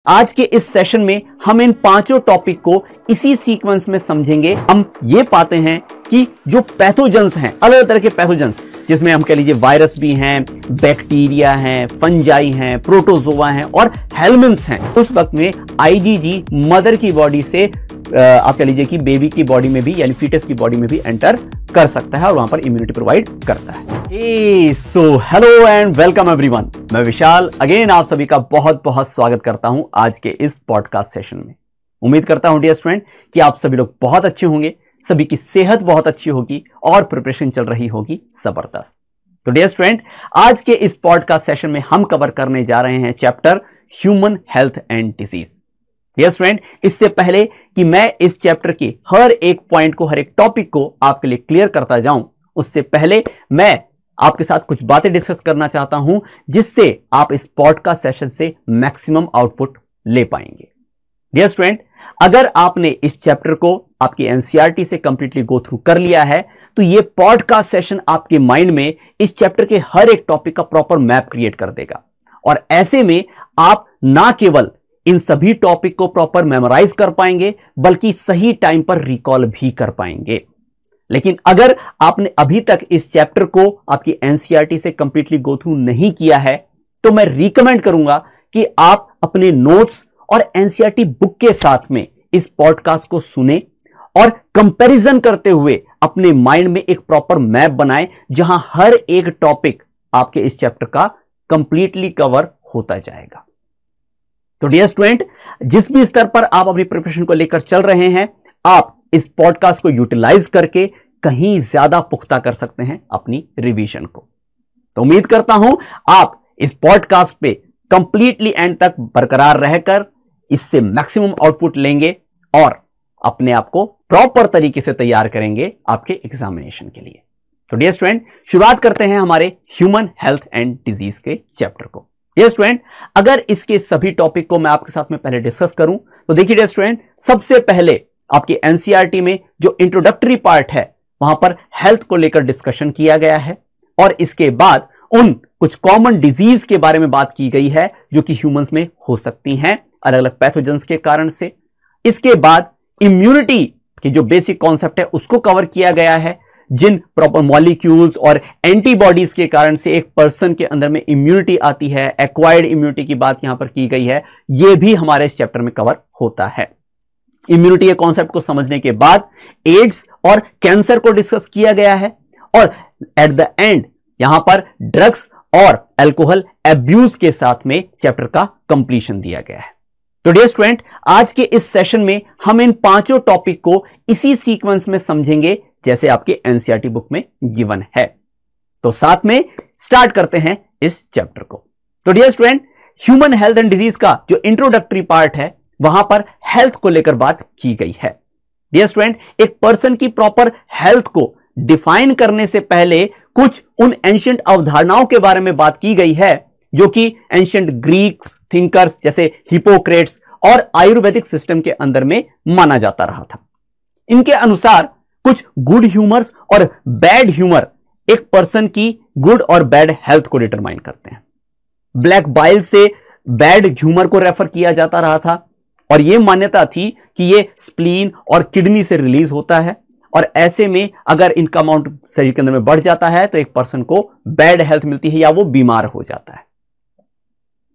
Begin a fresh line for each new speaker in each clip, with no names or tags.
आज के इस सेशन में हम इन पांचों टॉपिक को इसी सीक्वेंस में समझेंगे। हम ये पाते हैं कि जो पैथोजेंस हैं, अलग तरह के पैथोजेंस, जिसमें हम कह लीजिए वायरस भी हैं, बैक्टीरिया हैं, फंजाई हैं, प्रोटोजोआ हैं और हेलमिन्थ्स हैं। उस वक्त में आईजीजी मदर की बॉडी से आप कह लीजिए कि बेबी की बॉडी में भी यानी फीटस की बॉडी में भी एंटर कर सकता है और वहां पर इम्यूनिटी प्रोवाइड करता है। So hello and welcome everyone, मैं विशाल अगेन आप सभी का बहुत बहुत स्वागत करता हूं आज के इस पॉडकास्ट सेशन में। उम्मीद करता हूं डियर स्टूडेंट कि आप सभी लोग बहुत अच्छे होंगे, सभी की सेहत बहुत अच्छी होगी और प्रिपरेशन चल रही होगी जबरदस्त। तो डियर स्टूडेंट, आज के इस पॉडकास्ट सेशन में हम कवर करने जा रहे हैं chapter human health and disease. Yes friend, इससे पहले कि मैं इस चैप्टर के हर एक पॉइंट को, हर एक टॉपिक को आपके लिए क्लियर करता जाऊं, उससे पहले मैं आपके साथ कुछ बातें डिस्कस करना चाहता हूं जिससे आप इस पॉडकास्ट सेशन से मैक्सिमम आउटपुट ले पाएंगे। डियर स्टूडेंट, अगर आपने इस चैप्टर को आपकी एनसीईआरटी से कंप्लीटली गो थ्रू कर लिया है तो ये पॉडकास्ट सेशन आपके माइंड में इस चैप्टर के हर एक टॉपिक का प्रॉपर मैप क्रिएट कर देगा और ऐसे में आप ना केवल इन सभी टॉपिक को प्रॉपर मेमोराइज कर पाएंगे बल्कि सही टाइम पर रिकॉल भी कर पाएंगे। लेकिन अगर आपने अभी तक इस चैप्टर को आपकी एनसीईआरटी से कंप्लीटली गो थ्रू नहीं किया है तो मैं रिकमेंड करूंगा कि आप अपने नोट्स और एनसीईआरटी बुक के साथ में इस पॉडकास्ट को सुने और कंपैरिजन करते हुए अपने माइंड में एक प्रॉपर मैप बनाएं जहां हर एक टॉपिक आपके इस चैप्टर का कंप्लीटली कवर होता जाएगा। तो डियर स्टूडेंट, जिस भी स्तर पर आप अपनी प्रिपरेशन को लेकर चल रहे हैं, आप इस पॉडकास्ट को यूटिलाइज करके कहीं ज्यादा पुख्ता कर सकते हैं अपनी रिवीजन को। तो उम्मीद करता हूं आप इस पॉडकास्ट पे कंप्लीटली एंड तक बरकरार रहकर इससे मैक्सिमम आउटपुट लेंगे और अपने आप को प्रॉपर तरीके से तैयार करेंगे आपके एग्जामिनेशन के लिए। तो डियर स्टूडेंट, शुरुआत करते हैं हमारे ह्यूमन हेल्थ एंड डिजीज के चैप्टर को। डियर स्टूडेंट, अगर इसके सभी टॉपिक को मैं आपके साथ में पहले डिस्कस करूं तो देखिए डियर स्टूडेंट, सबसे पहले आपकी एनसीईआरटी में जो इंट्रोडक्टरी पार्ट है वहां पर हेल्थ को लेकर डिस्कशन किया गया है और इसके बाद उन कुछ कॉमन डिजीज के बारे में बात की गई है जो कि ह्यूमंस में हो सकती हैं अलग अलग पैथोजेंस के कारण से। इसके बाद इम्यूनिटी की जो बेसिक कॉन्सेप्ट है उसको कवर किया गया है, जिन प्रॉपर मॉलिक्यूल्स और एंटीबॉडीज के कारण से एक पर्सन के अंदर में इम्यूनिटी आती है, एक्वायर्ड इम्यूनिटी की बात यहां पर की गई है, यह भी हमारे इस चैप्टर में कवर होता है। इम्यूनिटी के कॉन्सेप्ट को समझने के बाद एड्स और कैंसर को डिस्कस किया गया है और एट द एंड यहां पर ड्रग्स और अल्कोहल एब्यूज के साथ में चैप्टर का कंप्लीशन दिया गया है। तो डियर स्टूडेंट, आज के इस सेशन में हम इन पांचों टॉपिक को इसी सीक्वेंस में समझेंगे जैसे आपके एनसीईआरटी बुक में गिवन है। तो साथ में स्टार्ट करते हैं इस चैप्टर को। तो dear student, human health and disease का जो इंट्रोडक्टरी पार्ट है वहां पर हेल्थ को लेकर बात की गई है। डियर स्टूडेंट, एक पर्सन की प्रॉपर हेल्थ को डिफाइन करने से पहले कुछ उन एंशिएंट अवधारणाओं के बारे में बात की गई है जो कि एंशिएंट ग्रीक्स थिंकर्स जैसे हिपोक्रेट्स और आयुर्वेदिक सिस्टम के अंदर में माना जाता रहा था। इनके अनुसार कुछ गुड ह्यूमर्स और बैड ह्यूमर एक पर्सन की गुड और बैड हेल्थ को डिटरमाइन करते हैं। ब्लैक बाइल से बैड ह्यूमर को रेफर किया जाता रहा था और यह मान्यता थी कि यह स्प्लीन और किडनी से रिलीज होता है और ऐसे में अगर इनका अमाउंट शरीर के अंदर में बढ़ जाता है तो एक पर्सन को बैड हेल्थ मिलती है या वो बीमार हो जाता है।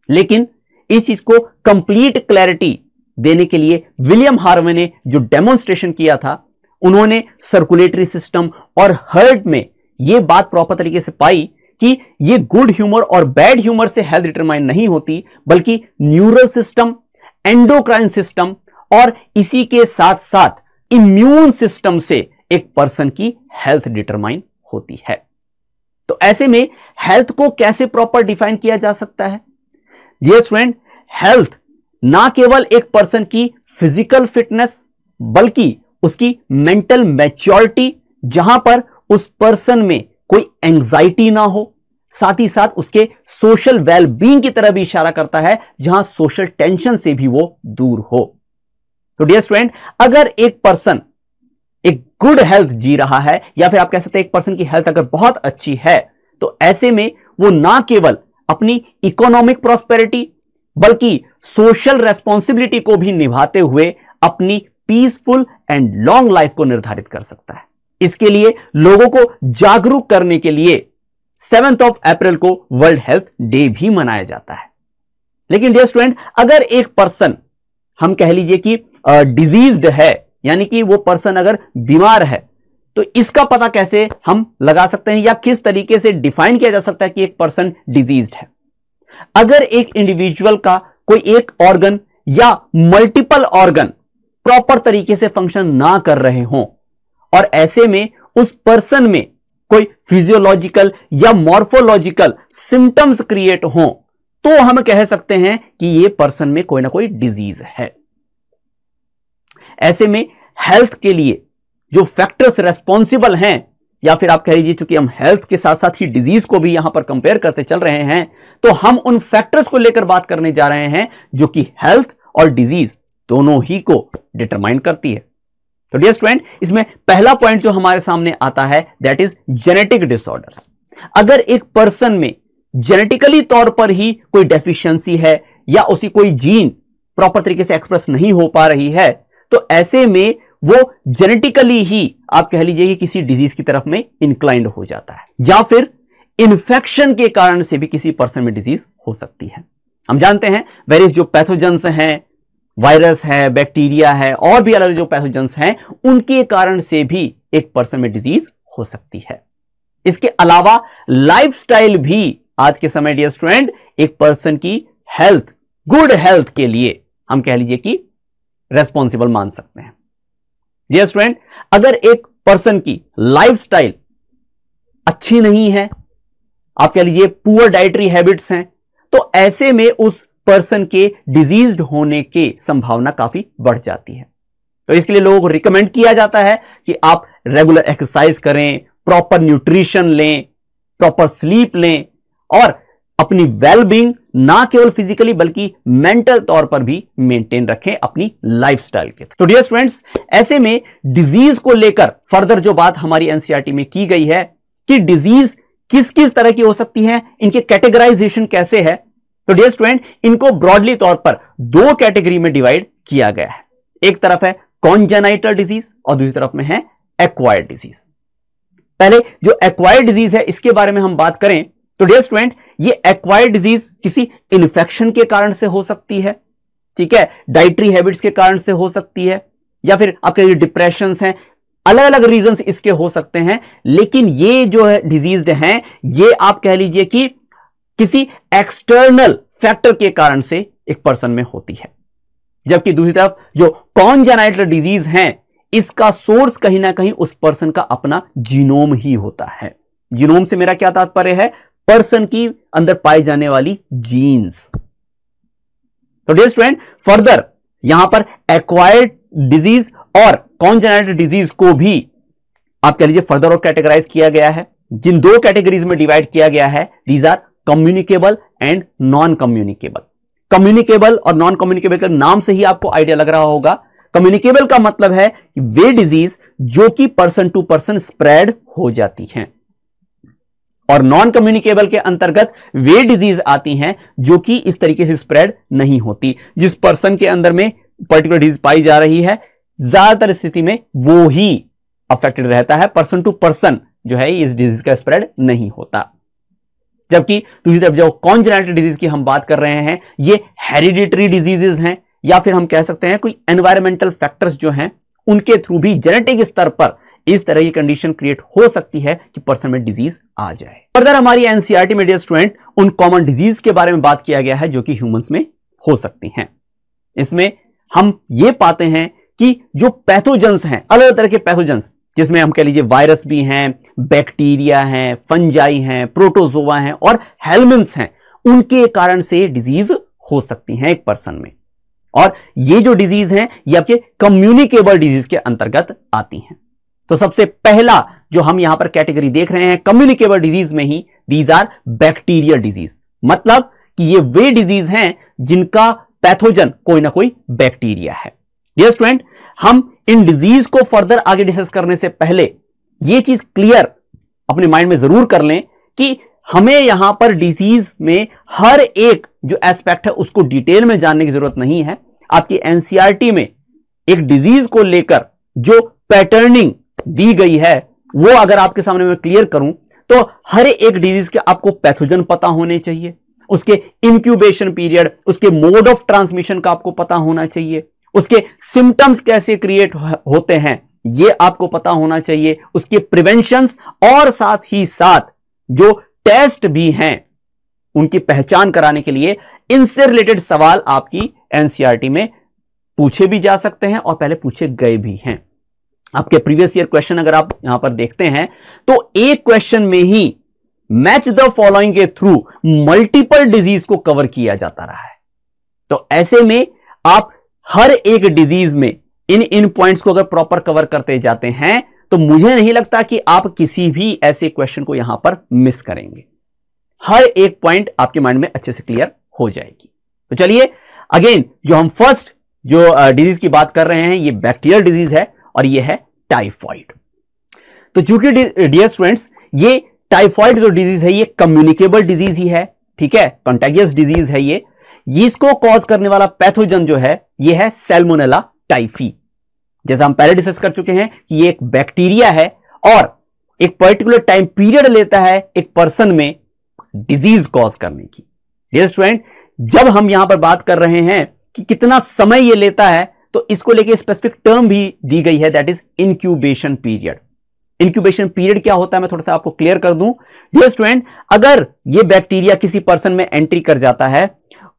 लेकिन इस चीज को कंप्लीट क्लैरिटी देने के लिए विलियम हार्वे ने जो डेमोन्स्ट्रेशन किया था, उन्होंने सर्कुलेटरी सिस्टम और हार्ट में यह बात प्रॉपर तरीके से पाई कि यह गुड ह्यूमर और बैड ह्यूमर से हेल्थ डिटरमाइन नहीं होती बल्कि न्यूरल सिस्टम, एंडोक्राइन सिस्टम और इसी के साथ साथ इम्यून सिस्टम से एक पर्सन की हेल्थ डिटरमाइन होती है। तो ऐसे में हेल्थ को कैसे प्रॉपर डिफाइन किया जा सकता है? डियर स्टूडेंट, हेल्थ ना केवल एक पर्सन की फिजिकल फिटनेस बल्कि उसकी मेंटल मैच्योरिटी, जहां पर उस पर्सन में कोई एंजाइटी ना हो, साथ ही साथ उसके सोशल वेलबींग की तरह भी इशारा करता है जहां सोशल टेंशन से भी वो दूर हो। तो डियर स्टूडेंट, अगर एक पर्सन एक गुड हेल्थ जी रहा है या फिर आप कह सकते हैं एक पर्सन की हेल्थ अगर बहुत अच्छी है तो ऐसे में वो ना केवल अपनी इकोनॉमिक प्रॉस्पेरिटी बल्कि सोशल रेस्पॉन्सिबिलिटी को भी निभाते हुए अपनी पीसफुल एंड लॉन्ग लाइफ को निर्धारित कर सकता है। इसके लिए लोगों को जागरूक करने के लिए 7 अप्रैल को वर्ल्ड हेल्थ डे भी मनाया जाता है। लेकिन डियर स्टूडेंट, अगर एक पर्सन हम कह लीजिए कि डिजीज्ड है, यानी कि वो पर्सन अगर बीमार है, तो इसका पता कैसे हम लगा सकते हैं या किस तरीके से डिफाइन किया जा सकता है कि एक पर्सन डिजीज्ड है? अगर एक इंडिविजुअल का कोई एक ऑर्गन या मल्टीपल ऑर्गन प्रॉपर तरीके से फंक्शन ना कर रहे हों और ऐसे में उस पर्सन में कोई फिजियोलॉजिकल या मॉर्फोलॉजिकल सिम्टम्स क्रिएट हों, तो हम कह सकते हैं कि ये पर्सन में कोई ना कोई डिजीज है। ऐसे में हेल्थ के लिए जो फैक्टर्स रेस्पॉन्सिबल हैं, या फिर आप कह लीजिए चूंकि हम हेल्थ के साथ साथ ही डिजीज को भी यहां पर कंपेयर करते चल रहे हैं, तो हम उन फैक्टर्स को लेकर बात करने जा रहे हैं जो कि हेल्थ और डिजीज दोनों ही को डिटरमाइन करती है। तो डियर स्टूडेंट, इसमें पहला पॉइंट जो हमारे सामने आता है दैट इज जेनेटिक डिसऑर्डर्स। अगर एक पर्सन में जेनेटिकली तौर पर ही कोई डेफिशिएंसी है या उसी कोई जीन प्रॉपर तरीके से एक्सप्रेस नहीं हो पा रही है, तो ऐसे में वो जेनेटिकली ही आप कह लीजिए कि किसी डिजीज की तरफ में इंक्लाइंड हो जाता है, या फिर इन्फेक्शन के कारण से भी किसी पर्सन में डिजीज हो सकती है। हम जानते हैं वेरियस जो पैथोजेंस हैं, वायरस है, बैक्टीरिया है और भी अलग जो पैथोजेंस हैं, उनके कारण से भी एक पर्सन में डिजीज हो सकती है। इसके अलावा लाइफस्टाइल भी आज के समय डियर स्टूडेंट एक पर्सन की हेल्थ, गुड हेल्थ के लिए हम कह लीजिए कि रेस्पॉन्सिबल मान सकते हैं। डियर स्टूडेंट, अगर एक पर्सन की लाइफस्टाइल अच्छी नहीं है, आप कह लीजिए पुअर डाइटरी हैबिट्स हैं, तो ऐसे में उस पर्सन के डिजीज्ड होने की संभावना काफी बढ़ जाती है। तो इसके लिए लोगों को रिकमेंड किया जाता है कि आप रेगुलर एक्सरसाइज करें, प्रॉपर न्यूट्रिशन लें, प्रॉपर स्लीप लें और अपनी वेलबींग ना केवल फिजिकली बल्कि मेंटल तौर पर भी मेंटेन रखें अपनी लाइफस्टाइल के। तो डियर स्टूडेंट्स, ऐसे में डिजीज को लेकर फर्दर जो बात हमारी एनसीईआरटी में की गई है कि डिजीज किस किस तरह की हो सकती है, इनके कैटेगराइजेशन कैसे है, तो डियर स्टूडेंट इनको ब्रॉडली तौर पर 2 कैटेगरी में डिवाइड किया गया है। एक तरफ है कॉन्जेनाइटल डिजीज और दूसरी तरफ में है एक्वायर्ड डिजीज। पहले जो एक्वायर्ड डिजीज है इसके बारे में हम बात करें तो डियर स्टूडेंट, ये एक्वायर्ड डिजीज किसी इन्फेक्शन के कारण से हो सकती है, ठीक है, डाइटरी हैबिट्स के कारण से हो सकती है, या फिर आपके डिप्रेशन हैं, अलग अलग रीजंस इसके हो सकते हैं। लेकिन ये जो है डिजीज हैं, ये आप कह लीजिए कि किसी एक्सटर्नल फैक्टर के कारण से एक पर्सन में होती है। जबकि दूसरी तरफ जो कॉन्जेनाइटल डिजीज हैं, इसका सोर्स कहीं ना कहीं उस पर्सन का अपना जीनोम ही होता है। जीनोम से मेरा क्या तात्पर्य है? पर्सन की अंदर पाई जाने वाली जीन्स। तो डियर स्टूडेंट, फर्दर यहां पर एक्वायर्ड डिजीज और कॉन्जेनाइटल डिजीज को भी आप कह लीजिए फर्दर और कैटेगराइज किया गया है। जिन 2 कैटेगरीज में डिवाइड किया गया है, these are communicable and non communicable. Communicable और नॉन कम्युनिकेबल के नाम से ही आपको आइडिया लग रहा होगा। कम्युनिकेबल का मतलब है कि वे डिजीज जो कि पर्सन टू पर्सन स्प्रेड हो जाती हैं, और नॉन कम्युनिकेबल के अंतर्गत वे डिजीज आती हैं जो कि इस तरीके से स्प्रेड नहीं होती। जिस पर्सन के अंदर में पर्टिकुलर डिजीज पाई जा रही है, ज्यादातर स्थिति में वो ही अफेक्टेड रहता है, पर्सन टू पर्सन जो है इस डिजीज का स्प्रेड नहीं होता। जबकि दूसरी तरफ जो कॉन्जेनाइटल डिजीज की हम बात कर रहे हैं, ये हेरिडिटरी डिजीजेस हैं, या फिर हम कह सकते हैं कोई एनवायरमेंटल फैक्टर्स जो हैं उनके थ्रू भी जेनेटिक स्तर पर इस तरह की कंडीशन क्रिएट हो सकती है कि पर्सन में डिजीज आ जाए। फर्दर हमारी एनसीईआरटी में डियर स्टूडेंट उन कॉमन डिजीज के बारे में बात किया गया है जो कि ह्यूमंस में हो सकती हैं। इसमें हम ये पाते हैं कि जो पैथोजेंस हैं, अलग अलग तरह के पैथोजेंस, जिसमें हम कह लीजिए वायरस भी हैं, बैक्टीरिया हैं, फंजाई हैं, प्रोटोजोआ हैं और हेलमिन्थ्स हैं, उनके कारण से डिजीज हो सकती हैं एक पर्सन में। और ये जो डिजीज हैं ये आपके कम्युनिकेबल डिजीज के अंतर्गत आती हैं। तो सबसे पहला जो हम यहां पर कैटेगरी देख रहे हैं कम्युनिकेबल डिजीज में ही, दीज आर बैक्टीरियल डिजीज। मतलब कि ये वे डिजीज हैं जिनका पैथोजन कोई ना कोई बैक्टीरिया है। डियर स्टूडेंट, हम इन डिजीज को फर्दर आगे डिस्कस करने से पहले यह चीज क्लियर अपने माइंड में जरूर कर लें कि हमें यहां पर डिजीज में हर एक जो एस्पेक्ट है उसको डिटेल में जानने की जरूरत नहीं है। आपकी एनसीईआरटी में एक डिजीज को लेकर जो पैटर्निंग दी गई है वो अगर आपके सामने मैं क्लियर करूं तो हर एक डिजीज के आपको पैथोजन पता होने चाहिए, उसके इंक्यूबेशन पीरियड, उसके मोड ऑफ ट्रांसमिशन का आपको पता होना चाहिए, उसके सिम्टम्स कैसे क्रिएट होते हैं ये आपको पता होना चाहिए, उसके प्रिवेंशंस और साथ ही साथ जो टेस्ट भी हैं उनकी पहचान कराने के लिए इनसे रिलेटेड सवाल आपकी एनसीईआरटी में पूछे भी जा सकते हैं और पहले पूछे गए भी हैं। आपके प्रीवियस ईयर क्वेश्चन अगर आप यहां पर देखते हैं तो एक क्वेश्चन में ही मैच द फॉलोइंग के थ्रू मल्टीपल डिजीज को कवर किया जाता रहा है। तो ऐसे में आप हर एक डिजीज में इन पॉइंट्स को अगर प्रॉपर कवर करते जाते हैं तो मुझे नहीं लगता कि आप किसी भी ऐसे क्वेश्चन को यहां पर मिस करेंगे। हर एक पॉइंट आपके माइंड में अच्छे से क्लियर हो जाएगी। तो चलिए अगेन जो हम फर्स्ट जो डिजीज की बात कर रहे हैं ये बैक्टीरियल डिजीज है और ये है टाइफॉइड। तो चूंकि डियर स्टूडेंट्स ये टाइफॉइड जो डिजीज है ये कम्युनिकेबल डिजीज ही है, ठीक है, कंटेगियस डिजीज है ये। इसको कॉज करने वाला पैथोजन जो है ये है सैल्मोनेला टाइफी। जैसा हम पहले डिस्कस कर चुके हैं कि ये एक बैक्टीरिया है और एक पर्टिकुलर टाइम पीरियड लेता है एक पर्सन में डिजीज कॉज करने की। डियर स्टूडेंट जब हम यहां पर बात कर रहे हैं कि कितना समय ये लेता है तो इसको लेके स्पेसिफिक टर्म भी दी गई है, that is incubation period. Incubation period क्या होता है मैं थोड़ा सा आपको क्लियर कर दूं। डियर स्टूडेंट अगर ये बैक्टीरिया किसी पर्सन में एंट्री कर जाता है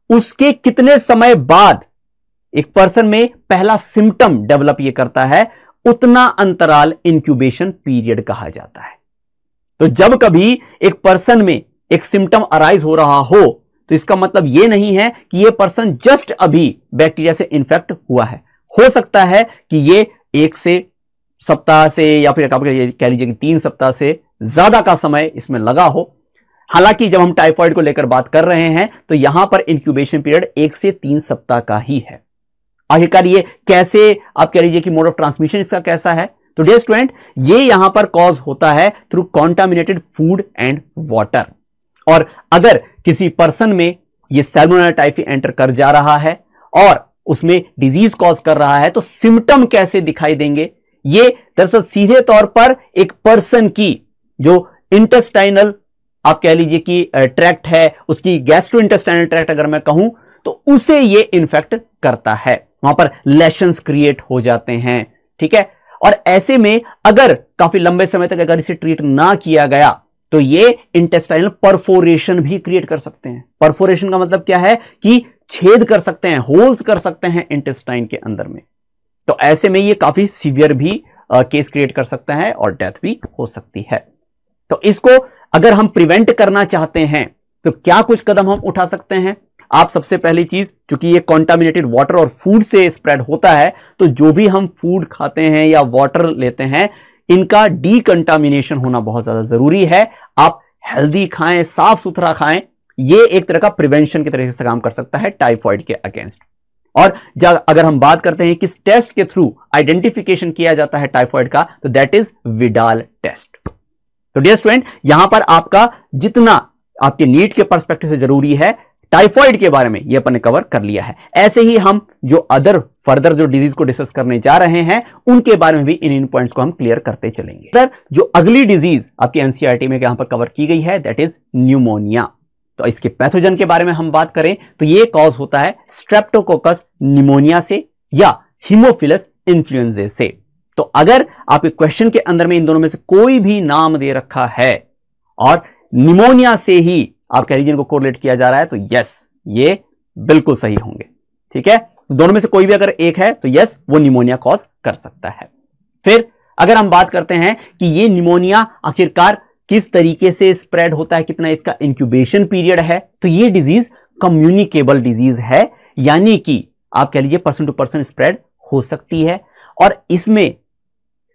उसके कितने समय बाद एक पर्सन में पहला सिम्टम डेवलप ये करता है उतना अंतराल इंक्यूबेशन पीरियड कहा जाता है। तो जब कभी एक पर्सन में एक सिम्टम अराइज हो रहा हो तो इसका मतलब यह नहीं है कि यह पर्सन जस्ट अभी बैक्टीरिया से इन्फेक्ट हुआ है। हो सकता है कि ये 1 सप्ताह से या फिर आप कह लीजिए कि 3 सप्ताह से ज्यादा का समय इसमें लगा हो। हालांकि जब हम टाइफॉइड को लेकर बात कर रहे हैं तो यहां पर इंक्यूबेशन पीरियड 1 से 3 सप्ताह का ही है। आखिरकार ये कैसे आप कह लीजिए कि मोड ऑफ ट्रांसमिशन इसका कैसा है, तो डियर स्टूडेंट ये यहां पर कॉज होता है through contaminated food and water. और अगर किसी पर्सन में ये सैल्मोनेला टाइफी एंटर कर जा रहा है और उसमें डिजीज कॉज कर रहा है तो सिम्टम कैसे दिखाई देंगे, ये दरअसल सीधे तौर पर एक पर्सन की जो इंटेस्टाइनल आप कह लीजिए कि ट्रैक्ट है, उसकी गैस्ट्रो इंटेस्टाइनल ट्रैक्ट अगर मैं कहूं तो उसे ये इन्फेक्ट करता है, वहां पर लेशंस क्रिएट हो जाते हैं, ठीक है। और ऐसे में अगर काफी लंबे समय तक अगर इसे ट्रीट ना किया गया तो ये इंटेस्टाइनल परफोरेशन भी क्रिएट कर सकते हैं। परफोरेशन का मतलब क्या है कि छेद कर सकते हैं, होल्स कर सकते हैं इंटेस्टाइन के अंदर में। तो ऐसे में ये काफी सीवियर भी केस क्रिएट कर सकता है और डेथ भी हो सकती है। तो इसको अगर हम प्रिवेंट करना चाहते हैं तो क्या कुछ कदम हम उठा सकते हैं। आप सबसे पहली चीज, चूंकि ये कॉन्टामिनेटेड वाटर और फूड से स्प्रेड होता है तो जो भी हम फूड खाते हैं या वाटर लेते हैं इनका डीकंटामिनेशन होना बहुत ज्यादा जरूरी है। आप हेल्दी खाएं, साफ सुथरा खाएं, ये एक तरह का प्रिवेंशन की तरह से काम कर सकता है टाइफॉइड के अगेंस्ट। और अगर हम बात करते हैं किस टेस्ट के थ्रू आइडेंटिफिकेशन किया जाता है टाइफॉइड का तो दैट इज विडाल टेस्ट। तो डियर स्टूडेंट यहां पर आपका जितना आपके नीट के पर्सपेक्टिव से जरूरी है टाइफॉइड के बारे में ये अपन ने कवर कर लिया है। ऐसे ही हम जो अदर फर्दर जो डिजीज को डिस्कस करने जा रहे हैं उनके बारे में भी इन पॉइंट्स को हम क्लियर करते चलेंगे। सर जो अगली डिजीज आपकी एनसीईआरटी में यहां पर कवर की गई है दैट इज न्यूमोनिया। तो इसके पैथोजन के बारे में हम बात करें तो ये कॉज होता है स्ट्रेप्टोकोकस निमोनिया से या हीमोफिलस इन्फ्लुएंजा से। तो अगर आपके क्वेश्चन के अंदर में इन दोनों में से कोई भी नाम दे रखा है और निमोनिया से ही आप कह लीजिए इनको कोरिलेट किया जा रहा है तो यस ये बिल्कुल सही होंगे, ठीक है। दोनों में से कोई भी अगर एक है तो यस वो निमोनिया कॉज कर सकता है। फिर अगर हम बात करते हैं कि ये निमोनिया आखिरकार किस तरीके से स्प्रेड होता है, कितना इसका इंक्यूबेशन पीरियड है, तो ये डिजीज कम्युनिकेबल डिजीज है, यानी कि आप कह लीजिए पर्सन टू पर्सन स्प्रेड हो सकती है और इसमें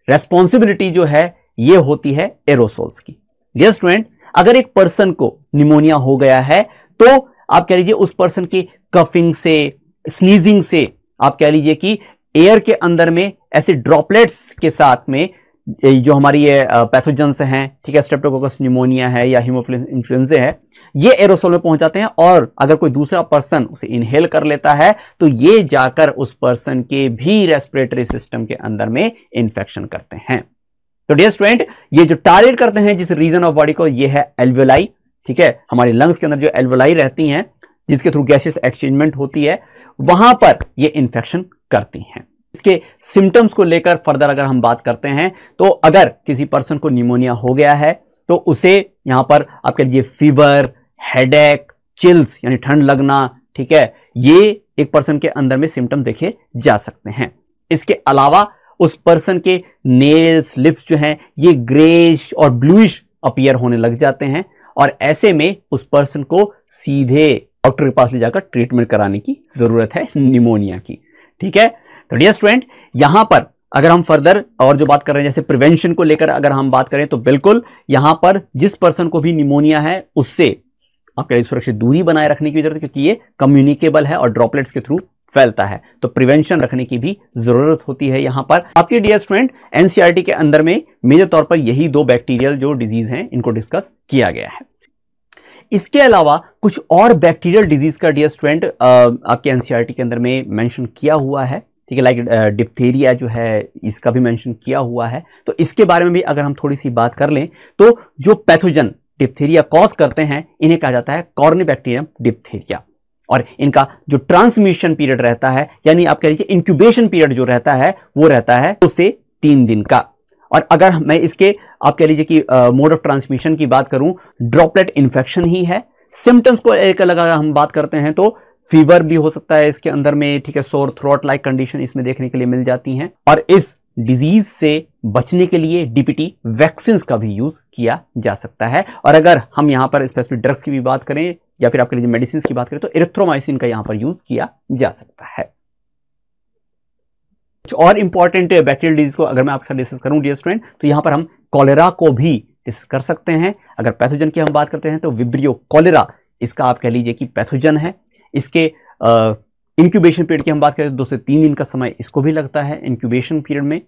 रेस्पॉन्सिबिलिटी जो है ये होती है एरोसोल्स की। डियर स्टूडेंट अगर एक पर्सन को निमोनिया हो गया है तो आप कह लीजिए उस पर्सन की कफिंग से, स्नीजिंग से आप कह लीजिए कि एयर के अंदर में ऐसे ड्रॉपलेट्स के साथ में जो हमारी ये पैथोजेंस हैं, ठीक है, स्ट्रेप्टोकोकस न्यूमोनिया है या हीमोफिलस इन्फ्लुएंजा है, ये एरोसोल में पहुंच जाते हैं और अगर कोई दूसरा पर्सन उसे इनहेल कर लेता है तो ये जाकर उस पर्सन के भी रेस्पिरेटरी सिस्टम के अंदर में इंफेक्शन करते हैं। तो डियर स्टूडेंट, ये जो टारगेट करते हैं जिस रीजन ऑफ बॉडी को, ये है एल्वेलाई, ठीक है, हमारी लंग्स के अंदर जो एल्वेलाई रहती हैं जिसके थ्रू गैसेस एक्सचेंजमेंट होती है, वहां पर ये इंफेक्शन करती हैं। इसके सिम्टम्स को लेकर फर्दर अगर हम बात करते हैं तो अगर किसी पर्सन को निमोनिया हो गया है तो उसे यहां पर आपके लिए फीवर, हेडेक, चिल्स यानी ठंड लगना, ठीक है, ये एक पर्सन के अंदर में सिम्टम देखे जा सकते हैं। इसके अलावा उस पर्सन के नेल्स, लिप्स जो हैं ये ग्रेइश और ब्लूइश अपीयर होने लग जाते हैं और ऐसे में उस पर्सन को सीधे डॉक्टर के पास ले जाकर ट्रीटमेंट कराने की जरूरत है निमोनिया की, ठीक है। तो डियर स्टूडेंट, यहां पर अगर हम फर्दर और जो बात कर रहे हैं जैसे प्रिवेंशन को लेकर अगर हम बात करें तो बिल्कुल यहां पर जिस पर्सन को भी निमोनिया है उससे आपके सुरक्षित दूरी बनाए रखने की जरूरत है, क्योंकि ये कम्युनिकेबल है और ड्रॉपलेट्स के थ्रू फैलता है, तो प्रिवेंशन रखने की भी जरूरत होती है। यहां पर आपके डियर स्टूडेंट एनसीईआरटी के अंदर में मेजर तौर पर यही 2 बैक्टीरियल जो डिजीज हैं इनको डिस्कस किया गया है। इसके अलावा कुछ और बैक्टीरियल डिजीज का डियर स्टूडेंट आपके एनसीईआरटी के अंदर में मेंशन किया हुआ है, ठीक है, लाइक डिप्थीरिया जो है इसका भी मेंशन किया हुआ है। तो इसके बारे में भी अगर हम थोड़ी सी बात कर लें तो जो पैथोजन डिप्थीरिया कॉज करते हैं इन्हें कहा जाता है कॉर्निबैक्टीरियम डिप्थीरिया, और इनका जो ट्रांसमिशन पीरियड रहता है यानी आप कह लीजिए इंक्यूबेशन पीरियड जो रहता है वो रहता है 2 से 3 दिन का। और अगर मैं इसके आप कह लीजिए कि मोड ऑफ ट्रांसमिशन की बात करूं, ड्रॉपलेट इन्फेक्शन ही है। सिम्टम्स को लेकर अगर हम बात करते हैं तो फीवर भी हो सकता है इसके अंदर में, ठीक है, सोर थ्रोट लाइक कंडीशन इसमें देखने के लिए मिल जाती हैं। और इस डिजीज से बचने के लिए डीपीटी वैक्सीन का भी यूज किया जा सकता है। और अगर हम यहां पर स्पेसिफिक ड्रग्स की भी बात करें या फिर आपके लिए मेडिसिन की बात करें तो एरिथ्रोमाइसिन का यहां पर यूज किया जा सकता है। कुछ और इंपॉर्टेंट बैक्टीरियल डिजीज को अगर मैं आपके साथ डिस्कस करूं डियर स्टूडेंट तो यहां पर हम कॉलेरा को भी डिस्कस कर सकते हैं। अगर पैथोजन की हम बात करते हैं तो विब्रियो कॉलेरा इसका आप कह लीजिए कि पैथोजन है। इसके इंक्यूबेशन पीरियड की हम बात करें 2 से 3 दिन का समय इसको भी लगता है इंक्यूबेशन पीरियड में।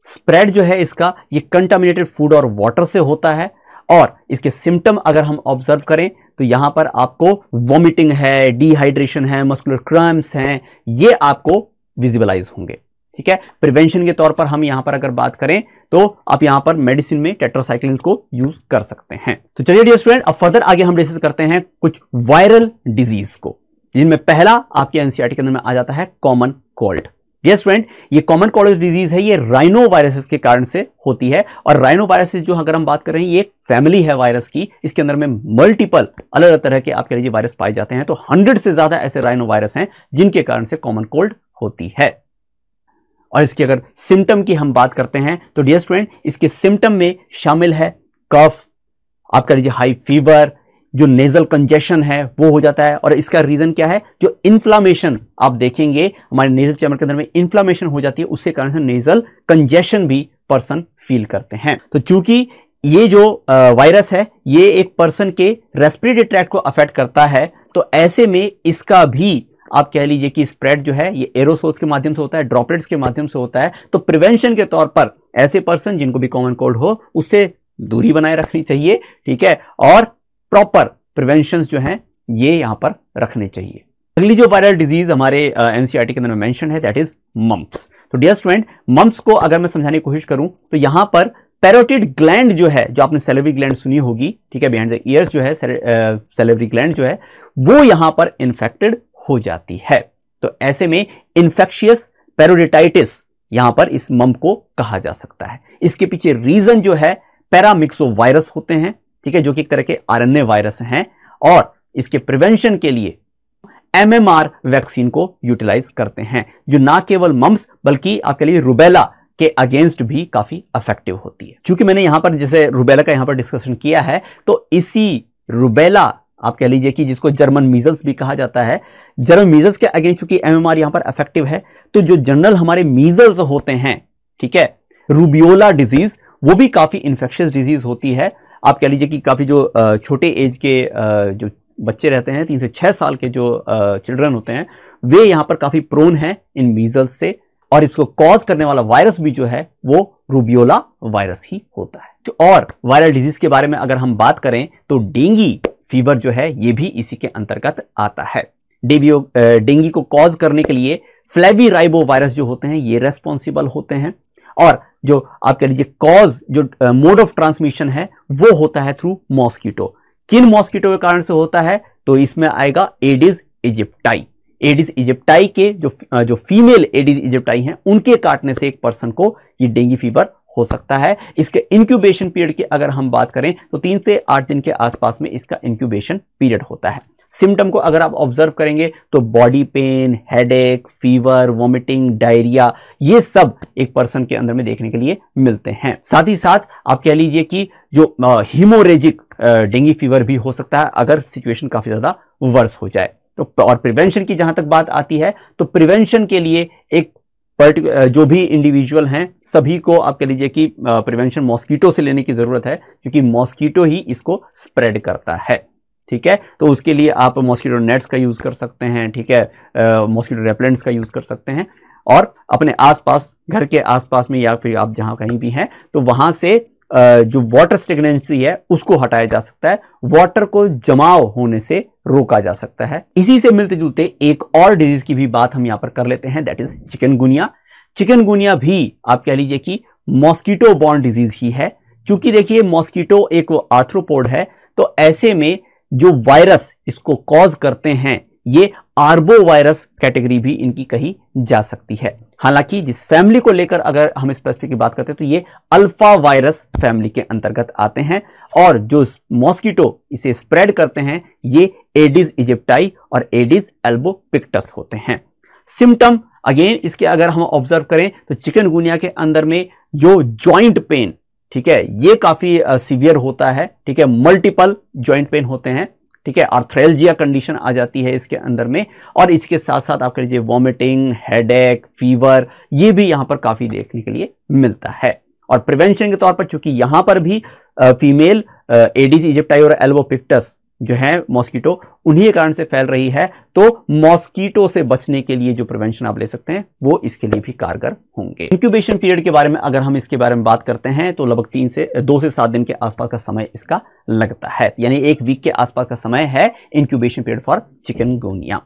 स्प्रेड जो है इसका ये कंटामिनेटेड फूड और वाटर से होता है। और इसके सिम्टम अगर हम ऑब्जर्व करें तो यहां पर आपको वॉमिटिंग है, डिहाइड्रेशन है, मस्कुलर क्रैम्प्स हैं, ये आपको विजिबलाइज होंगे, ठीक है। प्रिवेंशन के तौर पर हम यहां पर अगर बात करें तो आप यहां पर मेडिसिन में टेट्रासाइक्लिन्स को यूज कर सकते हैं। तो चलिए डियर स्टूडेंट, अब फर्दर आगे हम डिस्कस करते हैं कुछ वायरल डिजीज को, जिनमें पहला आपके एनसीईआरटी के अंदर में आ जाता है कॉमन कोल्ड। डियर स्टूडेंट, ये कॉमन कोल्ड डिजीज है, ये राइनो वायरसेस के कारण से होती है। और राइनो वायरसेस जो अगर हम बात कर रहे हैं ये एक फैमिली है वायरस की, इसके अंदर में मल्टीपल अलग अलग तरह के आप कह लीजिए वायरस पाए जाते हैं। तो 100 से ज्यादा ऐसे राइनो वायरस हैं जिनके कारण से कॉमन कोल्ड होती है। और इसकी अगर सिम्टम की हम बात करते हैं तो डियर स्टूडेंट, इसके सिम्टम में शामिल है कफ, आप कह लीजिए हाई फीवर, जो नेजल कंजेशन है वो हो जाता है। और इसका रीजन क्या है, जो इन्फ्लामेशन आप देखेंगे हमारे नेजल चैम्बर के अंदर में इन्फ्लामेशन हो जाती है, उसके कारण से नेजल कंजेशन भी पर्सन फील करते हैं। तो चूंकि ये जो वायरस है ये एक पर्सन के रेस्पिरेटरी ट्रैक्ट को अफेक्ट करता है, तो ऐसे में इसका भी आप कह लीजिए कि स्प्रेड जो है ये एरोसोल्स के माध्यम से होता है, ड्रॉपलेट्स के माध्यम से होता है। तो प्रिवेंशन के तौर पर ऐसे पर्सन जिनको भी कॉमन कोल्ड हो उससे दूरी बनाए रखनी चाहिए, ठीक है, और प्रॉपर प्रिवेंशन जो हैं ये यहां पर रखने चाहिए। अगली जो वायरल डिजीज हमारे एनसीईआरटी के अंदर में मेंशन है दैट इज मम्प्स। तो डियर स्टूडेंट, मम्प्स को अगर मैं समझाने की कोशिश करूं तो यहां पर पैरोटिड ग्लैंड जो है, जो आपने सैलिवरी ग्लैंड सुनी होगी, ठीक है, बिहाइंड द ईयर्स जो है सैलिवरी ग्लैंड जो है वो यहां पर इन्फेक्टेड हो जाती है। तो ऐसे में इन्फेक्शियस पैरोडिटाइटिस यहां पर इस मम्प को कहा जा सकता है। इसके पीछे रीजन जो है पैरामिक्सो वायरस होते हैं, ठीक है, जो कि एक तरह के आरएनए वायरस हैं। और इसके प्रिवेंशन के लिए एमएमआर वैक्सीन को यूटिलाइज करते हैं, जो ना केवल मम्प्स बल्कि आपके लिए रुबेला के अगेंस्ट भी काफी इफेक्टिव होती है। चूंकि मैंने यहां पर जैसे रुबेला का यहां पर डिस्कशन किया है, तो इसी रुबेला आप कह लीजिए कि जिसको जर्मन मीजल्स भी कहा जाता है, जर्मन मीजल्स के अगेंस्ट चूंकि एमएमआर यहां पर इफेक्टिव है, तो जो जनरल हमारे मीजल्स होते हैं, ठीक है, रूबियोला डिजीज, वो भी काफी इंफेक्शियस डिजीज होती है। आप कह लीजिए कि काफी जो छोटे एज के जो बच्चे रहते हैं, 3 से 6 साल के जो चिल्ड्रन होते हैं, वे यहां पर काफी प्रोन हैं इन मीजल्स से। और इसको कॉज करने वाला वायरस भी जो है वो रूबियोला वायरस ही होता है। और वायरल डिजीज के बारे में अगर हम बात करें तो डेंगू फीवर जो है ये भी इसी के अंतर्गत आता है। डेंगू को कॉज करने के लिए फ्लेविराइबो वायरस जो होते हैं ये रेस्पॉन्सिबल होते हैं, और जो आप कह लीजिए कॉज जो मोड ऑफ ट्रांसमिशन है वो होता है थ्रू मॉस्किटो। किन मॉस्किटो के कारण से होता है तो इसमें आएगा एडिस इजिप्टाई। एडिस इजिप्टाई के जो फीमेल एडिस इजिप्टाई हैं उनके काटने से एक पर्सन को ये डेंगू फीवर हो सकता है। इसके इंक्यूबेशन पीरियड की अगर हम बात करें तो 3 से 8 दिन के आसपास में इसका इंक्यूबेशन पीरियड होता है। सिम्टम को अगर आप ऑब्जर्व करेंगे तो body pain, headache, fever, vomiting, diarrhoea, ये सब एक पर्सन के अंदर में देखने के लिए मिलते हैं। साथ ही साथ आप कह लीजिए कि जो हीमोरेजिक डेंगू फीवर भी हो सकता है अगर सिचुएशन काफी ज्यादा वर्स हो जाए। तो और प्रिवेंशन की जहां तक बात आती है तो प्रिवेंशन के लिए एक जो भी इंडिविजुअल हैं सभी को आप कह लीजिए कि प्रिवेंशन मॉस्किटो से लेने की जरूरत है, क्योंकि मॉस्किटो ही इसको स्प्रेड करता है। ठीक है, तो उसके लिए आप मॉस्किटो नेट्स का यूज कर सकते हैं, ठीक है, मॉस्किटो रेपेलेंट्स का यूज कर सकते हैं, और अपने आसपास, घर के आसपास में या फिर आप जहां कहीं भी हैं तो वहां से जो वाटर स्टेगनेंसी है उसको हटाया जा सकता है, वाटर को जमाव होने से रोका जा सकता है। इसी से मिलते जुलते एक और डिजीज की भी बात हम यहां पर कर लेते हैं, दैट इज चिकनगुनिया। चिकनगुनिया भी आप कह लीजिए कि मॉस्किटो बॉर्न डिजीज ही है। चूंकि देखिए मॉस्किटो एक आर्थ्रोपोड है, तो ऐसे में जो वायरस इसको कॉज करते हैं ये आर्बो वायरस कैटेगरी भी इनकी कही जा सकती है। हालांकि जिस फैमिली को लेकर अगर हम स्पेसिफिक की बात करते हैं तो ये अल्फा वायरस फैमिली के अंतर्गत आते हैं, और जो मॉस्किटो इसे स्प्रेड करते हैं ये एडिस इजिप्टाई और एडिस एल्बोपिक्टस होते हैं। सिम्टम अगेन इसके अगर हम ऑब्जर्व करें तो चिकनगुनिया के अंदर में जो जॉइंट पेन, ठीक है, ये काफी सीवियर होता है। ठीक है, मल्टीपल जॉइंट पेन होते हैं, ठीक है, आर्थ्रेल्जिया कंडीशन आ जाती है इसके अंदर में, और इसके साथ साथ आप कह लीजिए वॉमिटिंग, हेडेक, फीवर, ये भी यहां पर काफी देखने के लिए मिलता है। और प्रिवेंशन के तौर पर चूंकि यहां पर भी फीमेल एडिस इजिप्टाई और एल्बोपिक्टस जो है मॉस्किटो उन्हीं के कारण से फैल रही है, तो मॉस्किटो से बचने के लिए जो प्रिवेंशन आप ले सकते हैं वो इसके लिए भी कारगर होंगे। इंक्यूबेशन पीरियड के बारे में अगर हम इसके बारे में बात करते हैं तो लगभग 2 से 7 दिन के आसपास का समय इसका लगता है, यानी 1 वीक के आसपास का समय है incubation period for chikungunya.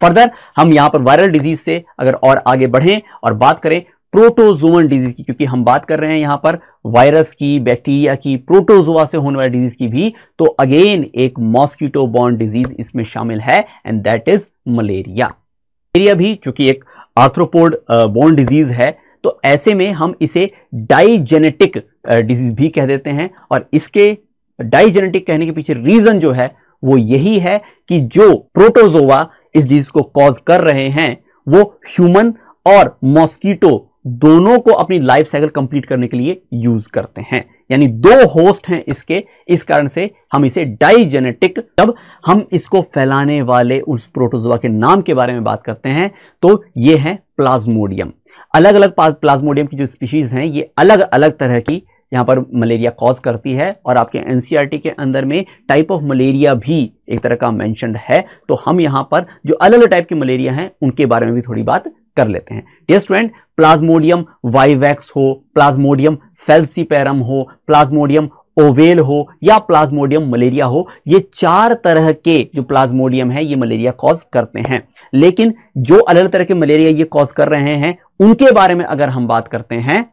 Further हम यहां पर वायरल डिजीज से अगर और आगे बढ़ें और बात करें प्रोटोजोअन डिजीज की, क्योंकि हम बात कर रहे हैं यहां पर वायरस की, बैक्टीरिया की, प्रोटोजोआ से होने वाली डिजीज की भी, तो अगेन एक मॉस्किटो बॉर्न डिजीज इसमें शामिल है and that is malaria. Malaria भी चूंकि एक आर्थ्रोपोड बॉर्न डिजीज है, तो ऐसे में हम इसे डाइजेनेटिक डिजीज भी कह देते हैं, और इसके डाइजेनेटिक कहने के पीछे रीजन जो है वो यही है कि जो प्रोटोजोआ इस डिजीज को कॉज कर रहे हैं वो ह्यूमन और मॉस्किटो दोनों को अपनी लाइफ साइकिल कंप्लीट करने के लिए यूज करते हैं, यानी 2 होस्ट हैं इसके, इस कारण से हम इसे डाइजेनेटिक। जब हम इसको फैलाने वाले उस प्रोटोजोआ के नाम के बारे में बात करते हैं तो ये है प्लाज्मोडियम। अलग अलग प्लाज्मोडियम की जो स्पीशीज हैं ये अलग अलग तरह की यहां पर मलेरिया कॉज करती है, और आपके एनसीईआरटी के अंदर में टाइप ऑफ मलेरिया भी एक तरह का मेंशन्ड है, तो हम यहां पर जो अलग अलग टाइप की मलेरिया हैं उनके बारे में भी थोड़ी बात कर लेते हैं। डियर स्टूडेंट, प्लाज्मोडियम वाइवैक्स हो, प्लाज्मोडियम फैल्सीपेरम हो, प्लाज्मोडियम ओवेल हो या प्लाज्मोडियम मलेरिया हो, ये 4 तरह के जो प्लाज्मोडियम है ये मलेरिया कॉज करते हैं। लेकिन जो अलग अलग तरह के मलेरिया ये कॉज कर रहे हैं उनके बारे में अगर हम बात करते हैं,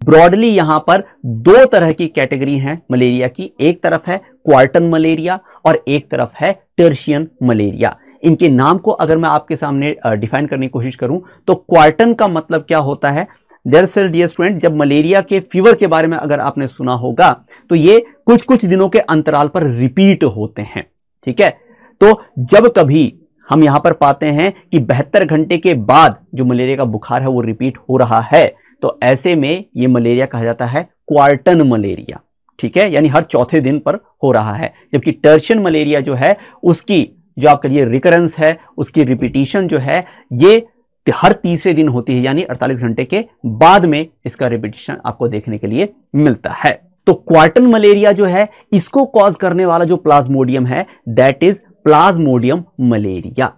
ब्रॉडली यहां पर 2 तरह की कैटेगरी है मलेरिया की। एक तरफ है क्वार्टन मलेरिया और एक तरफ है टर्शियन मलेरिया। इनके नाम को अगर मैं आपके सामने डिफाइन करने की कोशिश करूं तो क्वार्टन का मतलब क्या होता है। दरअसल डियर स्टूडेंट, जब मलेरिया के फीवर के बारे में अगर आपने सुना होगा तो ये कुछ कुछ दिनों के अंतराल पर रिपीट होते हैं। ठीक है, तो जब कभी हम यहां पर पाते हैं कि 72 घंटे के बाद जो मलेरिया का बुखार है वो रिपीट हो रहा है, तो ऐसे में ये मलेरिया कहा जाता है क्वार्टन मलेरिया। ठीक है, यानी हर चौथे दिन पर हो रहा है। जबकि टर्शियन मलेरिया जो है उसकी जो आपका ये रिकरेंस है, उसकी रिपीटिशन जो है ये हर तीसरे दिन होती है, यानी 48 घंटे के बाद में इसका रिपीटिशन आपको देखने के लिए मिलता है। तो क्वार्टन मलेरिया जो है इसको कॉज करने वाला जो प्लाज्मोडियम है दैट इज प्लाज्मोडियम मलेरिया।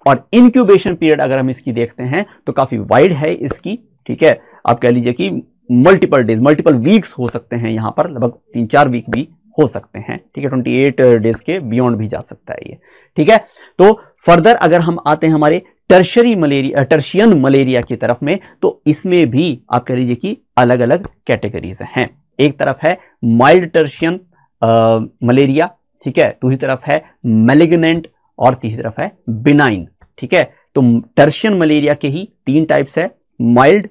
और इंक्यूबेशन पीरियड अगर हम इसकी देखते हैं तो काफी वाइड है इसकी, ठीक है। आप कह लीजिए कि मल्टीपल डेज, मल्टीपल वीक्स हो सकते हैं, यहां पर लगभग 3-4 वीक भी हो सकते हैं, ठीक है। 28 डेज के बियॉन्ड भी जा सकता है ये, ठीक है। तो फर्दर अगर हम आते हैं हमारे टर्शियन मलेरिया की तरफ में, तो इसमें भी आप कह लीजिए कि अलग अलग कैटेगरीज हैं। एक तरफ है माइल्ड टर्शियन मलेरिया, ठीक है, दूसरी तरफ है मैलिग्नेंट और तीसरी तरफ है बिनाइन, ठीक है। तो टर्शियन मलेरिया के ही 3 टाइप्स है, माइल्ड,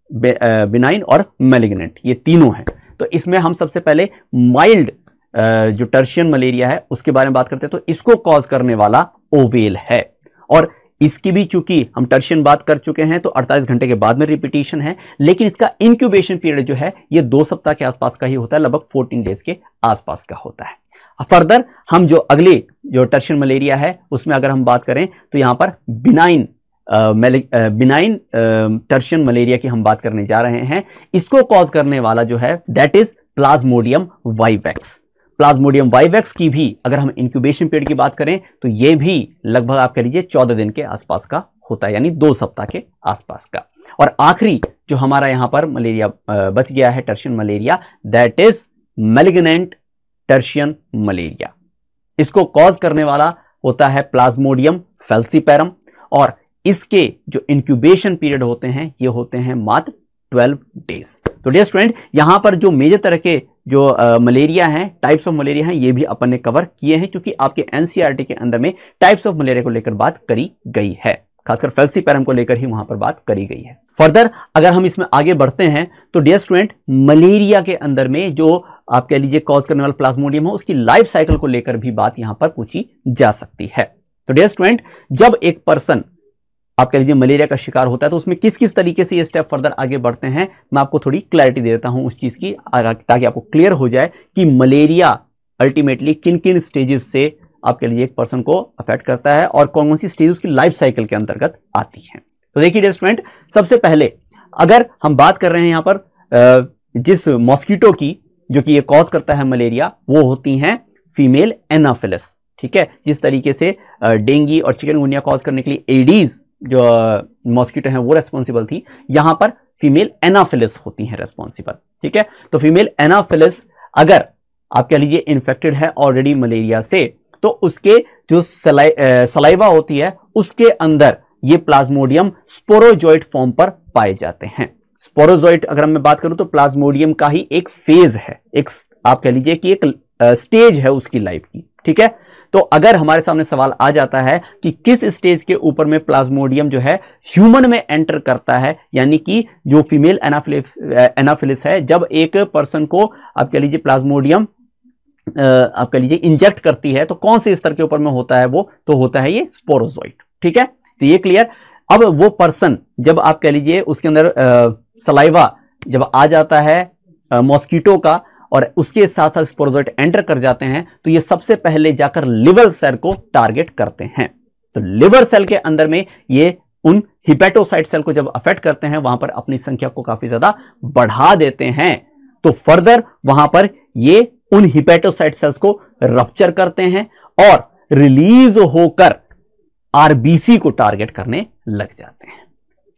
बिनाइन और मैलिग्नेंट, ये तीनों हैं। तो इसमें हम सबसे पहले माइल्ड जो टर्शियन मलेरिया है उसके बारे में बात करते हैं। तो इसको कॉज करने वाला ओवेल है, और इसकी भी चूंकि हम टर्शियन बात कर चुके हैं तो 48 घंटे के बाद में रिपीटिशन है, लेकिन इसका इंक्यूबेशन पीरियड जो है ये 2 सप्ताह के आसपास का ही होता है, लगभग 14 डेज के आसपास का होता है। फर्दर हम जो अगले जो टर्शियन मलेरिया है उसमें अगर हम बात करें तो यहां पर बिनाइन टर्शियन मलेरिया की हम बात करने जा रहे हैं। इसको कॉज करने वाला जो है that is Plasmodium vivax. Plasmodium vivax की भी अगर हम इंक्यूबेशन पीरियड की बात करें तो ये भी लगभग आप कह लीजिए 14 दिन के आसपास का होता है, यानी 2 सप्ताह के आसपास का। और आखिरी जो हमारा यहां पर मलेरिया बच गया है tertian malaria, that is malignant tertian malaria. इसको कॉज करने वाला होता है प्लाज्मोडियम फैल्सीपेरम, और इसके जो इंक्यूबेशन पीरियड होते हैं ये होते हैं मात्र 12 डेज। तो डियर स्टूडेंट, यहां पर जो मेजर तरह के जो मलेरिया हैं, टाइप्स ऑफ मलेरिया हैं, ये भी अपन ने कवर किए हैं, क्योंकि आपके एनसीईआरटी के अंदर में टाइप्स ऑफ मलेरिया को लेकर बात करी गई है, खासकर फैल्सीपेरम को लेकर ही वहां पर बात करी गई है। फर्दर अगर हम इसमें आगे बढ़ते हैं तो डियर स्टूडेंट, मलेरिया के अंदर में जो आप कह लीजिए कॉज करने वाला प्लाज्मोडियम है उसकी लाइफ साइकिल को लेकर भी बात यहां पर पूछी जा सकती है। तो डियर स्टूडेंट, जब एक पर्सन आप कह लीजिए मलेरिया का शिकार होता है तो उसमें किस किस तरीके से ये स्टेप फर्दर आगे बढ़ते हैं, मैं आपको थोड़ी क्लैरिटी दे देता हूं उस चीज की, ताकि आपको क्लियर हो जाए कि मलेरिया अल्टीमेटली किन किन स्टेजेस से आप कह लीजिए एक पर्सन को अफेक्ट करता है और कौन कौन सी स्टेज उसकी लाइफ साइकिल के अंतर्गत आती है। तो देखिए डियर स्टूडेंट, सबसे पहले अगर हम बात कर रहे हैं यहां पर जिस मॉस्किटो की जो कि ये कॉज करता है मलेरिया, वो होती हैं फीमेल एनाफिलिस, ठीक है। जिस तरीके से डेंगू और चिकनगुनिया कॉज करने के लिए एडीज जो मॉस्किटो है वो रेस्पॉन्सिबल थी, यहां पर फीमेल एनाफिलिस होती हैं रेस्पॉन्सिबल, ठीक है। तो फीमेल एनाफिलिस अगर आप कह लीजिए इन्फेक्टेड है ऑलरेडी मलेरिया से, तो उसके जो सलाइवा होती है उसके अंदर ये प्लाज्मोडियम स्पोरोजोइट फॉर्म पर पाए जाते हैं। स्पोरोजोइट अगर मैं बात करूं तो प्लाज्मोडियम का ही एक फेज है, एक आप कह लीजिए कि एक स्टेज है उसकी लाइफ की, ठीक है। तो अगर हमारे सामने सवाल आ जाता है कि किस स्टेज के ऊपर में प्लाज्मोडियम जो है ह्यूमन में एंटर करता है, यानी कि जो फीमेल एनाफिलिस है, जब एक पर्सन को आप कह लीजिए प्लाज्मोडियम आप कह लीजिए इंजेक्ट करती है, तो कौन से स्तर के ऊपर में होता है वो, तो होता है ये स्पोरोजोइट, ठीक है। तो ये क्लियर। अब वो पर्सन जब आप कह लीजिए उसके अंदर सलाइवा जब आ जाता है मॉस्किटो का और उसके साथ साथ स्पोरोजोइट एंटर कर जाते हैं, तो ये सबसे पहले जाकर लिवर सेल को टारगेट करते हैं। तो लिवर सेल के अंदर में ये उन हिपेटोसाइट सेल को जब अफेक्ट करते हैं, वहां पर अपनी संख्या को काफी ज्यादा बढ़ा देते हैं। तो फर्दर वहां पर ये उन हिपेटोसाइट सेल्स को रप्चर करते हैं और रिलीज होकर आरबीसी को टारगेट करने लग जाते हैं।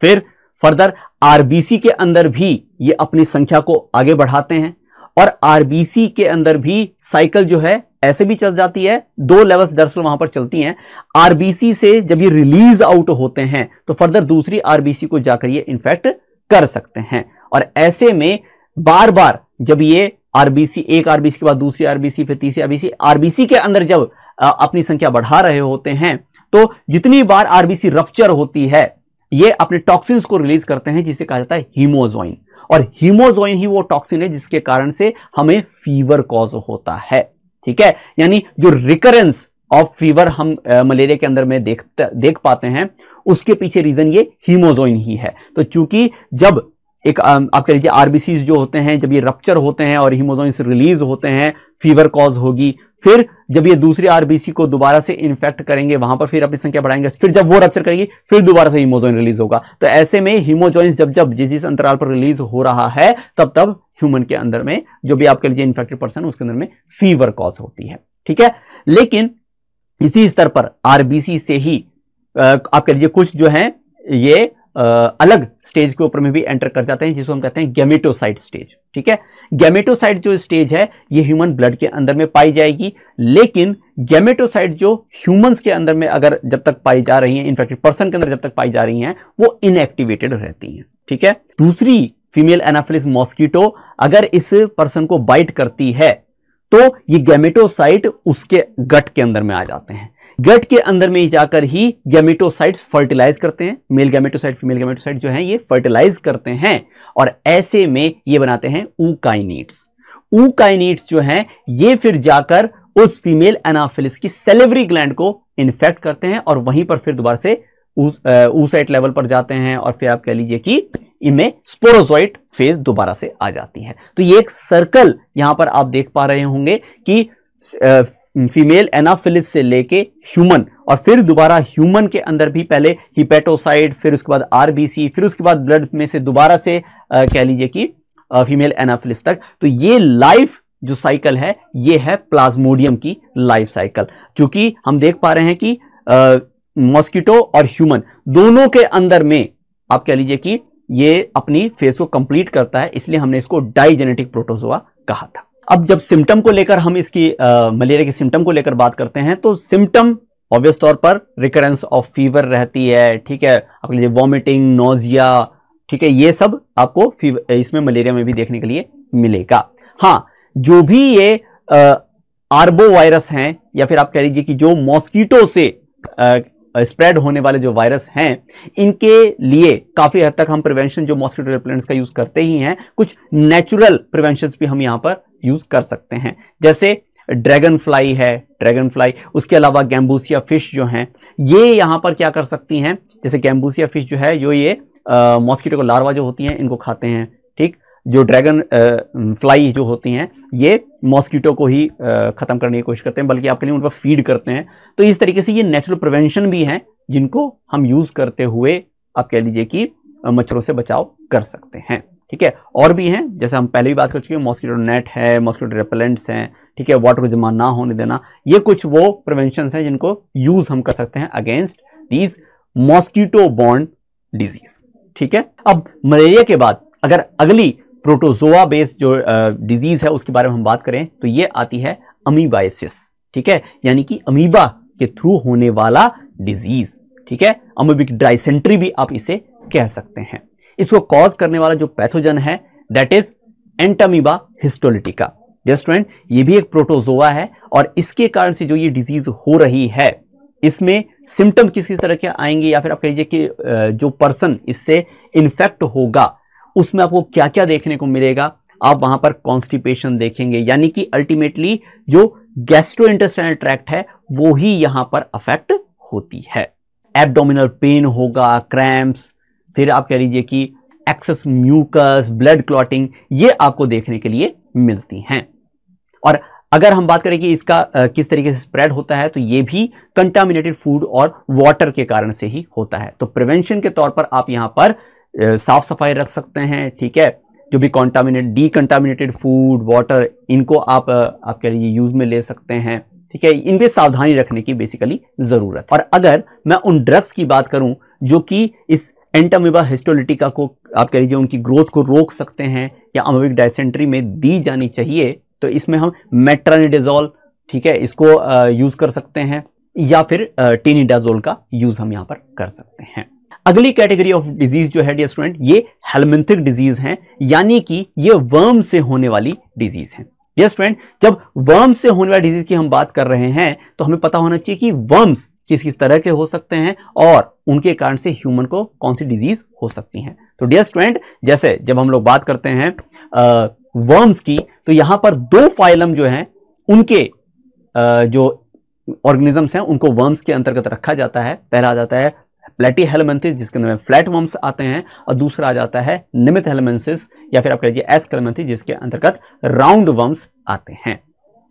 फिर फर्दर आरबीसी के अंदर भी ये अपनी संख्या को आगे बढ़ाते हैं, और आरबीसी के अंदर भी साइकिल जो है ऐसे भी चल जाती है, 2 लेवल्स दरअसल वहां पर चलती हैं। आरबीसी से जब ये रिलीज आउट होते हैं तो फर्दर दूसरी आरबीसी को जाकर ये इन्फेक्ट कर सकते हैं, और ऐसे में बार बार जब ये आरबीसी, एक आरबीसी के बाद दूसरी आरबीसी, फिर तीसरी आरबीसी के अंदर जब अपनी संख्या बढ़ा रहे होते हैं, तो जितनी बार आरबीसी रप्चर होती है ये अपने टॉक्सिन्स को रिलीज करते हैं, जिसे कहा जाता है हीमोजोइन, और हीमोजोइन ही वो टॉक्सिन है जिसके कारण से हमें फीवर कॉज होता है, ठीक है। यानी जो रिकरेंस ऑफ फीवर हम मलेरिया के अंदर में देख पाते हैं, उसके पीछे रीजन ये हीमोजोइन ही है। तो चूंकि जब एक आप कह लीजिए आरबीसी जो होते हैं, जब ये रप्चर होते हैं और हीमोजोइन से रिलीज होते हैं, फीवर कॉज होगी। फिर जब ये दूसरी आरबीसी को दोबारा से इन्फेक्ट करेंगे, वहां पर फिर अपनी संख्या बढ़ाएंगे, फिर जब वो रप्चर करेगी फिर दोबारा से हीमोजोइन रिलीज होगा। तो ऐसे में हीमोजोइन्स जब जिस अंतराल पर रिलीज हो रहा है, तब ह्यूमन के अंदर में जो भी आप कह लीजिए इन्फेक्टेड पर्सन, उसके अंदर में फीवर कॉज होती है, ठीक है। लेकिन इसी स्तर पर आरबीसी से ही आप कह लीजिए कुछ जो है ये अलग स्टेज के ऊपर में भी एंटर कर जाते हैं, जिसको हम कहते हैं गैमेटोसाइट स्टेज। ठीक है, गैमेटोसाइट जो स्टेज है ये ह्यूमन ब्लड के अंदर में पाई जाएगी, लेकिन गैमेटोसाइट जो ह्यूमंस के अंदर में अगर जब तक पाई जा रही हैं, इनफैक्ट पर्सन के अंदर जब तक पाई जा रही हैं, वो इनएक्टिवेटेड रहती हैं। ठीक है, दूसरी फीमेल एनाफिलिस मॉस्किटो अगर इस पर्सन को बाइट करती है तो ये गैमेटोसाइट उसके गट के अंदर में आ जाते हैं। गट के अंदर में जाकर ही गैमेटोसाइट्स फर्टिलाइज करते हैं, मेल गैमेटोसाइट फीमेल गैमेटोसाइट जो हैं ये फर्टिलाइज करते हैं, और ऐसे में ये बनाते हैं ऊकाइनीड्स। ऊकाइनीड्स जो हैं ये फिर जाकर उस फीमेल एनाफिलिस की सेलिवरी ग्लैंड को इन्फेक्ट करते हैं, और वहीं पर फिर दोबारा से oocyte लेवल पर जाते हैं, और फिर आप कह लीजिए कि इनमें स्पोरोजोइट फेज दोबारा से आ जाती है। तो ये एक सर्कल यहां पर आप देख पा रहे होंगे कि फीमेल एनाफिलिस से लेके ह्यूमन, और फिर दोबारा ह्यूमन के अंदर भी पहले हिपेटोसाइट, फिर उसके बाद आरबीसी, फिर उसके बाद ब्लड में से दोबारा से कह लीजिए कि फीमेल एनाफिलिस तक। तो ये लाइफ जो साइकिल है ये है प्लाज्मोडियम की लाइफ साइकिल, चूंकि हम देख पा रहे हैं कि मॉस्किटो और ह्यूमन दोनों के अंदर में आप कह लीजिए कि ये अपनी फेज को कंप्लीट करता है, इसलिए हमने इसको डाइजेनेटिक प्रोटोजोआ कहा था। अब जब सिम्टम को लेकर हम इसकी मलेरिया के सिम्टम को लेकर बात करते हैं, तो सिम्टम ऑब्वियस तौर पर रिकरेंस ऑफ फीवर रहती है। ठीक है, आप कह लीजिए वॉमिटिंग, नोजिया, ठीक है, ये सब आपको इसमें मलेरिया में भी देखने के लिए मिलेगा। हाँ, जो भी ये आर्बो वायरस हैं, या फिर आप कह लीजिए कि जो मॉस्किटो से स्प्रेड होने वाले जो वायरस हैं, इनके लिए काफी हद तक हम प्रिवेंशन जो मॉस्किटो रिपेलेंट्स का यूज करते ही हैं, कुछ नेचुरल प्रिवेंशंस भी हम यहां पर यूज कर सकते हैं, जैसे ड्रैगन फ्लाई है, ड्रैगन फ्लाई, उसके अलावा गैम्बूसिया फिश जो हैं ये यहां पर क्या कर सकती हैं, जैसे गैम्बूसिया फिश जो है ये मॉस्किटो को लार्वा जो होती हैं इनको खाते हैं। ठीक, जो ड्रैगन फ्लाई जो होती हैं ये मॉस्किटो को ही खत्म करने की कोशिश करते हैं, बल्कि आपके लिए उन पर फीड करते हैं। तो इस तरीके से ये नेचुरल प्रिवेंशन भी हैं जिनको हम यूज करते हुए आप कह लीजिए कि मच्छरों से बचाव कर सकते हैं। ठीक है, और भी हैं, जैसे हम पहले भी बात कर चुके हैं, मॉस्किटो नेट है, मॉस्किटो रिपेलेंट्स हैं। ठीक है, वाटर को जमा ना होने देना, ये कुछ वो प्रिवेंशन हैं जिनको यूज हम कर सकते हैं against these mosquito borne disease. ठीक है, अब मलेरिया के बाद अगर अगली प्रोटोजोआ बेस्ड जो डिजीज है उसके बारे में हम बात करें तो ये आती है अमीबाइसिस। ठीक है, यानी कि अमीबा के थ्रू होने वाला डिजीज। ठीक है, अमीबिक डायसेंट्री भी आप इसे कह सकते हैं। इसको कॉज करने वाला जो पैथोजन है that is Entamoeba histolytica. Dear student, ये भी एक प्रोटोजोआ है, और इसके कारण से जो ये डिजीज हो रही है इसमें सिम्टम किसी तरह के आएंगे, या फिर आप कह लीजिए कि जो पर्सन इससे इन्फेक्ट होगा उसमें आपको क्या क्या देखने को मिलेगा। आप वहां पर कॉन्स्टिपेशन देखेंगे, यानी कि अल्टीमेटली जो गैस्ट्रोइंटेस्टाइनल ट्रैक्ट है वो ही यहां पर अफेक्ट होती है। एब्डोमिनल पेन होगा, क्रैम्प्स, फिर आप कह लीजिए कि एक्सेस म्यूकस, ब्लड क्लॉटिंग, ये आपको देखने के लिए मिलती हैं। और अगर हम बात करें कि इसका किस तरीके से स्प्रेड होता है, तो ये भी कंटामिनेटेड फूड और वाटर के कारण से ही होता है। तो प्रिवेंशन के तौर पर आप यहां पर साफ सफाई रख सकते हैं। ठीक है, जो भी डीकंटामिनेटेड फूड, वाटर, इनको आप कह लीजिए यूज में ले सकते हैं। ठीक है, इन पे सावधानी रखने की बेसिकली जरूरत। और अगर मैं उन ड्रग्स की बात करूं जो कि इस एंटामीबा हिस्टोलिटिका को आप कह लीजिए उनकी ग्रोथ को रोक सकते हैं या अमीबिक डायसेंट्री में दी जानी चाहिए, तो इसमें हम मेट्रानिडाजोल, ठीक है, इसको यूज कर सकते हैं, या फिर टेनिडाजोल का यूज हम यहां पर कर सकते हैं। अगली कैटेगरी ऑफ डिजीज जो है डियर स्टूडेंट, ये हेलमिंथिक डिजीज हैं, यानी कि ये वर्म से होने वाली डिजीज हैं। डियर स्टूडेंट, जब वर्म से होने वाली डिजीज की हम बात कर रहे हैं तो हमें पता होना चाहिए कि वर्म्स किस किस तरह के हो सकते हैं और उनके कारण से ह्यूमन को कौन सी डिजीज हो सकती हैं। तो डियर स्टूडेंट, जैसे जब हम लोग बात करते हैं वर्म्स की, तो यहां पर दो फाइलम जो हैं उनके जो ऑर्गेनिजम्स हैं उनको वर्म्स के अंतर्गत रखा जाता है। पहला आ जाता है प्लेटीहेलमिन्थिस, जिसके अंदर फ्लैट वर्म्स आते हैं, और दूसरा आ जाता है निमिथहेलमिन्थिस, या फिर आप कह लीजिए एस्केलमिन्थिस, जिसके अंतर्गत राउंड वर्म्स आते हैं।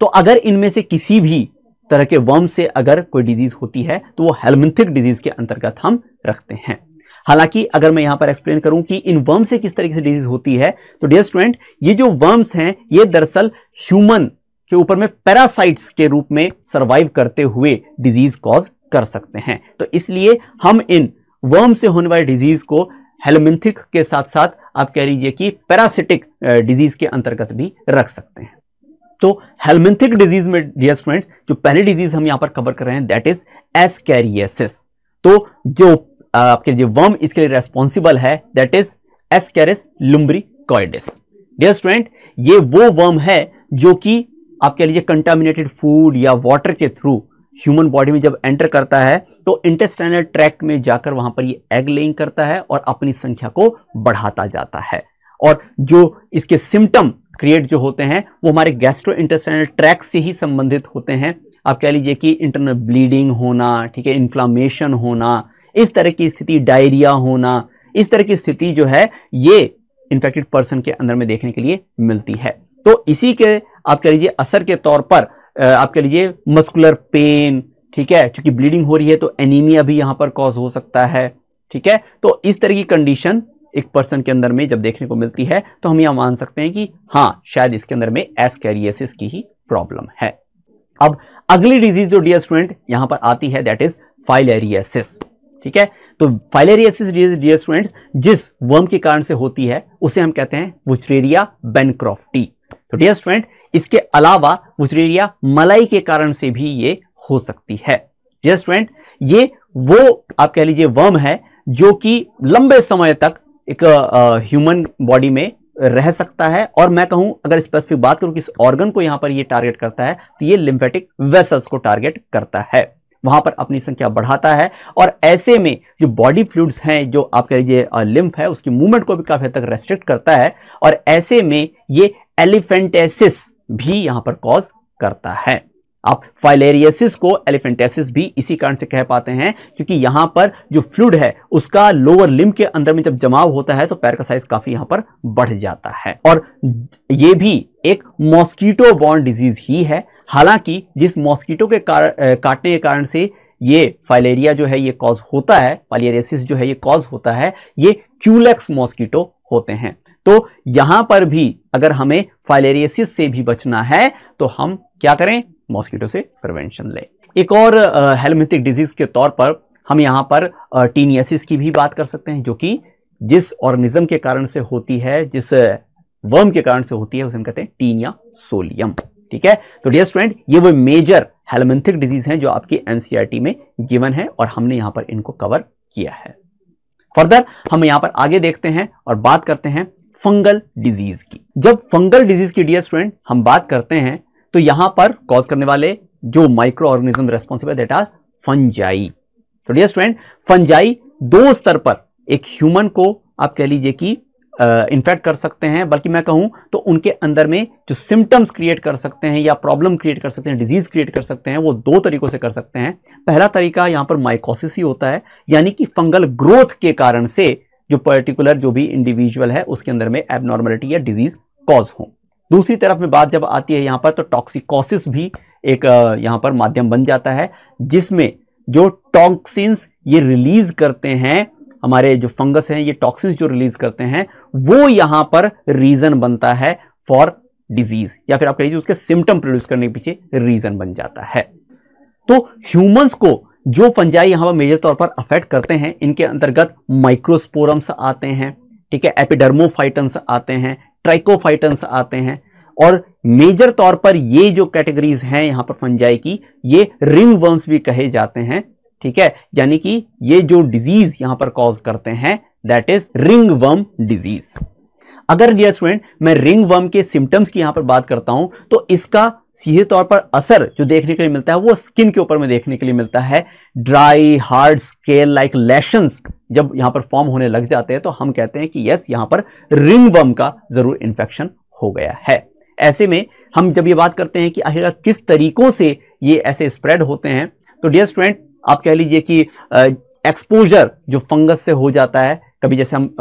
तो अगर इनमें से किसी भी तरह के वर्म से अगर कोई डिजीज होती है तो वो हेलमिंथिक डिजीज के अंतर्गत हम रखते हैं। हालांकि अगर मैं यहां पर एक्सप्लेन करूं कि इन वर्म से किस तरीके से डिजीज होती है, तो डियर स्टूडेंट, ये जो वर्म्स हैं ये दरअसल ह्यूमन के ऊपर में पैरासाइट्स के रूप में सरवाइव करते हुए डिजीज कॉज कर सकते हैं। तो इसलिए हम इन वर्म से होने वाली डिजीज को हेलमिंथिक के साथ साथ आप कह लीजिए कि पैरासिटिक डिजीज के अंतर्गत भी रख सकते हैं। तो हेलमिंथिक डिजीज में डियर स्टूडेंट जो पहली डिजीज हम यहां पर कवर कर रहे हैं दैट इज एस्कैरियासिस। तो जो आपके जो वर्म इसके लिए रेस्पॉन्सिबल है that is ascaris lumbricoides. Dear student ये वो वर्म है जो कि आप कह लीजिए कंटामिनेटेड फूड या वाटर के थ्रू ह्यूमन बॉडी में जब एंटर करता है तो इंटेस्टाइनल ट्रैक्ट में जाकर वहां पर ये एग लेइंग करता है और अपनी संख्या को बढ़ाता जाता है। और जो इसके सिम्टम क्रिएट जो होते हैं वो हमारे गैस्ट्रो इंटेस्टाइनल ट्रैक्ट से ही संबंधित होते हैं। आप कह लीजिए कि इंटरनल ब्लीडिंग होना, ठीक है, इन्फ्लामेशन होना, इस तरह की स्थिति, डायरिया होना, इस तरह की स्थिति जो है ये इन्फेक्टेड पर्सन के अंदर में देखने के लिए मिलती है। तो इसी के आप कह लीजिए असर के तौर पर आप कह लीजिए मस्कुलर पेन, ठीक है, क्योंकि ब्लीडिंग हो रही है तो एनीमिया भी यहां पर कॉज हो सकता है, ठीक है। तो इस तरह की कंडीशन एक पर्सन के अंदर में जब देखने को मिलती है तो हम यहां मान सकते हैं कि हाँ शायद इसके अंदर में एस्कैरियासिस की ही प्रॉब्लम है। अब अगली डिजीज जो डियर स्टूडेंट यहां पर आती है दैट इज फाइलेरियासिस, ठीक है। तो फाइलेरियासिस डियर स्टूडेंट्स जिस वर्म के कारण से होती है उसे हम कहते हैं वुचरेरिया बैनक्रॉफ्टी। तो डियर स्टूडेंट इसके अलावा वुचरेरिया मलाई के कारण से भी ये हो सकती है। डियर स्टूडेंट ये वो आप कह लीजिए वर्म है जो कि लंबे समय तक एक ह्यूमन बॉडी में रह सकता है और मैं कहूं अगर स्पेसिफिक बात करूं किस ऑर्गन को यहां पर ये टारगेट करता है तो ये लिम्फेटिक वेसल्स को टारगेट करता है, वहां पर अपनी संख्या बढ़ाता है और ऐसे में जो बॉडी फ्लूइड्स हैं जो आप कह लीजिए लिम्फ है उसकी मूवमेंट को भी काफी हद तक रेस्ट्रिक्ट करता है और ऐसे में ये एलिफेंटेसिस भी यहां पर कॉज करता है। आप फाइलेरियासिस को एलिफेंटेसिस भी इसी कारण से कह पाते हैं क्योंकि यहां पर जो फ्लूइड है उसका लोअर लिम्ब के अंदर में जब जमाव होता है तो पैर का साइज काफी यहां पर बढ़ जाता है और यह भी एक मॉस्किटो बॉर्न डिजीज ही है। हालांकि जिस मॉस्किटो के काटने के कारण से ये फाइलेरिया जो है ये कॉज होता है, फाइलेरियासिस जो है ये कॉज होता है, ये क्यूलेक्स मॉस्किटो होते हैं। तो यहां पर भी अगर हमें फाइलेरियासिस से भी बचना है तो हम क्या करें, मॉस्किटो से प्रिवेंशन लें। एक और हेलमिंथिक डिजीज के तौर पर हम यहां पर टीनियासिस की भी बात कर सकते हैं जो कि जिस ऑर्गेनिज्म के कारण से होती है, जिस वर्म के कारण से होती है उसे हम कहते हैं टीनिया सोलियम, ठीक है। तो डियर स्टूडेंट ये वो मेजर हेलमिंथिक डिजीज हैं जो आपकी एनसीईआरटी में गिवन है और हमने यहां पर इनको कवर किया है। फर्दर हम यहां पर आगे देखते हैं और बात करते हैं फंगल डिजीज की। जब फंगल डिजीज की डियर स्टूडेंट हम बात करते हैं तो यहां पर कॉज करने वाले जो micro organism responsible that are fungi. तो डियर स्टूडेंट फंजाई दो स्तर पर एक ह्यूमन को आप कह लीजिए कि इन्फेक्ट कर सकते हैं, बल्कि मैं कहूं तो उनके अंदर में जो सिम्टम्स क्रिएट कर सकते हैं या प्रॉब्लम क्रिएट कर सकते हैं, डिजीज क्रिएट कर सकते हैं, वो दो तरीकों से कर सकते हैं। पहला तरीका यहां पर माइकोसिस ही होता है, यानी कि फंगल ग्रोथ के कारण से जो पर्टिकुलर जो भी इंडिविजुअल है उसके अंदर में एबनॉर्मलिटी या डिजीज कॉज हो। दूसरी तरफ में बात जब आती है यहां पर तो टॉक्सिकोसिस भी एक यहां पर माध्यम बन जाता है जिसमें जो टॉक्सिन्स ये रिलीज करते हैं, हमारे जो फंगस हैं ये टॉक्सिन्स जो रिलीज करते हैं वो यहां पर रीजन बनता है फॉर डिजीज या फिर आप कह लीजिए उसके सिम्टम प्रोड्यूस करने के पीछे रीजन बन जाता है। तो ह्यूमंस को जो फंजाई यहां पर मेजर तौर पर अफेक्ट करते हैं इनके अंतर्गत माइक्रोस्पोरम्स आते हैं, ठीक है, एपिडर्मोफाइटन्स आते हैं, ट्राइकोफाइटन्स आते हैं और मेजर तौर पर ये जो कैटेगरीज हैं यहां पर फंजाई की ये रिंग वर्म्स भी कहे जाते हैं, ठीक है, यानी कि ये जो डिजीज यहां पर कॉज करते हैं that is ring worm disease. अगर डियर स्टूडेंट मैं रिंग वर्म के सिम्टम्स की यहां पर बात करता हूं तो इसका सीधे तौर पर असर जो देखने के लिए मिलता है वो स्किन के ऊपर में देखने के लिए मिलता है। Dry hard scale like lesions जब यहां पर फॉर्म होने लग जाते हैं तो हम कहते हैं कि यस यहां पर रिंग वर्म का जरूर इन्फेक्शन हो गया है। ऐसे में हम जब ये बात करते हैं कि आखिर किस तरीकों से ये ऐसे स्प्रेड होते हैं तो डियर स्टूडेंट आप कह लीजिए कि एक्सपोजर जो फंगस से हो जाता है, कभी जैसे हम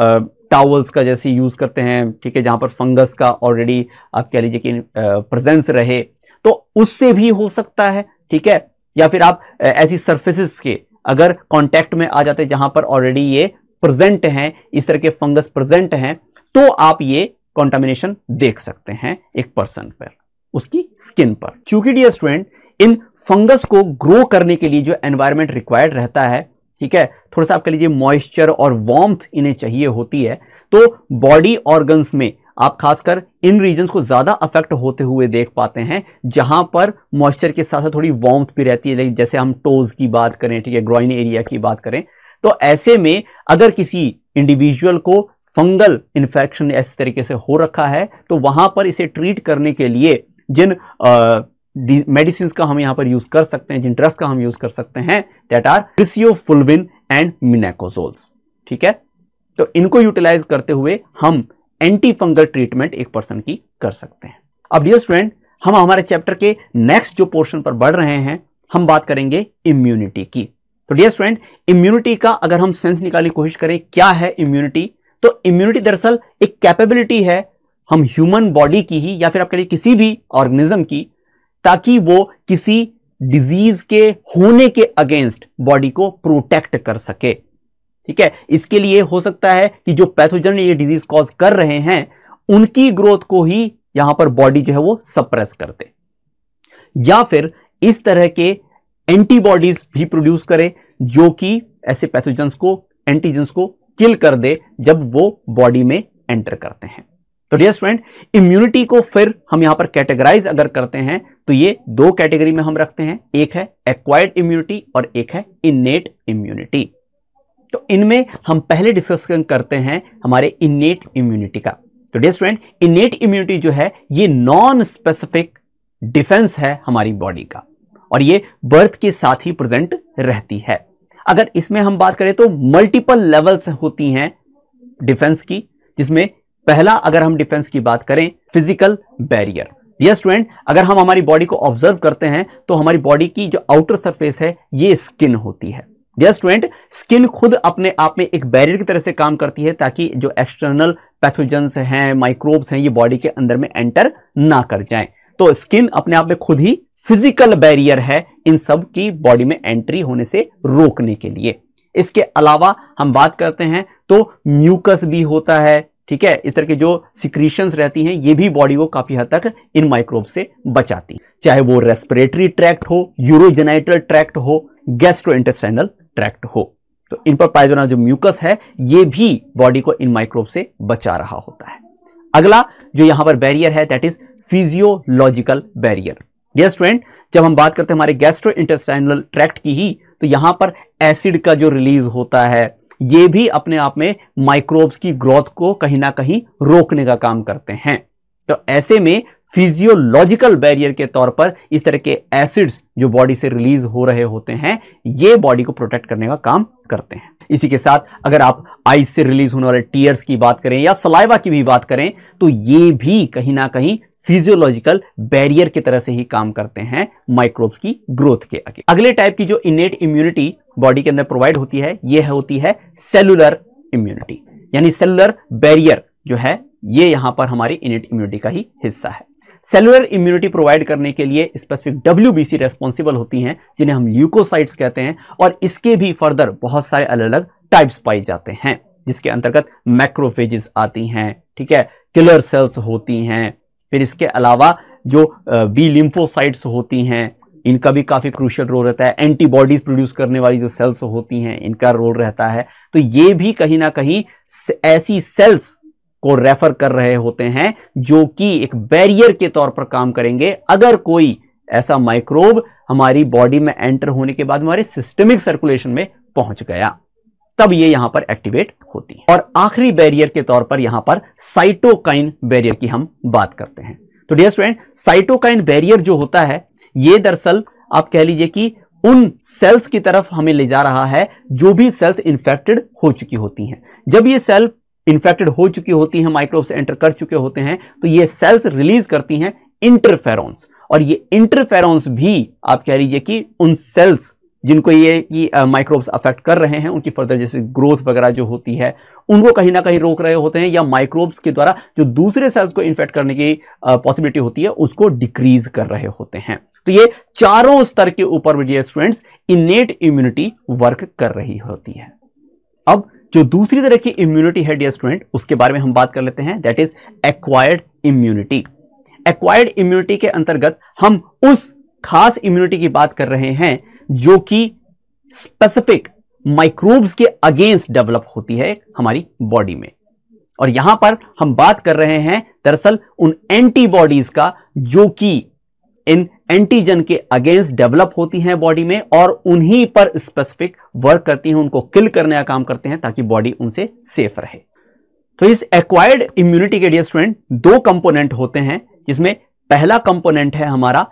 टॉवल्स का जैसे यूज करते हैं, ठीक है, जहां पर फंगस का ऑलरेडी आप कह लीजिए कि प्रेजेंस रहे तो उससे भी हो सकता है, ठीक है, या फिर आप ऐसी सर्फेसिस के अगर कांटेक्ट में आ जाते हैं जहां पर ऑलरेडी ये प्रेजेंट हैं, इस तरह के फंगस प्रेजेंट हैं तो आप ये कंटामिनेशन देख सकते हैं एक पर्सन पर, उसकी स्किन पर। चूंकि डियर स्टूडेंट इन फंगस को ग्रो करने के लिए जो एनवायरनमेंट रिक्वायर्ड रहता है, ठीक है, थोड़ा सा आप कह लीजिए मॉइस्चर और वार्मथ इन्हें चाहिए होती है, तो बॉडी ऑर्गन्स में आप खासकर इन रीजन्स को ज्यादा अफेक्ट होते हुए देख पाते हैं जहां पर मॉइस्चर के साथ साथ थोड़ी वार्मथ भी रहती है। जैसे हम टोज की बात करें, ठीक है, ग्रॉइन एरिया की बात करें, तो ऐसे में अगर किसी इंडिविजुअल को फंगल इन्फेक्शन इस तरीके से हो रखा है तो वहां पर इसे ट्रीट करने के लिए जिन मेडिसिन का हम यहां पर यूज कर सकते हैं, जिन ड्रग्स का हम यूज कर सकते हैं, दैट आर क्रिसियोफुल्विन एंड मिनाकोजोल्स, ठीक है। तो इनको यूटिलाइज करते हुए हम एंटी फंगल ट्रीटमेंट एक पर्सन की कर सकते हैं। अब डियर स्टूडेंट, हम हमारे चैप्टर के नेक्स्ट जो पोर्शन पर बढ़ रहे हैं, हम बात करेंगे इम्यूनिटी की। तो डियर स्टूडेंट, इम्यूनिटी का अगर हम सेंस निकालने की कोशिश करें, क्या है इम्यूनिटी, तो इम्यूनिटी दरअसल एक कैपेबिलिटी है हम ह्यूमन बॉडी की ही या फिर आप कहिए किसी भी ऑर्गेनिज्म की, ताकि वो किसी डिजीज के होने के अगेंस्ट बॉडी को प्रोटेक्ट कर सके, ठीक है। इसके लिए हो सकता है कि जो पैथोजन ये डिजीज कॉज कर रहे हैं उनकी ग्रोथ को ही यहां पर बॉडी जो है वो सप्रेस कर दे, या फिर इस तरह के एंटीबॉडीज भी प्रोड्यूस करे जो कि ऐसे पैथोजन्स को, एंटीजेंस को किल कर दे जब वो बॉडी में एंटर करते हैं। तो डियर स्टूडेंट, इम्यूनिटी को फिर हम यहां पर कैटेगराइज अगर करते हैं तो ये दो कैटेगरी में हम रखते हैं, एक है एक्वायर्ड इम्यूनिटी और एक है इनेट इम्यूनिटी। तो इनमें हम पहले डिस्कशन करते हैं हमारे इनेट इम्यूनिटी का। तो डियर स्टूडेंट, इनेट इम्यूनिटी जो है ये नॉन स्पेसिफिक डिफेंस है हमारी बॉडी का, और ये बर्थ के साथ ही प्रेजेंट रहती है। अगर इसमें हम बात करें तो मल्टीपल लेवल्स होती हैं डिफेंस की, जिसमें पहला अगर हम डिफेंस की बात करें, फिजिकल बैरियर। डियर स्टूडेंट, अगर हम हमारी बॉडी को ऑब्जर्व करते हैं तो हमारी बॉडी की जो आउटर सरफेस है ये स्किन होती है। डियर स्टूडेंट, स्किन खुद अपने आप में एक बैरियर की तरह से काम करती है ताकि जो एक्सटर्नल पैथोजेंस हैं, माइक्रोब्स हैं, ये बॉडी के अंदर में एंटर ना कर जाएं। तो स्किन अपने आप में खुद ही फिजिकल बैरियर है इन सब की बॉडी में एंट्री होने से रोकने के लिए। इसके अलावा हम बात करते हैं तो म्यूकस भी होता है, ठीक है। इस तरह के जो सिक्रीशंस रहती हैं ये भी बॉडी को काफी हद तक इन माइक्रोब से बचाती, चाहे वो रेस्पिरेटरी ट्रैक्ट हो, यूरोजेनाइटल ट्रैक्ट हो, गैस्ट्रोइंटेस्टाइनल ट्रैक्ट हो। तो इन पर पाया जाना जो म्यूकस है ये भी बॉडी को इन माइक्रोब से बचा रहा होता है। अगला जो यहां पर बैरियर है that is physiological barrier. Dear student, जब हम बात करते हैं हमारे गैस्ट्रोइंटेस्टाइनल ट्रैक्ट की ही, तो यहां पर एसिड का जो रिलीज होता है ये भी अपने आप में माइक्रोब्स की ग्रोथ को कहीं ना कहीं रोकने का काम करते हैं। तो ऐसे में फिजियोलॉजिकल बैरियर के तौर पर इस तरह के एसिड्स जो बॉडी से रिलीज हो रहे होते हैं ये बॉडी को प्रोटेक्ट करने का काम करते हैं। इसी के साथ अगर आप आईज से रिलीज होने वाले टीयर्स की बात करें या सलाइवा की भी बात करें तो ये भी कहीं ना कहीं फिजियोलॉजिकल बैरियर की तरह से ही काम करते हैं माइक्रोब्स की ग्रोथ के आगे। अगले टाइप की जो इनेट इम्यूनिटी बॉडी के अंदर प्रोवाइड होती है ये होती है सेलुलर इम्यूनिटी, यानी सेलुलर बैरियर जो है ये यहां पर हमारी इनेट इम्यूनिटी का ही हिस्सा है। सेलुलर इम्यूनिटी प्रोवाइड करने के लिए स्पेसिफिक WBC रेस्पॉन्सिबल होती हैं जिन्हें हम ल्यूकोसाइट्स कहते हैं, और इसके भी फर्दर बहुत सारे अलग अलग टाइप्स पाए जाते हैं जिसके अंतर्गत मैक्रोफेजेस आती हैं, ठीक है, किलर सेल्स होती हैं, फिर इसके अलावा जो बी लिम्फोसाइट्स होती हैं इनका भी काफी क्रूशियल रोल रहता है, एंटीबॉडीज प्रोड्यूस करने वाली जो सेल्स होती हैं इनका रोल रहता है। तो ये भी कहीं ना कहीं ऐसी सेल्स को रेफर कर रहे होते हैं जो कि एक बैरियर के तौर पर काम करेंगे अगर कोई ऐसा माइक्रोब हमारी बॉडी में एंटर होने के बाद हमारे सिस्टमिक सर्कुलेशन में पहुंच गया, तब ये यहां पर एक्टिवेट होती है। और आखिरी बैरियर के तौर पर यहां पर साइटोकाइन बैरियर की हम बात करते हैं। तो डियर स्टूडेंट, साइटोकाइन बैरियर जो होता है ये दरअसल आप कह लीजिए कि उन सेल्स की तरफ हमें ले जा रहा है जो भी सेल्स इन्फेक्टेड हो चुकी होती हैं। जब ये सेल इन्फेक्टेड हो चुकी होती हैं, माइक्रोब से एंटर कर चुके होते हैं, तो ये सेल्स रिलीज करती हैं इंटरफेरॉन्स, और ये इंटरफेरॉन्स भी आप कह लीजिए कि उन सेल्स जिनको ये माइक्रोब्स अफेक्ट कर रहे हैं उनकी फर्दर जैसे ग्रोथ वगैरह जो होती है उनको कहीं ना कहीं रोक रहे होते हैं, या माइक्रोब्स के द्वारा जो दूसरे सेल्स को इन्फेक्ट करने की पॉसिबिलिटी होती है उसको डिक्रीज कर रहे होते हैं। तो ये चारों स्तर के ऊपर dear students innate immunity work कर रही होती है। अब जो दूसरी तरह की इम्यूनिटी है डियर स्टूडेंट उसके बारे में हम बात कर लेते हैं, that is acquired immunity. Acquired immunity के अंतर्गत हम उस खास इम्यूनिटी की बात कर रहे हैं जो कि स्पेसिफिक माइक्रोब्स के अगेंस्ट डेवलप होती है हमारी बॉडी में। और यहां पर हम बात कर रहे हैं दरअसल उन एंटीबॉडीज का जो कि इन एंटीजन के अगेंस्ट डेवलप होती हैं बॉडी में और उन्हीं पर स्पेसिफिक वर्क करती हैं, उनको किल करने का काम करते हैं ताकि बॉडी उनसे सेफ रहे। तो इस एक्वायर्ड इम्यूनिटी के डियर स्टूडेंट दो कंपोनेंट होते हैं, जिसमें पहला कंपोनेंट है हमारा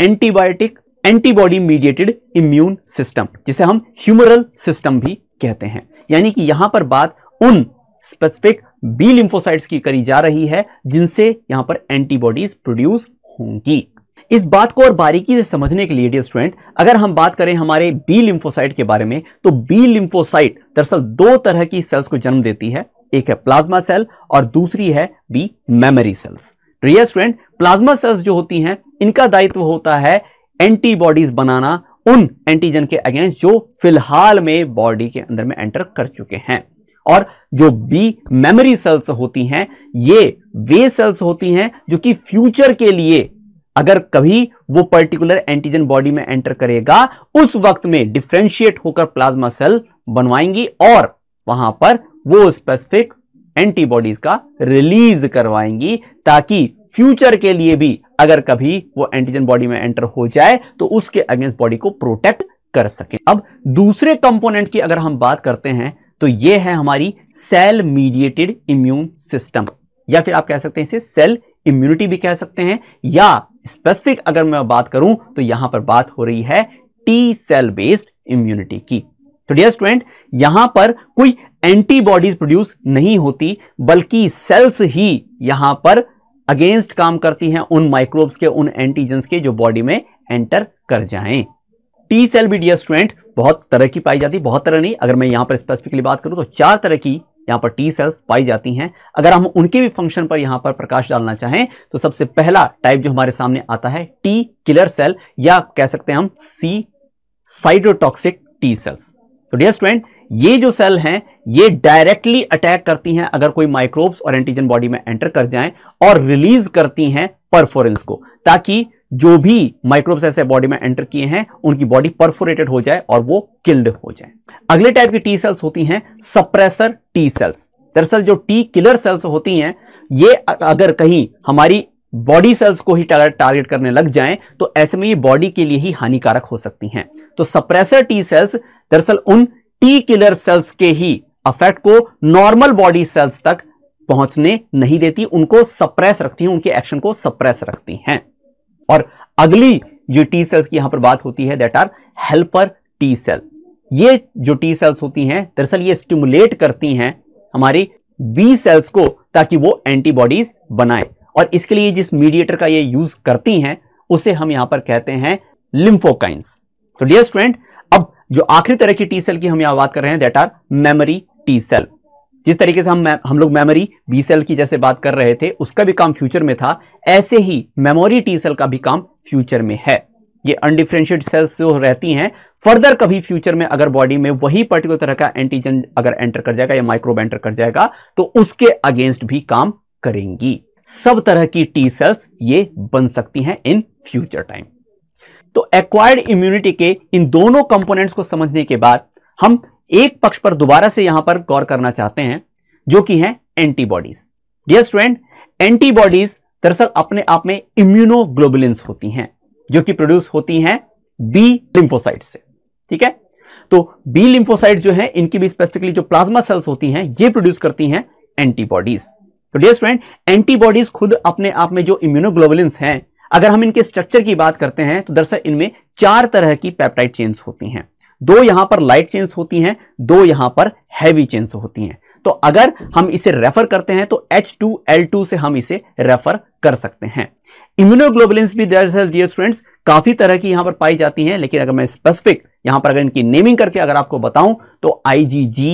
antibiotic antibody mediated immune system, जिसे हम ह्यूमरल सिस्टम भी कहते हैं। यानी कि यहां पर बात उन स्पेसिफिक बी लिम्फोसाइट्स की करी जा रही है जिनसे यहां पर एंटीबॉडीज प्रोड्यूस होंगी। इस बात को और बारीकी से समझने के लिए डियर स्टूडेंट अगर हम बात करें हमारे बी लिम्फोसाइट के बारे में, तो बी लिम्फोसाइट दरअसल दो तरह की सेल्स को जन्म देती है, एक है प्लाज्मा सेल और दूसरी है B memory cells. Dear student plasma cells जो होती हैं इनका दायित्व होता है एंटीबॉडीज बनाना उन एंटीजन के अगेंस्ट जो फिलहाल में बॉडी के अंदर में एंटर कर चुके हैं। और जो बी मेमोरी सेल्स होती हैं ये वे सेल्स होती हैं जो कि फ्यूचर के लिए अगर कभी वो पर्टिकुलर एंटीजन बॉडी में एंटर करेगा उस वक्त में डिफरेंशिएट होकर प्लाज्मा सेल बनवाएंगी और वहां पर वो स्पेसिफिक एंटीबॉडीज का रिलीज करवाएंगी ताकि फ्यूचर के लिए भी अगर कभी वो एंटीजन बॉडी में एंटर हो जाए तो उसके अगेंस्ट बॉडी को प्रोटेक्ट कर सके। अब दूसरे कंपोनेंट की अगर हम बात करते हैं तो ये है हमारी सेल मीडिएटेड इम्यून सिस्टम, या फिर आप कह सकते हैं इसे सेल इम्यूनिटी भी कह सकते हैं, या स्पेसिफिक अगर मैं बात करूं तो यहां पर बात हो रही है टी सेल बेस्ड इम्यूनिटी की। तो डियर स्टूडेंट यहां पर कोई एंटीबॉडीज प्रोड्यूस नहीं होती बल्कि सेल्स ही यहां पर अगेंस्ट काम करती हैं उन माइक्रोब्स के, उन एंटीजेंस के जो बॉडी में एंटर कर जाएं। टी सेल भी डियर स्टूडेंट बहुत तरह की पाई जाती है, बहुत तरह नहीं, अगर मैं यहां पर स्पेसिफिकली बात करूं तो 4 तरह की यहां पर टी सेल्स पाई जाती हैं। अगर हम उनके भी फंक्शन पर यहां पर प्रकाश डालना चाहें तो सबसे पहला टाइप जो हमारे सामने आता है टी किलर सेल, या कह सकते हैं हम सी साइटोटॉक्सिक टी सेल्स। तो डियर स्टूडेंट ये जो सेल हैं ये डायरेक्टली अटैक करती हैं अगर कोई माइक्रोब्स और एंटीजन बॉडी में एंटर कर जाएं और रिलीज करती हैं परफोरेंस को, ताकि जो भी माइक्रोब्स ऐसे बॉडी में एंटर किए हैं उनकी बॉडी परफोरेटेड हो जाए और वो किल्ड हो जाए। अगले टाइप की टी सेल्स होती हैं सप्रेसर टी सेल्स। दरअसल जो टी किलर सेल्स होती हैं ये अगर कहीं हमारी बॉडी सेल्स को ही टारगेट करने लग जाएं तो ऐसे में ये बॉडी के लिए ही हानिकारक हो सकती हैं। तो सप्रेसर टी सेल्स दरअसल उन टी किलर सेल्स के ही अफेक्ट को नॉर्मल बॉडी सेल्स तक पहुंचने नहीं देती, उनको सप्रेस रखती हैं, उनके एक्शन को सप्रेस रखती हैं। और अगली जो टी सेल्स की यहां पर बात होती है that are helper T cell. ये जो टी सेल्स होती हैं दरअसल ये स्टिमुलेट करती हैं हमारी बी सेल्स को ताकि वो एंटीबॉडीज बनाएं, और इसके लिए जिस मीडिएटर का ये यूज करती हैं उसे हम यहां पर कहते हैं लिम्फोकाइंस। तो डियर स्टूडेंट अब जो आखिरी तरह की टी सेल की हम यहां बात कर रहे हैं that are memory T cell. जिस तरीके से हम लोग मेमोरी बी सेल की जैसे बात कर रहे थे उसका भी काम फ्यूचर में था, ऐसे ही मेमोरी टी सेल का भी काम फ्यूचर में है। ये अनडिफरेंशिएट सेल्स जो रहती हैं फर्दर कभी फ्यूचर में अगर बॉडी में वही पर्टिकुलर तरह का एंटीजन अगर एंटर कर जाएगा या माइक्रोब एंटर कर जाएगा तो उसके अगेंस्ट भी काम करेंगी। सब तरह की टी सेल्स ये बन सकती हैं इन फ्यूचर टाइम। तो एक्वायर्ड इम्यूनिटी के इन दोनों कंपोनेंट्स को समझने के बाद हम एक पक्ष पर दोबारा से यहां पर गौर करना चाहते हैं जो कि है एंटीबॉडीज। डियर स्टूडेंट एंटीबॉडीज दरअसल अपने आप में इम्यूनोग्लोबुलिन्स होती हैं जो कि प्रोड्यूस होती हैं बी लिम्फोसाइट से। ठीक है, तो बी लिम्फोसाइट जो है इनकी भी स्पेसिफिकली जो प्लाज्मा सेल्स होती हैं ये प्रोड्यूस करती हैं एंटीबॉडीज। तो डियर स्टूडेंट एंटीबॉडीज खुद अपने आप में जो इम्यूनोग्लोबुलिन्स हैं अगर हम इनके स्ट्रक्चर की बात करते हैं तो दरअसल इनमें 4 तरह की पेप्टाइड चेन्स होती हैं। 2 यहां पर लाइट चेन्स होती हैं, 2 यहां पर हैवी चेन्स होती हैं। तो अगर हम इसे रेफर करते हैं तो H2L2 से हम इसे रेफर कर सकते हैं। इम्यूनोग्लोबुलिन्स भी दरअसल डियर स्टूडेंट्स काफी तरह की यहां पर पाई जाती हैं, लेकिन अगर मैं स्पेसिफिक यहां पर अगर इनकी नेमिंग करके अगर आपको बताऊं तो IgG,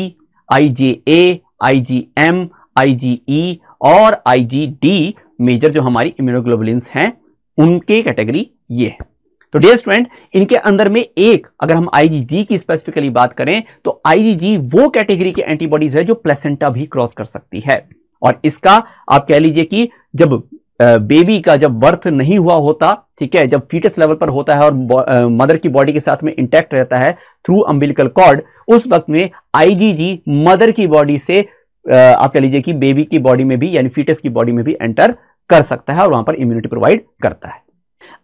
IgA, IgM, IgE और IgD मेजर जो हमारी इम्यूनोग्लोबुलिन्स हैं उनके कैटेगरी ये है। तो डियर स्टूडेंट इनके अंदर में एक अगर हम IgG की स्पेसिफिकली बात करें तो IgG वो कैटेगरी के एंटीबॉडीज है जो प्लेसेंटा भी क्रॉस कर सकती है, और इसका आप कह लीजिए कि जब बेबी का जब बर्थ नहीं हुआ होता, ठीक है, जब फीटस लेवल पर होता है और मदर की बॉडी के साथ में इंटैक्ट रहता है थ्रू अम्बिलिकल कॉर्ड, उस वक्त में आईजीजी मदर की बॉडी से आप कह लीजिए कि बेबी की बॉडी में भी यानी फीटस की बॉडी में भी एंटर कर सकता है और वहां पर इम्यूनिटी प्रोवाइड करता है।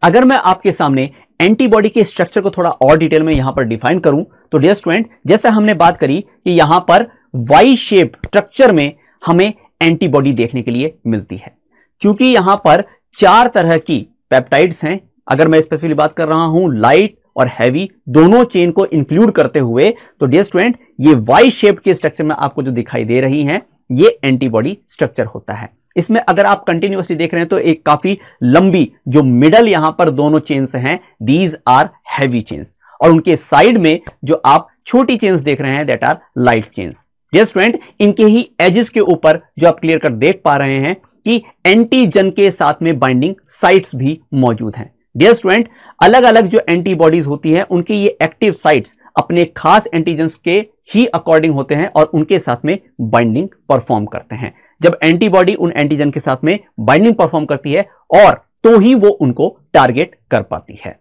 अगर मैं आपके सामने एंटीबॉडी के स्ट्रक्चर को थोड़ा और डिटेल में यहां पर डिफाइन करूं तो डियर स्टूडेंट, जैसे हमने बात करी कि यहां पर वाई शेप स्ट्रक्चर में हमें एंटीबॉडी देखने के लिए मिलती है, क्योंकि यहां पर 4 तरह की पेप्टाइड्स हैं। अगर मैं स्पेसिफिकली बात कर रहा हूं लाइट और हैवी दोनों चेन को इंक्लूड करते हुए, तो डियर स्टूडेंट ये वाई शेप के स्ट्रक्चर में आपको जो दिखाई दे रही हैं ये एंटीबॉडी स्ट्रक्चर होता है। इसमें अगर आप कंटिन्यूअसली देख रहे हैं तो एक काफी लंबी जो मिडल यहां पर दोनों चेन्स हैं, दीज आर हैवी चेन्स, और उनके साइड में जो आप छोटी चेन्स देख रहे हैं that are light chains. Dear student, इनके ही एजेस के ऊपर जो आप क्लियर कर देख पा रहे हैं कि एंटीजन के साथ में बाइंडिंग साइट्स भी मौजूद हैं। डियर स्टूडेंट, अलग अलग जो एंटीबॉडीज होती है उनके ये एक्टिव साइट्स अपने खास एंटीजन्स के ही अकॉर्डिंग होते हैं और उनके साथ में बाइंडिंग परफॉर्म करते हैं। जब एंटीबॉडी उन एंटीजन के साथ में बाइंडिंग परफॉर्म करती है और तो ही वो उनको टारगेट कर पाती है।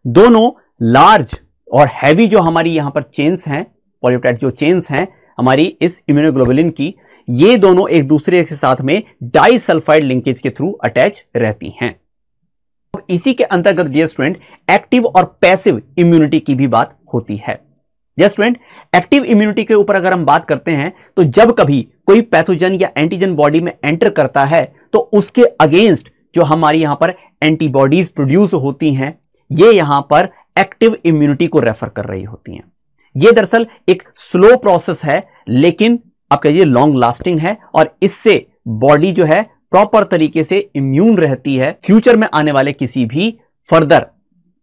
दोनों लार्ज और हैवी जो हमारी यहां पर चेन्स हैं, पॉलीपेप्टाइड जो चेन्स हैं हमारी इस इम्यूनोग्लोबुलिन की, ये दोनों एक दूसरे के साथ में डाइसल्फाइड लिंकेज के थ्रू अटैच रहती हैं। अब इसी के अंतर्गत डियर स्टूडेंट एक्टिव और पैसिव इम्यूनिटी की भी बात होती है। डियर स्टूडेंट, एक्टिव इम्यूनिटी के ऊपर अगर हम बात करते हैं तो जब कभी कोई पैथोजन या एंटीजन बॉडी में एंटर करता है तो उसके अगेंस्ट जो हमारी यहां पर एंटीबॉडीज प्रोड्यूस होती हैं, ये यहां पर एक्टिव इम्यूनिटी को रेफर कर रही होती हैं। ये दरअसल एक स्लो प्रोसेस है लेकिन आप कहिए लॉन्ग लास्टिंग है और इससे बॉडी जो है प्रॉपर तरीके से इम्यून रहती है फ्यूचर में आने वाले किसी भी further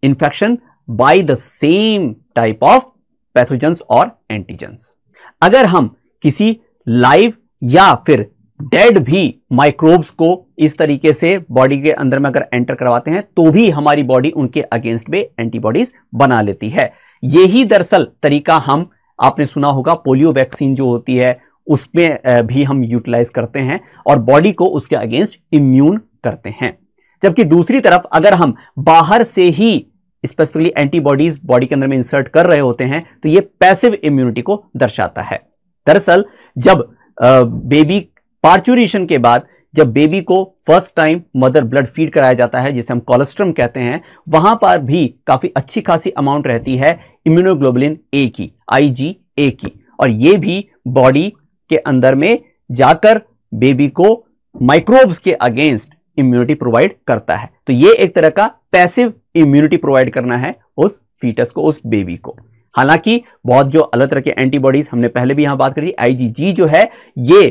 infection by the same type of pathogens और एंटीजेंस। अगर हम किसी लाइव या फिर डेड भी माइक्रोब्स को इस तरीके से बॉडी के अंदर में अगर एंटर करवाते हैं तो भी हमारी बॉडी उनके अगेंस्ट में एंटीबॉडीज बना लेती है। यही दरअसल तरीका हम आपने सुना होगा पोलियो वैक्सीन जो होती है उसमें भी हम यूटिलाइज करते हैं और बॉडी को उसके अगेंस्ट इम्यून करते हैं। जबकि दूसरी तरफ अगर हम बाहर से ही स्पेसिफिकली एंटीबॉडीज बॉडी के अंदर में इंसर्ट कर रहे होते हैं तो ये पैसिव इम्यूनिटी को दर्शाता है। दरअसल जब बेबी पार्चुरेशन के बाद जब बेबी को first time mother blood feed कराया जाता है जिसे हम कोलेस्ट्रम कहते हैं, वहां पर भी काफी अच्छी खासी अमाउंट रहती है इम्यूनोग्लोबुलिन ए की, IgA की, और ये भी बॉडी के अंदर में जाकर बेबी को माइक्रोब्स के अगेंस्ट इम्यूनिटी प्रोवाइड करता है। तो ये एक तरह का पैसिव इम्यूनिटी प्रोवाइड करना है उस फीटस को, उस बेबी को। हालांकि बहुत जो अलग तरह के एंटीबॉडीज हमने पहले भी यहां बात करी, IgG जो है ये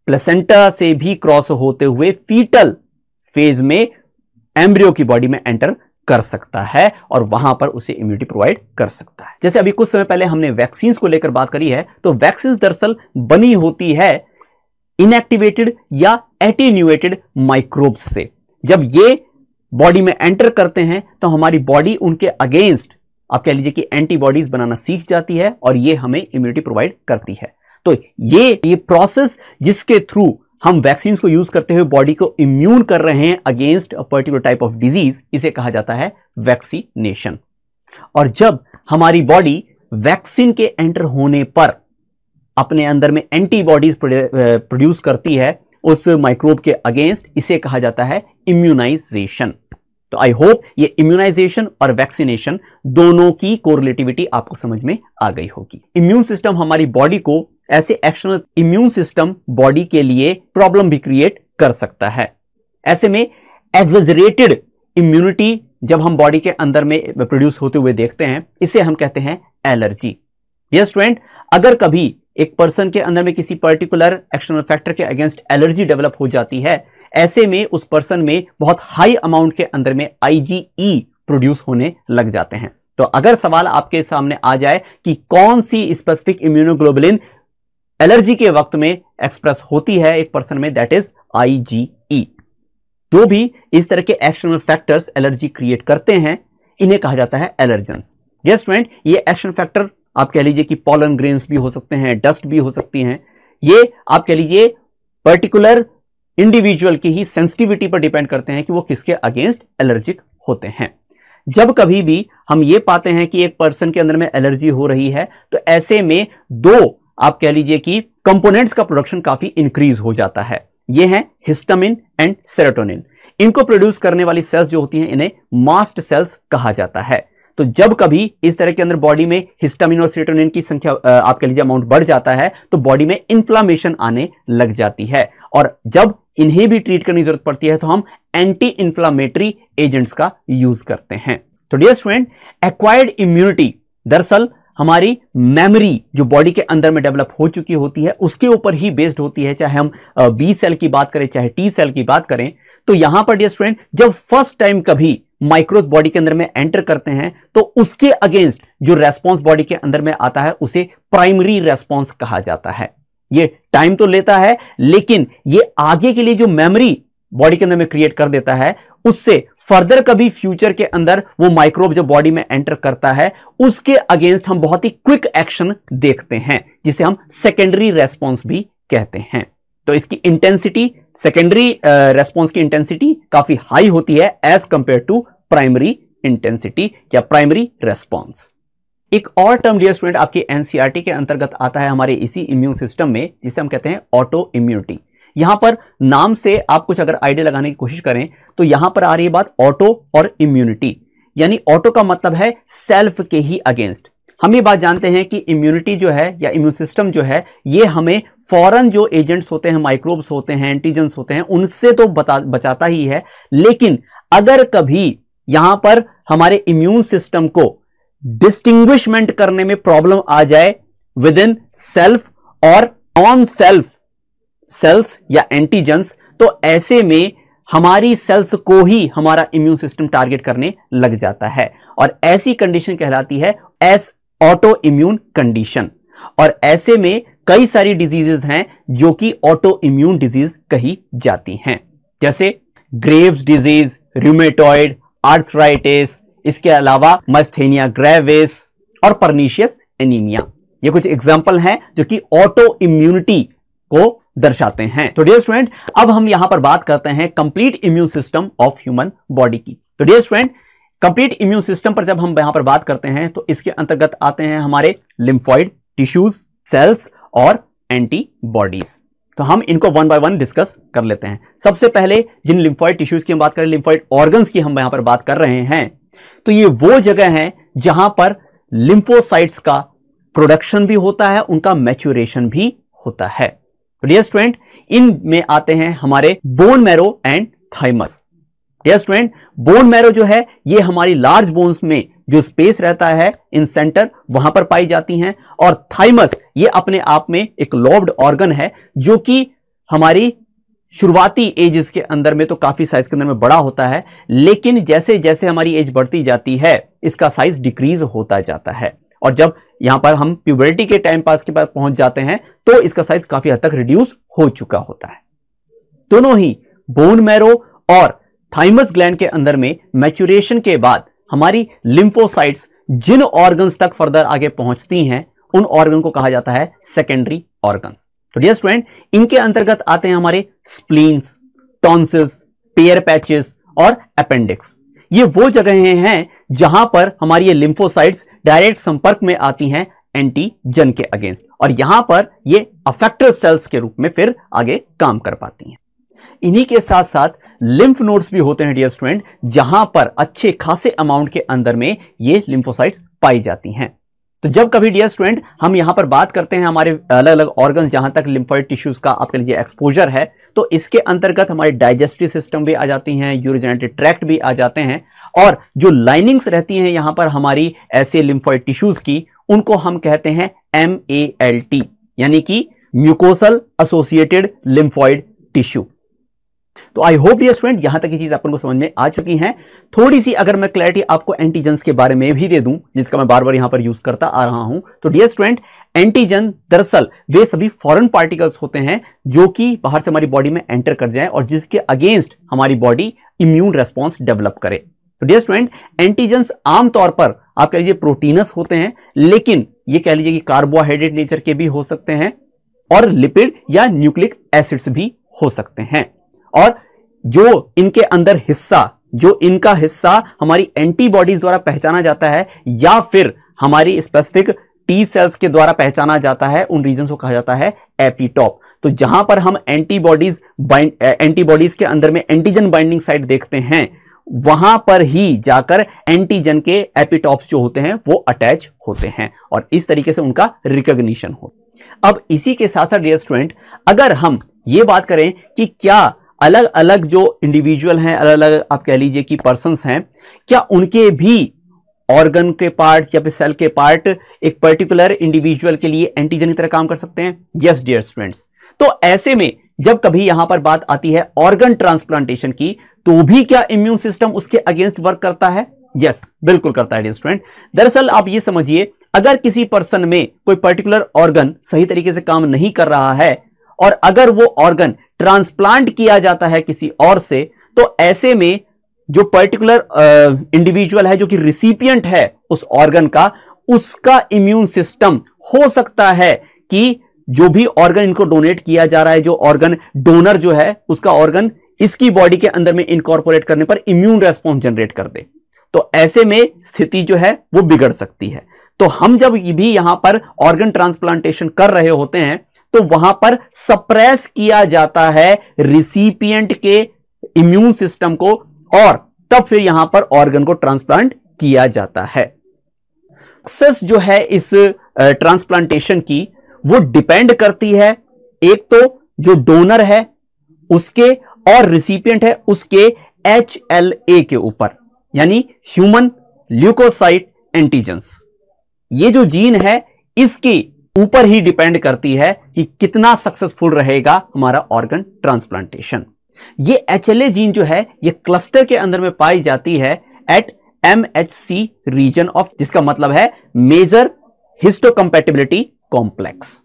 प्लेसेंटा से भी क्रॉस होते हुए फीटल फेज में एम्ब्रियो की बॉडी में एंटर कर सकता है और वहां पर उसे इम्यूनिटी प्रोवाइड कर सकता है। जैसे अभी कुछ समय पहले हमने वैक्सीन को लेकर बात करी है, तो वैक्सीन दरअसल बनी होती है इनएक्टिवेटेड या एटेन्यूएटेड माइक्रोब्स से। जब ये बॉडी में एंटर करते हैं तो हमारी बॉडी उनके अगेंस्ट आप कह लीजिए कि एंटीबॉडीज बनाना सीख जाती है और ये हमें इम्यूनिटी प्रोवाइड करती है। तो ये प्रोसेस जिसके थ्रू हम वैक्सीन को यूज करते हुए बॉडी को इम्यून कर रहे हैं against a particular type of disease, इसे कहा जाता है वैक्सीनेशन। और जब हमारी बॉडी वैक्सीन के एंटर होने पर अपने अंदर में एंटीबॉडीज प्रोड्यूस करती है उस माइक्रोब के अगेंस्ट, इसे कहा जाता है इम्यूनाइजेशन। तो आई होप ये इम्यूनाइजेशन और वैक्सीनेशन दोनों की कोरिलेटिविटी आपको समझ में आ गई होगी। इम्यून सिस्टम हमारी बॉडी को ऐसे एक्सटर्नल इम्यून सिस्टम बॉडी के लिए प्रॉब्लम भी क्रिएट कर सकता है। ऐसे में एग्जैजरेटेड इम्यूनिटी जब हम बॉडी के अंदर में प्रोड्यूस होते हुए देखते हैं, इसे हम कहते हैं एलर्जी। यस स्टूडेंट, अगर कभी एक पर्सन के अंदर में किसी पर्टिकुलर एक्सटर्नल फैक्टर के अगेंस्ट एलर्जी डेवलप हो जाती है, ऐसे में उस पर्सन में बहुत हाई अमाउंट के अंदर में IgE प्रोड्यूस होने लग जाते हैं। तो अगर सवाल आपके सामने आ जाए कि कौन सी स्पेसिफिक इम्यूनोग्लोबुलिन एलर्जी के वक्त में एक्सप्रेस होती है एक पर्सन में, दैट इज IgE। जो भी इस तरह के एक्सटर्नल फैक्टर्स एलर्जी क्रिएट करते हैं इन्हें कहा जाता है एलर्जेंस। यस स्टूडेंट, ये एक्शन फैक्टर आप कह लीजिए कि पॉलन ग्रेन्स भी हो सकते हैं, डस्ट भी हो सकती हैं। ये आप कह लीजिए पर्टिकुलर इंडिविजुअल की ही सेंसिटिविटी पर डिपेंड करते हैं कि वो किसके अगेंस्ट एलर्जिक होते हैं। जब कभी भी हम ये पाते हैं कि एक पर्सन के अंदर में एलर्जी हो रही है, तो ऐसे में दो आप कह लीजिए कि कंपोनेंट्स का प्रोडक्शन काफी इंक्रीज हो जाता है। ये हैं हिस्टामिन एंड सेरोटोनिन। इनको प्रोड्यूस करने वाली सेल्स जो होती हैं इन्हें मास्ट सेल्स कहा जाता है। तो जब कभी इस तरह के अंदर बॉडी में हिस्टामिन और सेरोटोनिन की संख्या आप कह लीजिए अमाउंट बढ़ जाता है, तो बॉडी में इन्फ्लामेशन आने लग जाती है। और जब इन्हें भी ट्रीट करने की जरूरत पड़ती है तो हम एंटी इंफ्लामेटरी एजेंट्स का यूज करते हैं। तो डियर स्टूडेंट, एक्वायर्ड इम्यूनिटी दरअसल हमारी मेमोरी जो बॉडी के अंदर में डेवलप हो चुकी होती है उसके ऊपर ही बेस्ड होती है। चाहे हम बी सेल की बात करें, चाहे टी सेल की बात करें, तो यहां पर डियर स्टूडेंट जब फर्स्ट टाइम कभी माइक्रोब्स बॉडी के अंदर में एंटर करते हैं तो उसके अगेंस्ट जो रेस्पॉन्स बॉडी के अंदर में आता है उसे प्राइमरी रेस्पॉन्स कहा जाता है। ये टाइम तो लेता है, लेकिन ये आगे के लिए जो मेमोरी बॉडी के अंदर में क्रिएट कर देता है, उससे फर्दर कभी फ्यूचर के अंदर वो माइक्रोब जो बॉडी में एंटर करता है उसके अगेंस्ट हम बहुत ही क्विक एक्शन देखते हैं, जिसे हम सेकेंडरी रेस्पॉन्स भी कहते हैं। तो इसकी इंटेंसिटी, सेकेंडरी रेस्पॉन्स की इंटेंसिटी काफी हाई होती है as compare to primary intensity या प्राइमरी रेस्पॉन्स। एक और टर्म डियर स्टूडेंट आपकी एनसीईआरटी के अंतर्गत आता है हमारे इसी इम्यून सिस्टम में, जिसे हम कहते हैं ऑटो इम्यूनिटी। यहां पर नाम से आप कुछ अगर आइडिया लगाने की कोशिश करें तो यहां पर आ रही है बात ऑटो और इम्यूनिटी। यानी ऑटो का मतलब है सेल्फ के ही अगेंस्ट। हम ये बात जानते हैं कि इम्यूनिटी जो है या इम्यून सिस्टम जो है ये हमें फॉरेन जो एजेंट्स होते हैं, माइक्रोब्स होते हैं, एंटीजेंस होते हैं, उनसे तो बचाता ही है। लेकिन अगर कभी यहां पर हमारे इम्यून सिस्टम को डिस्टिंग्विशमेंट करने में प्रॉब्लम आ जाए विद इन सेल्फ और नॉन सेल्फ सेल्स या एंटीजेंस, तो ऐसे में हमारी सेल्स को ही हमारा इम्यून सिस्टम टारगेट करने लग जाता है और ऐसी कंडीशन कहलाती है एस ऑटो इम्यून कंडीशन। और ऐसे में कई सारी डिजीजेस हैं जो कि ऑटो इम्यून डिजीज कही जाती हैं, जैसे ग्रेव्स डिजीज, रूमेटॉइड आर्थराइटिस, इसके अलावा मास्थेनिया ग्रेविस और पर्नीशियस एनीमिया। ये कुछ एग्जांपल हैं जो कि ऑटो इम्यूनिटी को दर्शाते हैं। तो डियर स्टूडेंट, अब हम यहां पर बात करते हैं complete immune system of human body की। तो dear student, complete immune system पर जब हम यहां पर बात करते हैं तो इसके अंतर्गत आते हैं हमारे लिम्फॉइड टिश्यूज, सेल्स और एंटीबॉडीज। तो हम इनको वन बाय वन डिस्कस कर लेते हैं। सबसे पहले जिन लिम्फॉइड टिश्यूज की हम बात करें, लिम्फॉइड ऑर्गन्स की हम यहां पर बात कर रहे हैं, तो ये वो जगह है जहां पर लिम्फोसाइट्स का प्रोडक्शन भी होता है, उनका मैच्योरेशन भी होता है। डियर स्टूडेंट, इनमें आते हैं हमारे bone marrow and thymus. Dear student, bone marrow जो है ये हमारी लार्ज बोन्स में जो स्पेस रहता है इन सेंटर, वहां पर पाई जाती हैं। और थाइमस ये अपने आप में एक लॉब्ड ऑर्गन है जो कि हमारी शुरुआती एजेस के अंदर में तो काफी साइज के अंदर में बड़ा होता है, लेकिन जैसे जैसे हमारी एज बढ़ती जाती है इसका साइज डिक्रीज होता जाता है। और जब यहां पर हम प्यूबर्टी के टाइम पास के पास पहुंच जाते हैं तो इसका साइज काफी हद तक रिड्यूस हो चुका होता है। दोनों ही बोन मैरो और थाइमस ग्लैंड के अंदर में मैच्योरेशन के बाद हमारी लिम्फोसाइट्स जिन ऑर्गन्स तक फर्दर आगे पहुंचती हैं उन ऑर्गन को कहा जाता है सेकेंडरी ऑर्गन्स। तो डियर स्टूडेंट, इनके अंतर्गत आते हैं हमारे स्प्लीन्स, टॉन्सिल्स, पेयर पैचेस और अपेंडिक्स। ये वो जगहें हैं जहां पर हमारी ये लिम्फोसाइट्स डायरेक्ट संपर्क में आती हैं एंटीजन के अगेंस्ट, और यहां पर ये अफेक्टर सेल्स के रूप में फिर आगे काम कर पाती हैं। इन्हीं के साथ साथ लिम्फ नोड्स भी होते हैं डियर स्टूडेंट, जहां पर अच्छे खासे अमाउंट के अंदर में ये लिम्फोसाइट्स पाई जाती हैं। तो जब कभी डियर स्टूडेंट हम यहां पर बात करते हैं हमारे अलग अलग ऑर्गन्स जहां तक लिम्फॉइड टिश्यूज का आप कह लीजिए एक्सपोजर है, तो इसके अंतर्गत हमारे डाइजेस्टिव सिस्टम भी आ जाती हैं, यूरिनरी ट्रैक्ट भी आ जाते हैं, और जो लाइनिंग्स रहती हैं यहां पर हमारी ऐसे लिम्फॉइड टिश्यूज की, उनको हम कहते हैं MALT, यानी कि म्यूकोसल एसोसिएटेड लिम्फॉइड टिश्यू। तो आई होप डियर स्टूडेंट यहां तक की चीज अपन को समझ में आ चुकी है। थोड़ी सी अगर मैं क्लैरिटी आपको एंटीजेंस के बारे में भी दे दूं, जिसका मैं बार बार यहां पर यूज करता आ रहा हूं, तो डियर स्टूडेंट, एंटीजन दरअसल वे सभी फॉरेन पार्टिकल्स होते हैं जो कि बाहर से हमारी बॉडी में एंटर कर जाए और जिसके अगेंस्ट हमारी बॉडी इम्यून रेस्पॉन्स डेवलप करे। तो डियर स्टूडेंट, एंटीजेंस आमतौर पर आप कह लीजिए प्रोटीनस होते हैं, लेकिन ये कह लीजिए कि कार्बोहाइड्रेट नेचर के भी हो सकते हैं और लिपिड या न्यूक्लिक एसिड्स भी हो सकते हैं। और जो इनके अंदर हिस्सा, जो इनका हिस्सा हमारी एंटीबॉडीज द्वारा पहचाना जाता है या फिर हमारी स्पेसिफिक टी सेल्स के द्वारा पहचाना जाता है, उन रीजन को कहा जाता है एपिटॉप। तो जहां पर हम एंटीबॉडीज के अंदर में एंटीजन बाइंडिंग साइट देखते हैं, वहां पर ही जाकर एंटीजन के एपिटॉप्स जो होते हैं वो अटैच होते हैं और इस तरीके से उनका रिकॉग्निशन हो। अब इसी के साथ साथ डियर स्टूडेंट, अगर हम ये बात करें कि क्या अलग अलग जो इंडिविजुअल हैं, अलग अलग आप कह लीजिए कि पर्संस हैं, क्या उनके भी ऑर्गन के पार्ट्स या फिर सेल के पार्ट एक पर्टिकुलर इंडिविजुअल के लिए एंटीजन की तरह काम कर सकते हैं? Yes dear students. तो ऐसे में जब कभी यहां पर बात आती है ऑर्गन ट्रांसप्लांटेशन की, तो भी क्या इम्यून सिस्टम उसके अगेंस्ट वर्क करता है? यस, बिल्कुल करता है डियर स्टूडेंट। दरअसल आप ये समझिए, अगर किसी पर्सन में कोई पर्टिकुलर ऑर्गन सही तरीके से काम नहीं कर रहा है और अगर वो ऑर्गन ट्रांसप्लांट किया जाता है किसी और से, तो ऐसे में जो पर्टिकुलर इंडिविजुअल है जो कि रिसिपिएंट है उस ऑर्गन का, उसका इम्यून सिस्टम हो सकता है कि जो भी ऑर्गन इनको डोनेट किया जा रहा है, जो ऑर्गन डोनर जो है, उसका ऑर्गन इसकी बॉडी के अंदर में इनकॉर्पोरेट करने पर इम्यून रेस्पॉन्स जनरेट कर दे। तो ऐसे में स्थिति जो है वो बिगड़ सकती है। तो हम जब भी यहां पर ऑर्गन ट्रांसप्लांटेशन कर रहे होते हैं तो वहां पर सप्रेस किया जाता है रिसिपिएंट के इम्यून सिस्टम को और तब फिर यहां पर ऑर्गन को ट्रांसप्लांट किया जाता है। सक्सेस जो है इस ट्रांसप्लांटेशन की वो डिपेंड करती है एक तो जो डोनर है उसके और रिसिपिएंट है उसके HLA के ऊपर, यानी ह्यूमन ल्यूकोसाइट एंटीजेंस। ये जो जीन है इसके ऊपर ही डिपेंड करती है कि कितना सक्सेसफुल रहेगा हमारा ऑर्गन ट्रांसप्लांटेशन। ये HLA जीन जो है ये क्लस्टर के अंदर में पाई जाती है एट MHC रीजन ऑफ, जिसका मतलब है मेजर हिस्टोकंपैटिबिलिटी कॉम्प्लेक्स।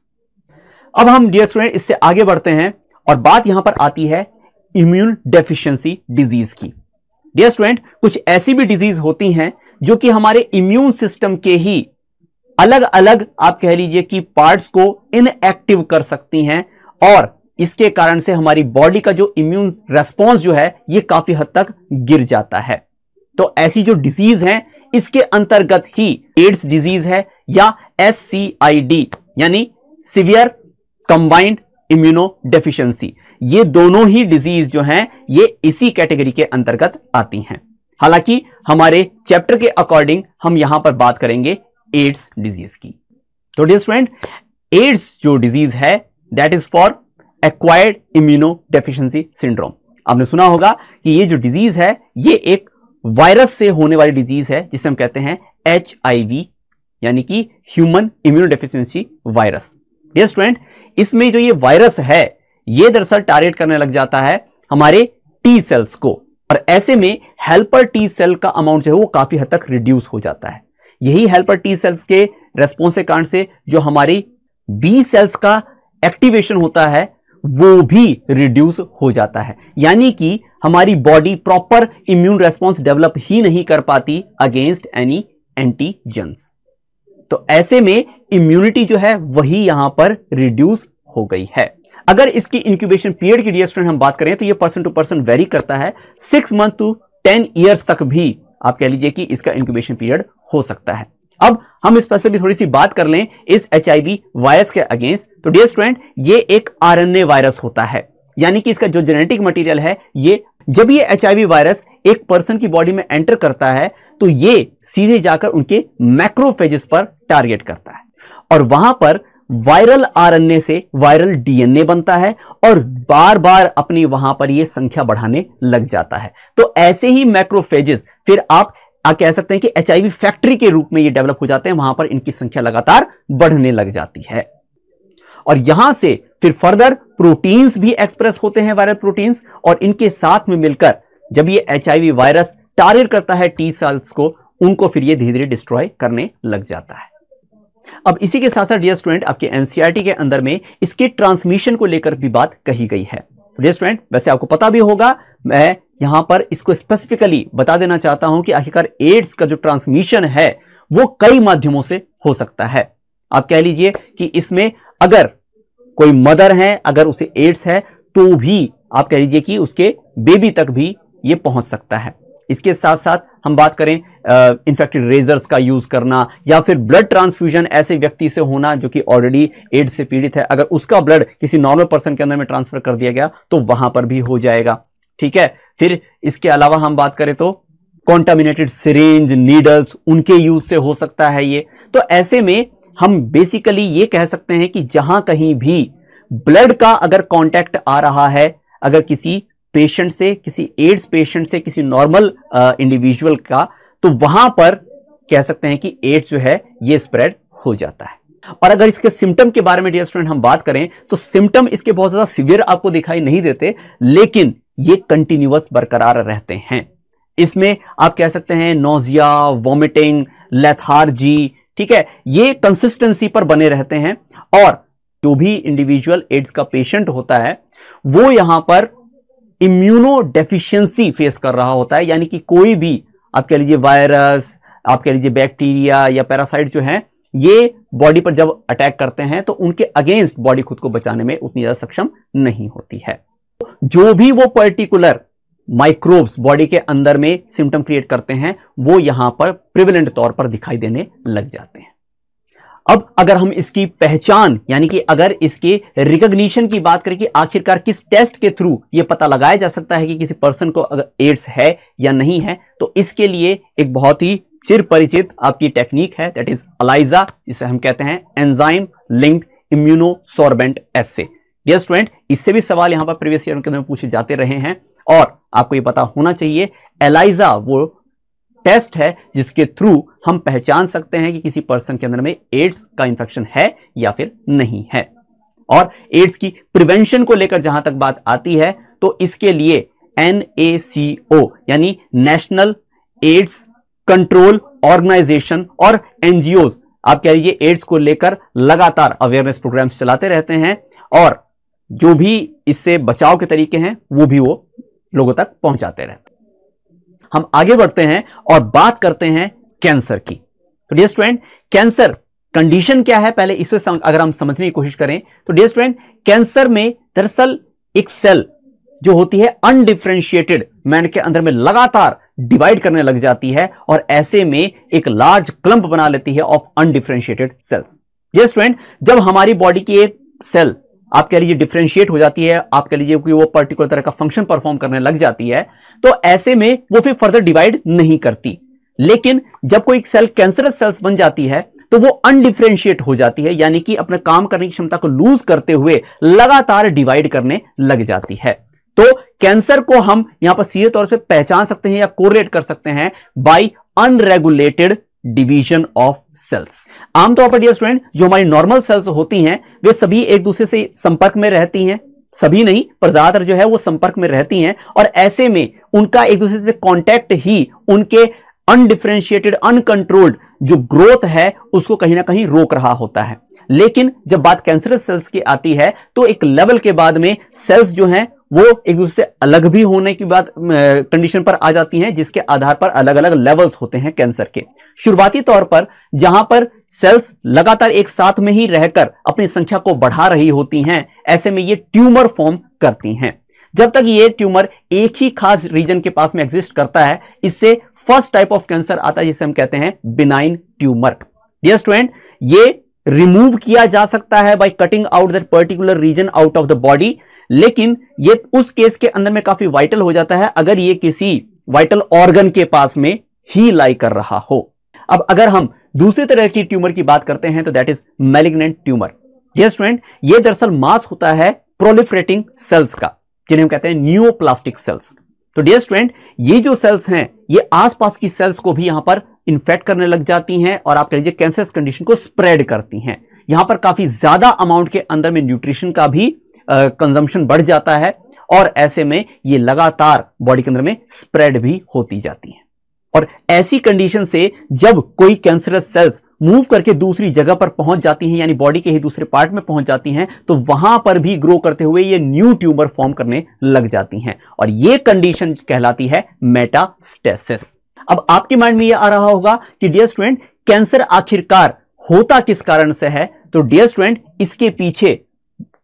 अब हम डियर स्टूडेंट इससे आगे बढ़ते हैं और बात यहां पर आती है इम्यून डेफिशिएंसी डिजीज की। डियर स्टूडेंट, कुछ ऐसी भी डिजीज होती हैं जो कि हमारे इम्यून सिस्टम के ही अलग अलग आप कह लीजिए कि पार्ट्स को इनएक्टिव कर सकती हैं और इसके कारण से हमारी बॉडी का जो इम्यून रेस्पॉन्स जो है ये काफी हद तक गिर जाता है। तो ऐसी जो डिजीज हैं इसके अंतर्गत ही एड्स डिजीज है या SCID यानी सीवियर कंबाइंड इम्यूनो डेफिशिएंसी। ये दोनों ही डिजीज जो हैं ये इसी कैटेगरी के अंतर्गत आती हैं। हालांकि हमारे चैप्टर के अकॉर्डिंग हम यहां पर बात करेंगे एड्स डिजीज की। तो डियर स्टूडेंट, एड्स जो डिजीज है that is for acquired immuno deficiency syndrome. आपने सुना होगा कि ये जो डिजीज है ये एक वायरस से होने वाली डिजीज है जिसे हम कहते हैं HIV यानी कि human immuno deficiency virus. Dear student, इसमें जो ये वायरस है ये दरअसल टारगेट करने लग जाता है हमारे टी सेल्स को और ऐसे में हेल्पर टी सेल का अमाउंट जो है वो काफी हद तक रिड्यूस हो जाता है। यही हेल्पर टी सेल्स के रेस्पॉन्स के कारण से जो हमारी बी सेल्स का एक्टिवेशन होता है वो भी रिड्यूस हो जाता है, यानी कि हमारी body proper immune response develop ही नहीं कर पाती अगेंस्ट एनी एंटीजेंस। तो ऐसे में इम्यूनिटी जो है वही यहां पर रिड्यूस हो गई है। अगर इसकी इंक्यूबेशन पीरियड की डियर स्टूडेंट हम बात करें तो ये पर्सन टू पर्सन वेरी करता है। 6 मंथ टू 10 ईयर्स तक भी आप कह लीजिए कि इसका इंक्यूबेशन पीरियड हो सकता है। अब हम स्पेशली थोड़ी सी बात कर लें इस HIV वायरस के अगेंस्ट। तो डियर स्टूडेंट, ये एक RNA वायरस होता है, यानी कि इसका जो जेनेटिक मटेरियल है ये जब ये HIV वायरस एक पर्सन की बॉडी में एंटर करता है तो ये सीधे जाकर उनके मैक्रोफेजेस पर टारगेट करता है और वहां पर वायरल RNA से वायरल DNA बनता है और बार बार अपनी वहां पर ये संख्या बढ़ाने लग जाता है। तो ऐसे ही मैक्रोफेजेस फिर आप कह सकते हैं कि HIV फैक्ट्री के रूप में ये डेवलप हो जाते हैं, वहां पर इनकी संख्या लगातार बढ़ने लग जाती है और यहां से फिर फर्दर प्रोटीन्स भी एक्सप्रेस होते हैं, वायरल प्रोटीन्स, और इनके साथ में मिलकर जब ये HIV वायरस टारगेट करता है टी सेल्स को, उनको फिर ये धीरे धीरे डिस्ट्रॉय करने लग जाता है। अब इसी के साथ साथ डियर स्टूडेंट आपके NCERT के अंदर में इसके ट्रांसमिशन को लेकर भी बात कही गई है। डियर स्टूडेंट, वैसे आपको पता भी होगा, मैं यहां पर इसको स्पेसिफिकली बता देना चाहता हूं कि आखिरकार एड्स का जो ट्रांसमिशन है वो कई माध्यमों से हो सकता है। आप कह लीजिए कि इसमें अगर कोई मदर है, अगर उसे एड्स है तो भी आप कह लीजिए कि उसके बेबी तक भी ये पहुंच सकता है। इसके साथ साथ हम बात करें इन्फेक्टेड रेजर्स का यूज करना या फिर ब्लड ट्रांसफ्यूजन ऐसे व्यक्ति से होना जो कि ऑलरेडी एड्स से पीड़ित है, अगर उसका ब्लड किसी नॉर्मल पर्सन के अंदर में ट्रांसफर कर दिया गया तो वहां पर भी हो जाएगा। ठीक है, फिर इसके अलावा हम बात करें तो कॉन्टामिनेटेड सिरिंज, नीडल्स, उनके यूज से हो सकता है ये। तो ऐसे में हम बेसिकली ये कह सकते हैं कि जहां कहीं भी ब्लड का अगर कांटेक्ट आ रहा है, अगर किसी पेशेंट से, किसी एड्स पेशेंट से किसी नॉर्मल इंडिविजुअल का, तो वहां पर कह सकते हैं कि एड्स जो है ये स्प्रेड हो जाता है। और अगर इसके सिम्टम के बारे में डियर स्टूडेंट हम बात करें तो सिम्टम इसके बहुत ज्यादा सीवियर आपको दिखाई नहीं देते, लेकिन ये कंटिन्यूअस बरकरार रहते हैं। इसमें आप कह सकते हैं नोजिया, वॉमिटिंग, लेथार्जी, ठीक है, ये कंसिस्टेंसी पर बने रहते हैं। और जो भी इंडिविजुअल एड्स का पेशेंट होता है वो यहां पर इम्यूनो डेफिशिएंसी फेस कर रहा होता है, यानी कि कोई भी आप कह लीजिए वायरस, आप कह लीजिए बैक्टीरिया या पैरासाइट जो है ये बॉडी पर जब अटैक करते हैं तो उनके अगेंस्ट बॉडी खुद को बचाने में उतनी ज्यादा सक्षम नहीं होती है। जो भी वो पर्टिकुलर माइक्रोब्स बॉडी के अंदर में सिम्टम क्रिएट करते हैं वो यहां पर प्रिवेलेंट तौर पर दिखाई देने लग जाते हैं। अब अगर हम इसकी पहचान यानी कि अगर इसके रिकॉग्निशन की बात करें कि आखिरकार किस टेस्ट के थ्रू यह पता लगाया जा सकता है कि किसी पर्सन को अगर एड्स है या नहीं है, तो इसके लिए एक बहुत ही चिर परिचित आपकी टेक्निक है, दैट इज एलाइजा, जिसे हम कहते हैं एंजाइम लिंक्ड इम्यूनोसॉर्बेंट एस्से। डियर स्टूडेंट, इससे भी सवाल यहां पर प्रीवियस ईयर के अंदर पूछे जाते रहे हैं और आपको यह पता होना चाहिए एलाइजा वो टेस्ट है जिसके थ्रू हम पहचान सकते हैं कि किसी पर्सन के अंदर में एड्स का इंफेक्शन है या फिर नहीं है। और एड्स की प्रिवेंशन को लेकर जहां तक बात आती है तो इसके लिए NACO यानी नेशनल एड्स कंट्रोल ऑर्गेनाइजेशन और NGOs आप कह लीजिए एड्स को लेकर लगातार अवेयरनेस प्रोग्राम्स चलाते रहते हैं और जो भी इससे बचाव के तरीके हैं वो भी वो लोगों तक पहुंचाते रहते हैं। हम आगे बढ़ते हैं और बात करते हैं कैंसर की। तो डियर स्टूडेंट, कैंसर कंडीशन क्या है पहले इसे अगर हम समझने की कोशिश करें तो डियर स्टूडेंट, कैंसर में दरअसल एक सेल जो होती है अनडिफरेंशिएटेड मैन के अंदर में लगातार डिवाइड करने लग जाती है और ऐसे में एक लार्ज क्लंप बना लेती है of undifferentiated cells. Dear student, जब हमारी बॉडी की एक सेल आप कह लीजिए डिफरेंशिएट हो जाती है, आप कह लीजिए कि वो पर्टिकुलर तरह का फंक्शन परफॉर्म करने लग जाती है, तो ऐसे में वो फिर फर्दर डिवाइड नहीं करती। लेकिन जब कोई सेल कैंसरस सेल्स बन जाती है तो वो अनडिफरेंशिएट हो जाती है, यानी कि अपने काम करने की क्षमता को लूज करते हुए लगातार डिवाइड करने लग जाती है। तो कैंसर को हम यहां पर सीधे तौर से पहचान सकते हैं या कोरिलेट कर सकते हैं by unregulated division of cells. आमतौर पर डियर स्टूडेंट, जो हमारी नॉर्मल सेल्स होती हैं वे सभी एक दूसरे से संपर्क में रहती हैं, सभी नहीं पर ज्यादातर जो है वो संपर्क में रहती हैं और ऐसे में उनका एक दूसरे से कांटेक्ट ही उनके अनडिफरेंशिएटेड अनकंट्रोल्ड जो ग्रोथ है उसको कहीं ना कहीं रोक रहा होता है। लेकिन जब बात कैंसरस सेल्स की आती है तो एक लेवल के बाद में सेल्स जो हैं वो एक दूसरे से अलग भी होने की बात कंडीशन पर आ जाती हैं, जिसके आधार पर अलग अलग लेवल्स होते हैं कैंसर के। शुरुआती तौर पर जहां पर सेल्स लगातार एक साथ में ही रहकर अपनी संख्या को बढ़ा रही होती हैं, ऐसे में ये ट्यूमर फॉर्म करती हैं। जब तक ये ट्यूमर एक ही खास रीजन के पास में एग्जिस्ट करता है, इससे फर्स्ट टाइप ऑफ कैंसर आता है जिसे हम कहते हैं बिनाइन ट्यूमर। डियर स्टूडेंट, ये रिमूव किया जा सकता है by cutting out that particular region out of the body, लेकिन ये उस केस के अंदर में काफी वाइटल हो जाता है अगर ये किसी वाइटल ऑर्गन के पास में ही लाई कर रहा हो। अब अगर हम दूसरी तरह की ट्यूमर की बात करते हैं तो that is malignant tumour. Dear student, ये दरअसल मास होता है प्रोलिफरेटिंग सेल्स का, जिन्हें हम कहते हैं न्यूप्लास्टिक सेल्स। तो डियर स्टूडेंट, ये जो सेल्स हैं ये आसपास की सेल्स को भी यहां पर इन्फेक्ट करने लग जाती हैं और आप कह लीजिए कैंसरस कंडीशन को स्प्रेड करती हैं। यहां पर काफी ज्यादा अमाउंट के अंदर में न्यूट्रिशन का भी कंजम्पशन बढ़ जाता है और ऐसे में ये लगातार बॉडी के अंदर में स्प्रेड भी होती जाती है। और ऐसी कंडीशन से जब कोई कैंसरस सेल्स मूव करके दूसरी जगह पर पहुंच जाती हैं, यानी बॉडी के ही दूसरे पार्ट में पहुंच जाती हैं, तो वहां पर भी ग्रो करते हुए ये न्यू ट्यूमर फॉर्म करने लग जाती हैं और ये कंडीशन कहलाती है मेटास्टेसिस। अब आपके माइंड में ये आ रहा होगा कि डियर स्टूडेंट, कैंसर आखिरकार होता किस कारण से है? तो डियर स्टूडेंट, इसके पीछे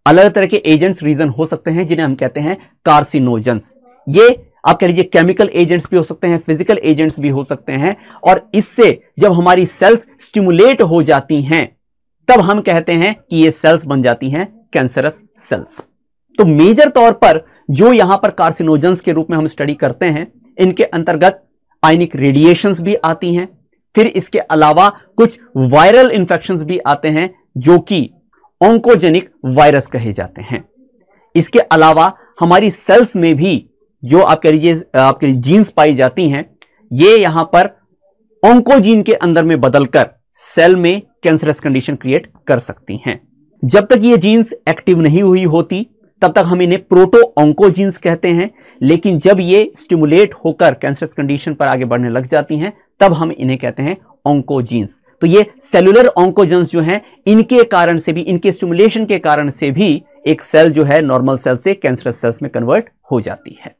अलग तरह के एजेंट्स रीजन हो सकते हैं जिन्हें हम कहते हैं कार्सिनोजेंस। ये आप कह लीजिए केमिकल एजेंट्स भी हो सकते हैं, फिजिकल एजेंट्स भी हो सकते हैं, और इससे जब हमारी सेल्स स्टिमुलेट हो जाती हैं तब हम कहते हैं कि ये सेल्स बन जाती हैं कैंसरस सेल्स। तो मेजर तौर पर जो यहां पर कार्सिनोजेंस के रूप में हम स्टडी करते हैं, इनके अंतर्गत आयनिक रेडिएशंस भी आती हैं, फिर इसके अलावा कुछ वायरल इंफेक्शंस भी आते हैं जो कि ऑन्कोजेनिक वायरस कहे जाते हैं। इसके अलावा हमारी सेल्स में भी जो आप कह लीजिए आपके जीन्स पाई जाती हैं, ये यहां पर ऑन्कोजीन के अंदर में बदलकर सेल में कैंसरस कंडीशन क्रिएट कर सकती हैं। जब तक ये जीन्स एक्टिव नहीं हुई होती तब तक हम इन्हें प्रोटो ऑन्कोजीन्स कहते हैं, लेकिन जब ये स्टिमुलेट होकर कैंसरस कंडीशन पर आगे बढ़ने लग जाती हैं तब हम इन्हें कहते हैं ऑन्कोजीन्स। तो ये सेलुलर ऑन्कोजेंस जो हैं, इनके कारण से भी, इनके स्टिमुलेशन के कारण से भी एक सेल जो है नॉर्मल सेल से कैंसरस सेल्स में कन्वर्ट हो जाती है।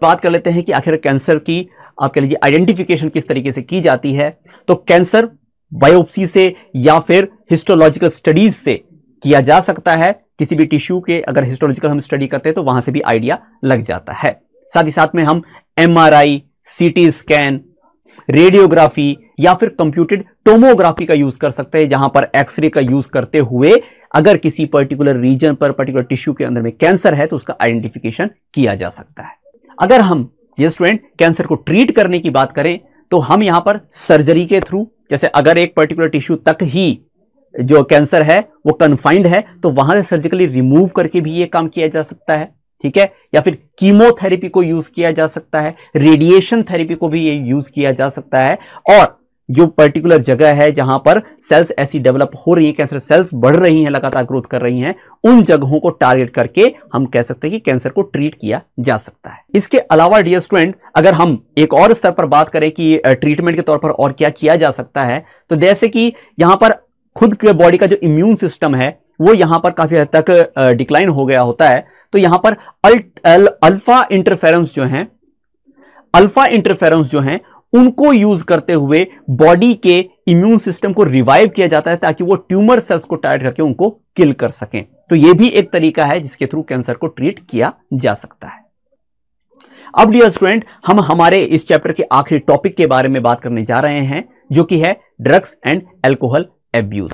बात कर लेते हैं कि आखिर कैंसर की आप कह लीजिए आइडेंटिफिकेशन किस तरीके से की जाती है। तो कैंसर बायोप्सी से या फिर हिस्टोलॉजिकल स्टडीज से किया जा सकता है। किसी भी टिश्यू के अगर हिस्टोलॉजिकल हम स्टडी करते हैं तो वहां से भी आइडिया लग जाता है। साथ ही साथ में हम एमआरआई, सीटी स्कैन, रेडियोग्राफी या फिर कंप्यूटेड टोमोग्राफी का यूज कर सकते हैं, जहां पर एक्सरे का यूज करते हुए अगर किसी पर्टिकुलर रीजन पर, पर्टिकुलर टिश्यू के अंदर में कैंसर है तो उसका आइडेंटिफिकेशन किया जा सकता है। अगर हम ये स्टूडेंट कैंसर को ट्रीट करने की बात करें तो हम यहां पर सर्जरी के थ्रू, जैसे अगर एक पर्टिकुलर टिश्यू तक ही जो कैंसर है वो कन्फाइंड है तो वहां से सर्जिकली रिमूव करके भी ये काम किया जा सकता है, ठीक है। या फिर कीमोथेरेपी को यूज किया जा सकता है, रेडिएशन थेरेपी को भी ये यूज किया जा सकता है, और जो पर्टिकुलर जगह है जहां पर सेल्स ऐसी डेवलप हो रही है, कैंसर सेल्स बढ़ रही हैं, लगातार ग्रोथ कर रही हैं, उन जगहों को टारगेट करके हम कह सकते हैं कि कैंसर को ट्रीट किया जा सकता है। इसके अलावा डियर स्टूडेंट, अगर हम एक और स्तर पर बात करें कि ट्रीटमेंट के तौर पर और क्या किया जा सकता है, तो जैसे कि यहां पर खुद के बॉडी का जो इम्यून सिस्टम है वो यहां पर काफी हद तक डिक्लाइन हो गया होता है, तो यहां पर अल्फा इंटरफेरेंस जो हैं उनको यूज करते हुए बॉडी के इम्यून सिस्टम को रिवाइव किया जाता है ताकि वो ट्यूमर सेल्स को टारगेट करके उनको किल कर सकें। तो ये भी एक तरीका है जिसके थ्रू कैंसर को ट्रीट किया जा सकता है। अब डियर स्टूडेंट, हम हमारे इस चैप्टर के आखिरी टॉपिक के बारे में बात करने जा रहे हैं जो कि है drugs and alcohol abuse.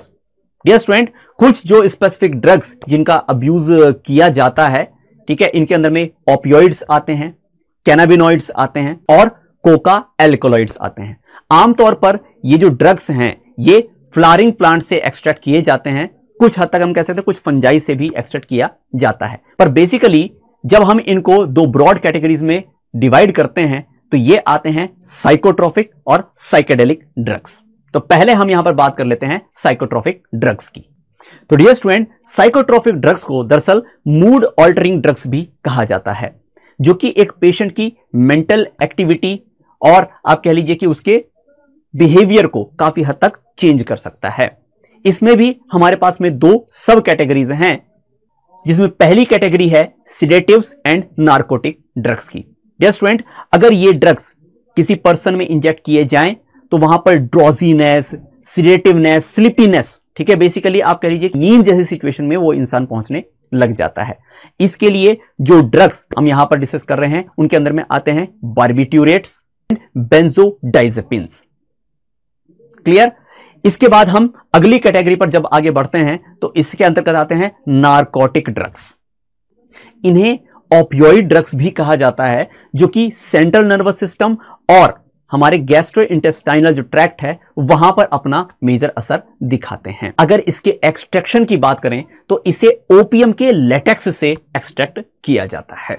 Dear student, कुछ जो स्पेसिफिक ड्रग्स जिनका अब्यूज किया जाता है, ठीक है, इनके अंदर में ओपियोइड्स आते हैं, कैनाबिनॉइड्स आते हैं और कोका एल्कोलॉइड्स आते हैं। आमतौर पर ये जो ड्रग्स हैं ये फ्लावरिंग प्लांट से एक्सट्रैक्ट किए जाते हैं, कुछ हद तक हम कह सकते हैं कुछ फंजाई से भी एक्सट्रैक्ट किया जाता है, पर बेसिकली जब हम इनको दो ब्रॉड कैटेगरीज में डिवाइड करते हैं तो ये आते हैं साइकोट्रोपिक और साइकेडेलिक ड्रग्स। तो पहले हम यहां पर बात कर लेते हैं साइकोट्रोपिक ड्रग्स की। तो डियर स्टूडेंट, साइकोट्रोपिक ड्रग्स को दरअसल मूड ऑल्टरिंग ड्रग्स भी कहा जाता है, जो कि एक पेशेंट की मेंटल एक्टिविटी और आप कह लीजिए कि उसके बिहेवियर को काफी हद तक चेंज कर सकता है। इसमें भी हमारे पास में दो सब कैटेगरीज हैं, जिसमें पहली कैटेगरी है सिडेटिव्स एंड नार्कोटिक ड्रग्स की। डियर स्टूडेंट, अगर ये ड्रग्स किसी पर्सन में इंजेक्ट किए जाएं तो वहां पर ड्रॉजीनेस, सिडेटिवनेस, स्लीपीनेस, ठीक है, बेसिकली आप कह लीजिए नींद जैसी सिचुएशन में वो इंसान पहुंचने लग जाता है। इसके लिए जो ड्रग्स हम यहां पर डिस्कस कर रहे हैं उनके अंदर में आते हैं बार्बिट्यूरेट्स, बेंजोडाइजेपिन्स। क्लियर? इसके बाद हम अगली कैटेगरी पर जब आगे बढ़ते हैं तो इसके अंतर्गत आते हैं नारकोटिक ड्रग्स। इन्हें ओपियोइड ड्रग्स भी कहा जाता है, जो कि सेंट्रल नर्वस सिस्टम और हमारे गैस्ट्रोइंटेस्टाइनल जो ट्रैक्ट है वहां पर अपना मेजर असर दिखाते हैं। अगर इसके एक्सट्रैक्शन की बात करें तो इसे ओपियम के लेटेक्स से एक्सट्रैक्ट किया जाता है।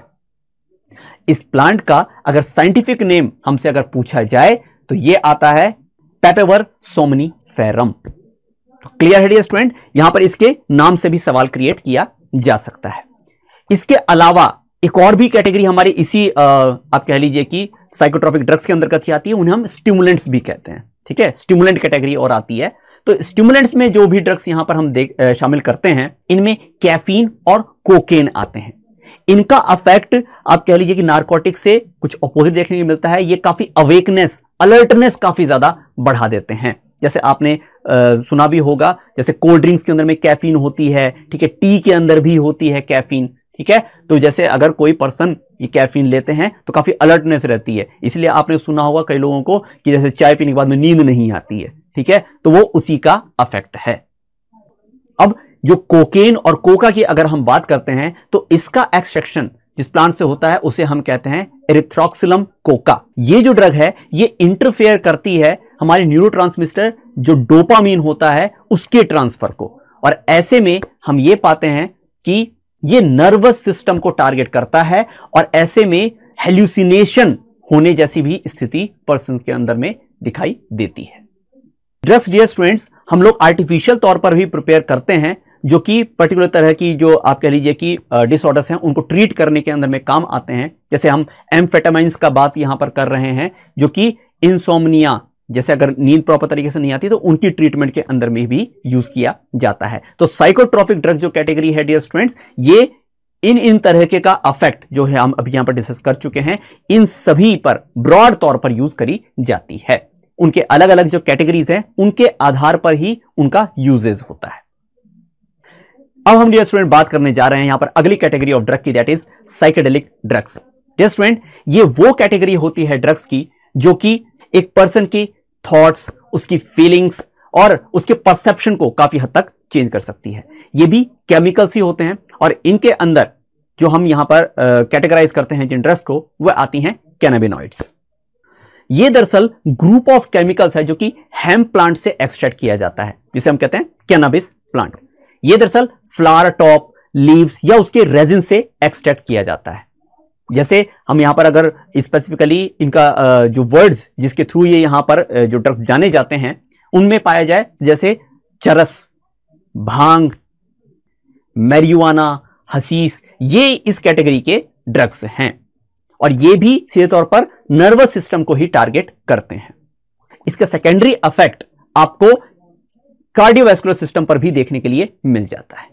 इस प्लांट का अगर साइंटिफिक नेम हमसे अगर पूछा जाए तो यह आता है पेपेवर सोमनीफेरम। तो क्लियर है डियर स्टूडेंट, यहां पर इसके नाम से भी सवाल क्रिएट किया जा सकता है। इसके अलावा एक और भी कैटेगरी हमारी इसी आप कह लीजिए कि साइकोट्रोपिक ड्रग्स के अंदर आती है, उन्हें हम स्टिमुलेंट्स भी कहते हैं, ठीक है, स्टिमुलेंट कैटेगरी और आती है। तो स्टिमुलेंट्स में जो भी ड्रग्स यहां पर हम शामिल करते हैं, इनमें कैफीन और कोकेन आते हैं। इनका अफेक्ट आप कह लीजिए कि नारकोटिक से कुछ ऑपोजिट देखने को मिलता है। ये काफी अवेकनेस, अलर्टनेस काफी ज्यादा बढ़ा देते हैं, जैसे आपने सुना भी होगा, जैसे कोल्ड ड्रिंक्स के अंदर में कैफीन होती है, ठीक है, टी के अंदर भी होती है कैफीन, ठीक है। तो जैसे अगर कोई पर्सन ये कैफीन लेते हैं तो काफी अलर्टनेस रहती है, इसलिए आपने सुना होगा कई लोगों को कि जैसे चाय पीने के बाद में नींद नहीं आती है, ठीक है, तो वो उसी का अफेक्ट है। अब जो कोकेन और कोका की अगर हम बात करते हैं तो इसका एक्सट्रैक्शन जिस प्लांट से होता है उसे हम कहते हैं एरिथ्रोक्सिलम कोका। ये जो ड्रग है ये इंटरफेयर करती है हमारे न्यूरोट्रांसमिटर जो डोपामीन होता है उसके ट्रांसफर को, और ऐसे में हम ये पाते हैं कि ये नर्वस सिस्टम को टारगेट करता है और ऐसे में हेल्यूसिनेशन होने जैसी भी स्थिति पर्सन के अंदर में दिखाई देती है। ड्रग्स डियर स्टूडेंट्स हम लोग आर्टिफिशियल तौर पर भी प्रिपेयर करते हैं जो कि पर्टिकुलर तरह की जो आप कह लीजिए कि डिसऑर्डर्स हैं उनको ट्रीट करने के अंदर में काम आते हैं। जैसे हम एम्फेटामाइंस का बात यहां पर कर रहे हैं जो कि इंसोम्निया, जैसे अगर नींद प्रॉपर तरीके से नहीं आती तो उनकी ट्रीटमेंट के अंदर में भी यूज किया जाता है। तो साइकोट्रॉपिक ड्रग जो कैटेगरी है डियर स्टूडेंट्स, ये इन तरह के का अफेक्ट जो है हम अभी यहां पर डिस्कस कर चुके हैं, इन सभी पर ब्रॉड तौर पर यूज करी जाती है। उनके अलग अलग जो कैटेगरीज हैं उनके आधार पर ही उनका यूजेज होता है। अब हम डियर स्टूडेंट बात करने जा रहे हैं यहां पर अगली कैटेगरी ऑफ ड्रग की, that is psychedelic drugs. Dear student ये वो कैटेगरी होती है ड्रग्स की जो कि एक पर्सन की थॉट्स, उसकी फीलिंग्स और उसके परसेप्शन को काफी हद तक चेंज कर सकती है। ये भी केमिकल्स ही होते हैं और इनके अंदर जो हम यहां पर कैटेगराइज करते हैं जिन ड्रग्स को, वह आती हैं कैनाबिनॉइड्स। ये दरअसल ग्रुप ऑफ केमिकल्स है जो कि हेम्प प्लांट से एक्सट्रैक्ट किया जाता है, जिसे हम कहते हैं कैनाबिस प्लांट। ये दरअसल फ्लावर टॉप, लीव्स या उसके रेजिन से एक्सट्रैक्ट किया जाता है। जैसे हम यहां पर अगर स्पेसिफिकली इनका जो वर्ड्स जिसके थ्रू ये यहां पर जो ड्रग्स जाने जाते हैं उनमें पाया जाए, जैसे चरस, भांग, मैरिजुआना, हशीश, ये इस कैटेगरी के ड्रग्स हैं और ये भी सीधे तौर पर नर्वस सिस्टम को ही टारगेट करते हैं। इसका सेकेंडरी इफेक्ट आपको कार्डियोवैस्कुलर सिस्टम पर भी देखने के लिए मिल जाता है,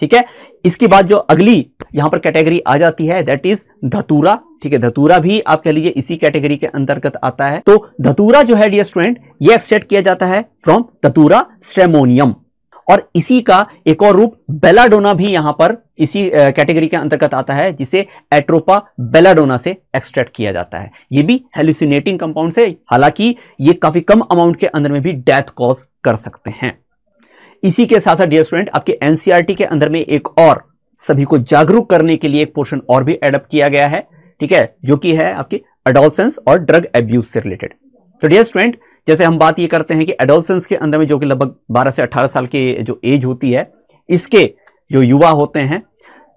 ठीक है। इसके बाद जो अगली यहां पर कैटेगरी आ जाती है दैट इज धतूरा, ठीक है। धतूरा भी आप कह लीजिए इसी कैटेगरी के अंतर्गत आता है। तो धतूरा जो है डियर स्टूडेंट ये एक्सट्रैक्ट किया जाता है फ्रॉम धतूरा स्ट्रेमोनियम, और इसी का एक और रूप बेलाडोना भी यहां पर इसी कैटेगरी के अंतर्गत आता है जिसे एट्रोपा बेलाडोना से एक्सट्रैक्ट किया जाता है। ये भी हेलुसिनेटिंग कंपाउंड है, हालांकि ये काफी कम अमाउंट के अंदर में भी डेथ कॉज कर सकते हैं। इसी के साथ साथ डियर स्टूडेंट आपके एनसीईआरटी के अंदर में एक और सभी को जागरूक करने के लिए एक पोर्शन और भी एडप्ट किया गया है, ठीक है, जो कि है आपकी एडोलसेंस और ड्रग एब्यूज से रिलेटेड। तो डियर स्टूडेंट जैसे हम बात ये करते हैं कि एडोलसेंस के अंदर में जो कि लगभग 12 से 18 साल की जो एज होती है, इसके जो युवा होते हैं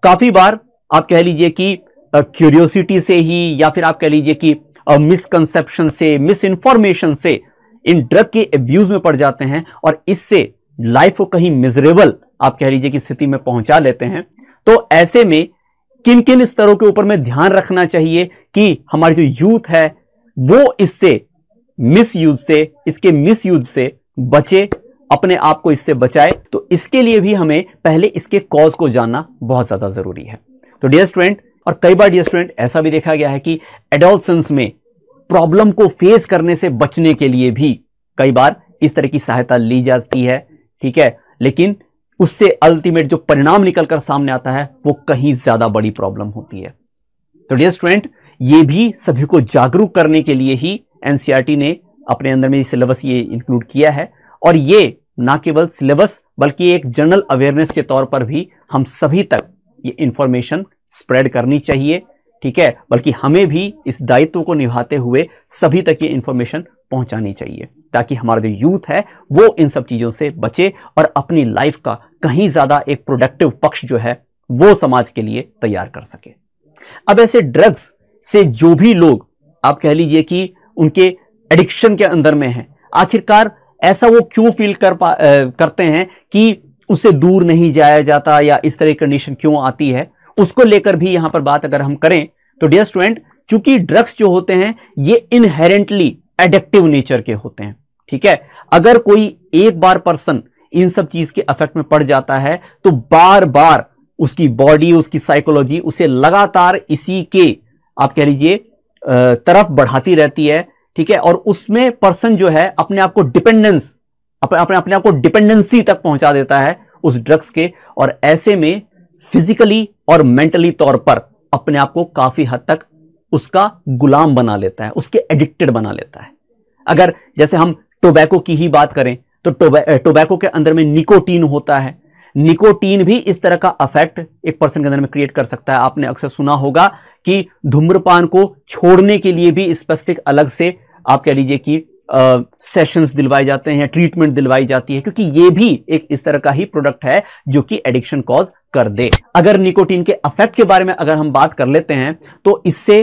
काफी बार आप कह लीजिए कि क्यूरियोसिटी से ही या फिर आप कह लीजिए कि मिसकंसेप्शन से, मिस इंफॉर्मेशन से इन ड्रग के एब्यूज में पड़ जाते हैं और इससे लाइफ को कहीं मिजरेबल आप कह लीजिए कि स्थिति में पहुंचा लेते हैं। तो ऐसे में किन किन स्तरों के ऊपर में ध्यान रखना चाहिए कि हमारी जो यूथ है वो इससे मिसयूज से, इसके मिसयूज से बचे, अपने आप को इससे बचाए। तो इसके लिए भी हमें पहले इसके कॉज को जानना बहुत ज्यादा जरूरी है। तो डियर स्टूडेंट, और कई बार डियर स्टूडेंट ऐसा भी देखा गया है कि एडोलसेंस में प्रॉब्लम को फेस करने से बचने के लिए भी कई बार इस तरह की सहायता ली जाती है, ठीक है, लेकिन उससे अल्टीमेट जो परिणाम निकलकर सामने आता है वो कहीं ज्यादा बड़ी प्रॉब्लम होती है। तो डियर स्टूडेंट ये भी सभी को जागरूक करने के लिए ही एनसीईआरटी ने अपने अंदर में सिलेबस ये इंक्लूड किया है, और ये ना केवल सिलेबस बल्कि एक जनरल अवेयरनेस के तौर पर भी हम सभी तक ये इंफॉर्मेशन स्प्रेड करनी चाहिए, ठीक है, बल्कि हमें भी इस दायित्व को निभाते हुए सभी तक ये इंफॉर्मेशन पहुंचानी चाहिए ताकि हमारा जो यूथ है वो इन सब चीजों से बचे और अपनी लाइफ का कहीं ज्यादा एक प्रोडक्टिव पक्ष जो है वो समाज के लिए तैयार कर सके। अब ऐसे ड्रग्स से जो भी लोग आप कह लीजिए कि उनके एडिक्शन के अंदर में है, आखिरकार ऐसा वो क्यों फील करते हैं कि उससे दूर नहीं जाया जाता या इस तरह की कंडीशन क्यों आती है, उसको लेकर भी यहां पर बात अगर हम करें तो डियर स्टूडेंट चूंकि ड्रग्स जो होते हैं ये इनहेरेंटली एडिक्टिव नेचर के होते हैं, ठीक है। अगर कोई एक बार पर्सन इन सब चीज के अफेक्ट में पड़ जाता है तो बार बार उसकी बॉडी, उसकी साइकोलॉजी उसे लगातार इसी के आप कह लीजिए तरफ बढ़ाती रहती है ठीक है, और उसमें पर्सन जो है अपने आप को अपने आप को डिपेंडेंसी तक पहुंचा देता है उस ड्रग्स के, और ऐसे में फिजिकली और मेंटली तौर पर अपने आप को काफी हद तक उसका गुलाम बना लेता है, उसके एडिक्टेड बना लेता है। अगर जैसे हम टोबैको की ही बात करें तो टोबैको के अंदर में निकोटीन होता है। निकोटीन भी इस तरह का अफेक्ट एक पर्सन के अंदर में क्रिएट कर सकता है। आपने अक्सर सुना होगा कि धूम्रपान को छोड़ने के लिए भी स्पेसिफिक अलग से आप कह लीजिए कि सेशंस दिलवाए जाते हैं, ट्रीटमेंट दिलवाई जाती है, क्योंकि ये भी एक इस तरह का ही प्रोडक्ट है जो कि एडिक्शन कॉज कर दे। अगर निकोटीन के अफेक्ट के बारे में अगर हम बात कर लेते हैं तो इससे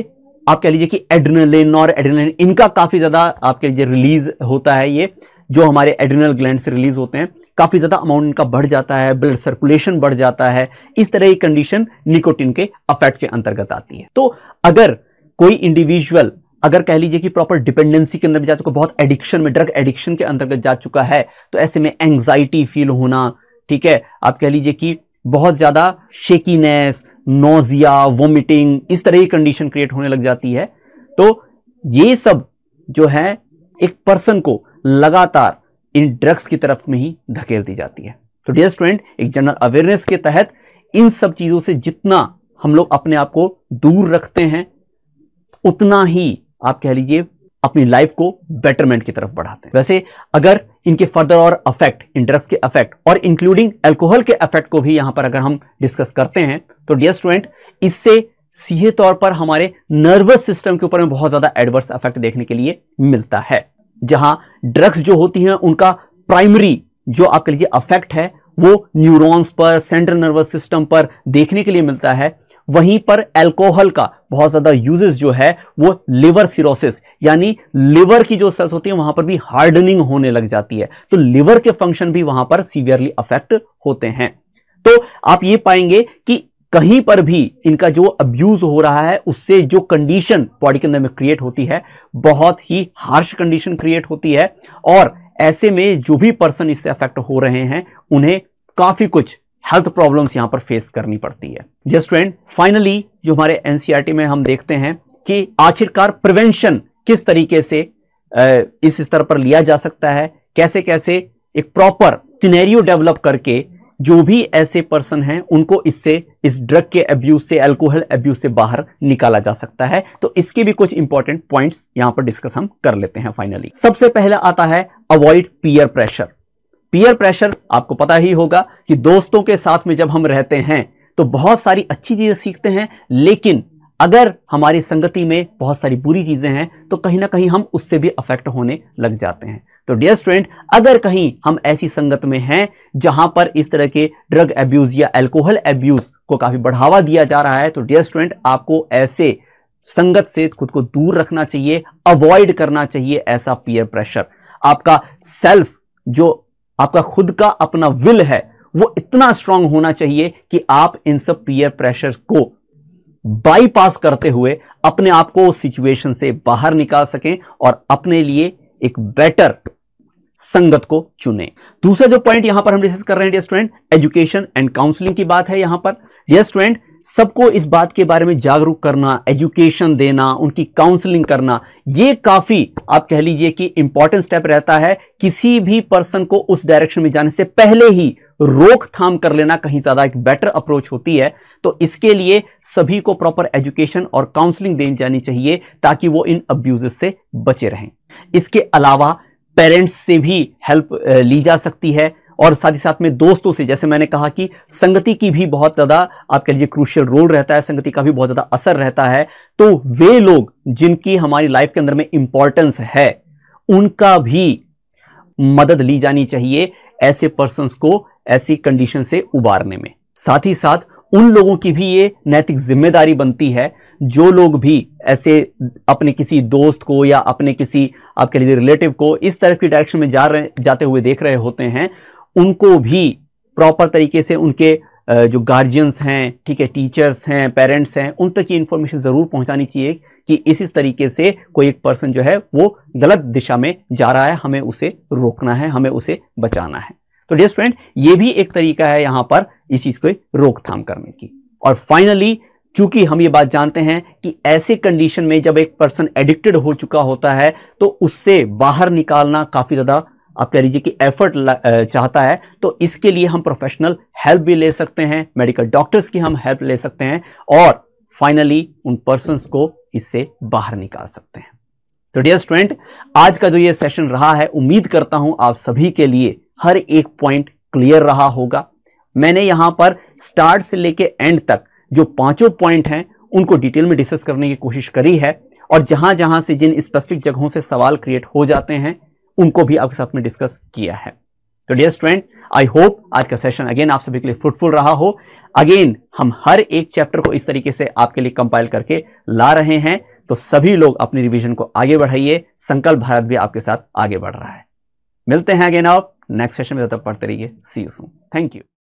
आप कह लीजिए कि एड्रेनलिन और एड्रेनलिन इनका काफी ज्यादा आप कह लीजिए रिलीज होता है। ये जो हमारे एड्रिनल ग्लैंड से रिलीज होते हैं, काफी ज्यादा अमाउंट इनका बढ़ जाता है, ब्लड सर्कुलेशन बढ़ जाता है। इस तरह की कंडीशन निकोटीन के अफेक्ट के अंतर्गत आती है। तो अगर कोई इंडिविजुअल अगर कह लीजिए कि प्रॉपर डिपेंडेंसी के अंदर जा चुका, बहुत एडिक्शन में, ड्रग एडिक्शन के अंतर्गत जा चुका है, तो ऐसे में एंग्जाइटी फील होना, ठीक है, आप कह लीजिए कि बहुत ज्यादा शेकीनेस, नोजिया, वोमिटिंग, इस तरह की कंडीशन क्रिएट होने लग जाती है। तो ये सब जो है एक पर्सन को लगातार इन ड्रग्स की तरफ में ही धकेलती जाती है। तो डियर स्टूडेंट, एक जनरल अवेयरनेस के तहत इन सब चीजों से जितना हम लोग अपने आप को दूर रखते हैं, उतना ही आप कह लीजिए अपनी लाइफ को बेटरमेंट की तरफ बढ़ाते हैं। वैसे अगर इनके फर्दर और अफेक्ट, इन ड्रग्स के अफेक्ट और इंक्लूडिंग अल्कोहल के अफेक्ट को भी यहां पर अगर हम डिस्कस करते हैं तो डियर स्टूडेंट, इससे सीधे तौर पर हमारे नर्वस सिस्टम के ऊपर में बहुत ज्यादा एडवर्स इफेक्ट देखने के लिए मिलता है। जहां ड्रग्स जो होती हैं उनका प्राइमरी जो आप कह लीजिए अफेक्ट है वो न्यूरॉन्स पर, सेंट्रल नर्वस सिस्टम पर देखने के लिए मिलता है, वहीं पर अल्कोहल का बहुत ज्यादा यूजेस जो है वो लिवर सिरोसिस, यानी लिवर की जो सेल्स होती है वहां पर भी हार्डनिंग होने लग जाती है। तो लिवर के फंक्शन भी वहां पर सीवियरली अफेक्ट होते हैं। तो आप ये पाएंगे कि कहीं पर भी इनका जो अब्यूज हो रहा है उससे जो कंडीशन बॉडी के अंदर में क्रिएट होती है, बहुत ही हार्श कंडीशन क्रिएट होती है, और ऐसे में जो भी पर्सन इससे अफेक्ट हो रहे हैं उन्हें काफी कुछ हेल्थ प्रॉब्लम्स यहां पर फेस करनी पड़ती है। डियर स्टूडेंट, फाइनली जो हमारे एनसीईआरटी में हम देखते हैं कि आखिरकार प्रिवेंशन किस तरीके से इस स्तर पर लिया जा सकता है, कैसे कैसे एक प्रॉपर सिनेरियो डेवलप करके जो भी ऐसे पर्सन हैं उनको इससे, इस ड्रग के अब्यूज से, अल्कोहल अब्यूज से बाहर निकाला जा सकता है। तो इसके भी कुछ इंपॉर्टेंट पॉइंट्स यहां पर डिस्कस हम कर लेते हैं। फाइनली सबसे पहला आता है avoid peer pressure. Peer pressure आपको पता ही होगा कि दोस्तों के साथ में जब हम रहते हैं तो बहुत सारी अच्छी चीजें सीखते हैं, लेकिन अगर हमारी संगति में बहुत सारी बुरी चीजें हैं तो कहीं ना कहीं हम उससे भी अफेक्ट होने लग जाते हैं। तो डियर स्टूडेंट, अगर कहीं हम ऐसी संगत में हैं जहां पर इस तरह के ड्रग अब्यूज या अल्कोहल अब्यूज को काफी बढ़ावा दिया जा रहा है, तो डियर स्टूडेंट, आपको ऐसे संगत से खुद को दूर रखना चाहिए, अवॉइड करना चाहिए ऐसा पीयर प्रेशर। आपका सेल्फ, जो आपका खुद का अपना विल है, वो इतना स्ट्रांग होना चाहिए कि आप इन सब पीयर प्रेशर को बाईपास करते हुए अपने आप को उस सिचुएशन से बाहर निकाल सकें और अपने लिए एक बेटर संगत को चुने। दूसरा जो पॉइंट यहां पर हम डिस्कस कर रहे हैं dear student, education and counselling की बात है। यहां पर डियर स्टूडेंट, सबको इस बात के बारे में जागरूक करना, एजुकेशन देना, उनकी काउंसलिंग करना, ये काफी आप कह लीजिए कि इंपॉर्टेंट स्टेप रहता है। किसी भी पर्सन को उस डायरेक्शन में जाने से पहले ही रोकथाम कर लेना कहीं ज्यादा एक बेटर अप्रोच होती है। तो इसके लिए सभी को प्रॉपर एजुकेशन और काउंसलिंग दी जानी चाहिए ताकि वो इन अब्यूजेस से बचे रहें। इसके अलावा पेरेंट्स से भी हेल्प ली जा सकती है, और साथ ही साथ में दोस्तों से, जैसे मैंने कहा कि संगति की भी बहुत ज्यादा आप कह लीजिए क्रूशियल रोल रहता है, संगति का भी बहुत ज्यादा असर रहता है। तो वे लोग जिनकी हमारी लाइफ के अंदर में इंपॉर्टेंस है, उनका भी मदद ली जानी चाहिए ऐसे पर्संस को ऐसी कंडीशन से उबारने में। साथ ही साथ उन लोगों की भी ये नैतिक जिम्मेदारी बनती है जो लोग भी ऐसे अपने किसी दोस्त को या अपने किसी आप कह लीजिए रिलेटिव को इस तरह की डायरेक्शन में जाते हुए देख रहे होते हैं, उनको भी प्रॉपर तरीके से उनके जो गार्जियंस हैं, ठीक है, टीचर्स हैं, पेरेंट्स हैं, उन तक ये इंफॉर्मेशन जरूर पहुंचानी चाहिए कि इस तरीके से कोई एक पर्सन जो है वो गलत दिशा में जा रहा है, हमें उसे रोकना है, हमें उसे बचाना है। तो डियर स्टूडेंट, ये भी एक तरीका है यहां पर इस चीज को रोकथाम करने की। और फाइनली चूंकि हम ये बात जानते हैं कि ऐसे कंडीशन में जब एक पर्सन एडिक्टेड हो चुका होता है तो उससे बाहर निकालना काफी ज्यादा आप कह लीजिए कि एफर्ट चाहता है, तो इसके लिए हम प्रोफेशनल हेल्प भी ले सकते हैं, मेडिकल डॉक्टर्स की हम हेल्प ले सकते हैं और फाइनली उन पर्संस को इससे बाहर निकाल सकते हैं। तो डियर स्टूडेंट, आज का जो ये सेशन रहा है, उम्मीद करता हूं आप सभी के लिए हर एक पॉइंट क्लियर रहा होगा। मैंने यहां पर स्टार्ट से लेके एंड तक जो 5 पॉइंट हैं उनको डिटेल में डिस्कस करने की कोशिश करी है और जहां जहां से जिन स्पेसिफिक जगहों से सवाल क्रिएट हो जाते हैं उनको भी आपके साथ में डिस्कस किया है। तो डियर स्टूडेंट, आई होप आज का सेशन अगेन आप सभी के लिए फ्रूटफुल रहा हो। अगेन हम हर एक चैप्टर को इस तरीके से आपके लिए कंपाइल करके ला रहे हैं, तो सभी लोग अपनी रिवीजन को आगे बढ़ाइए। संकल्प भारत भी आपके साथ आगे बढ़ रहा है। मिलते हैं अगेन आप नेक्स्ट सेशन में, तब तक पढ़ते रहिए। सी यू सून। Thank you.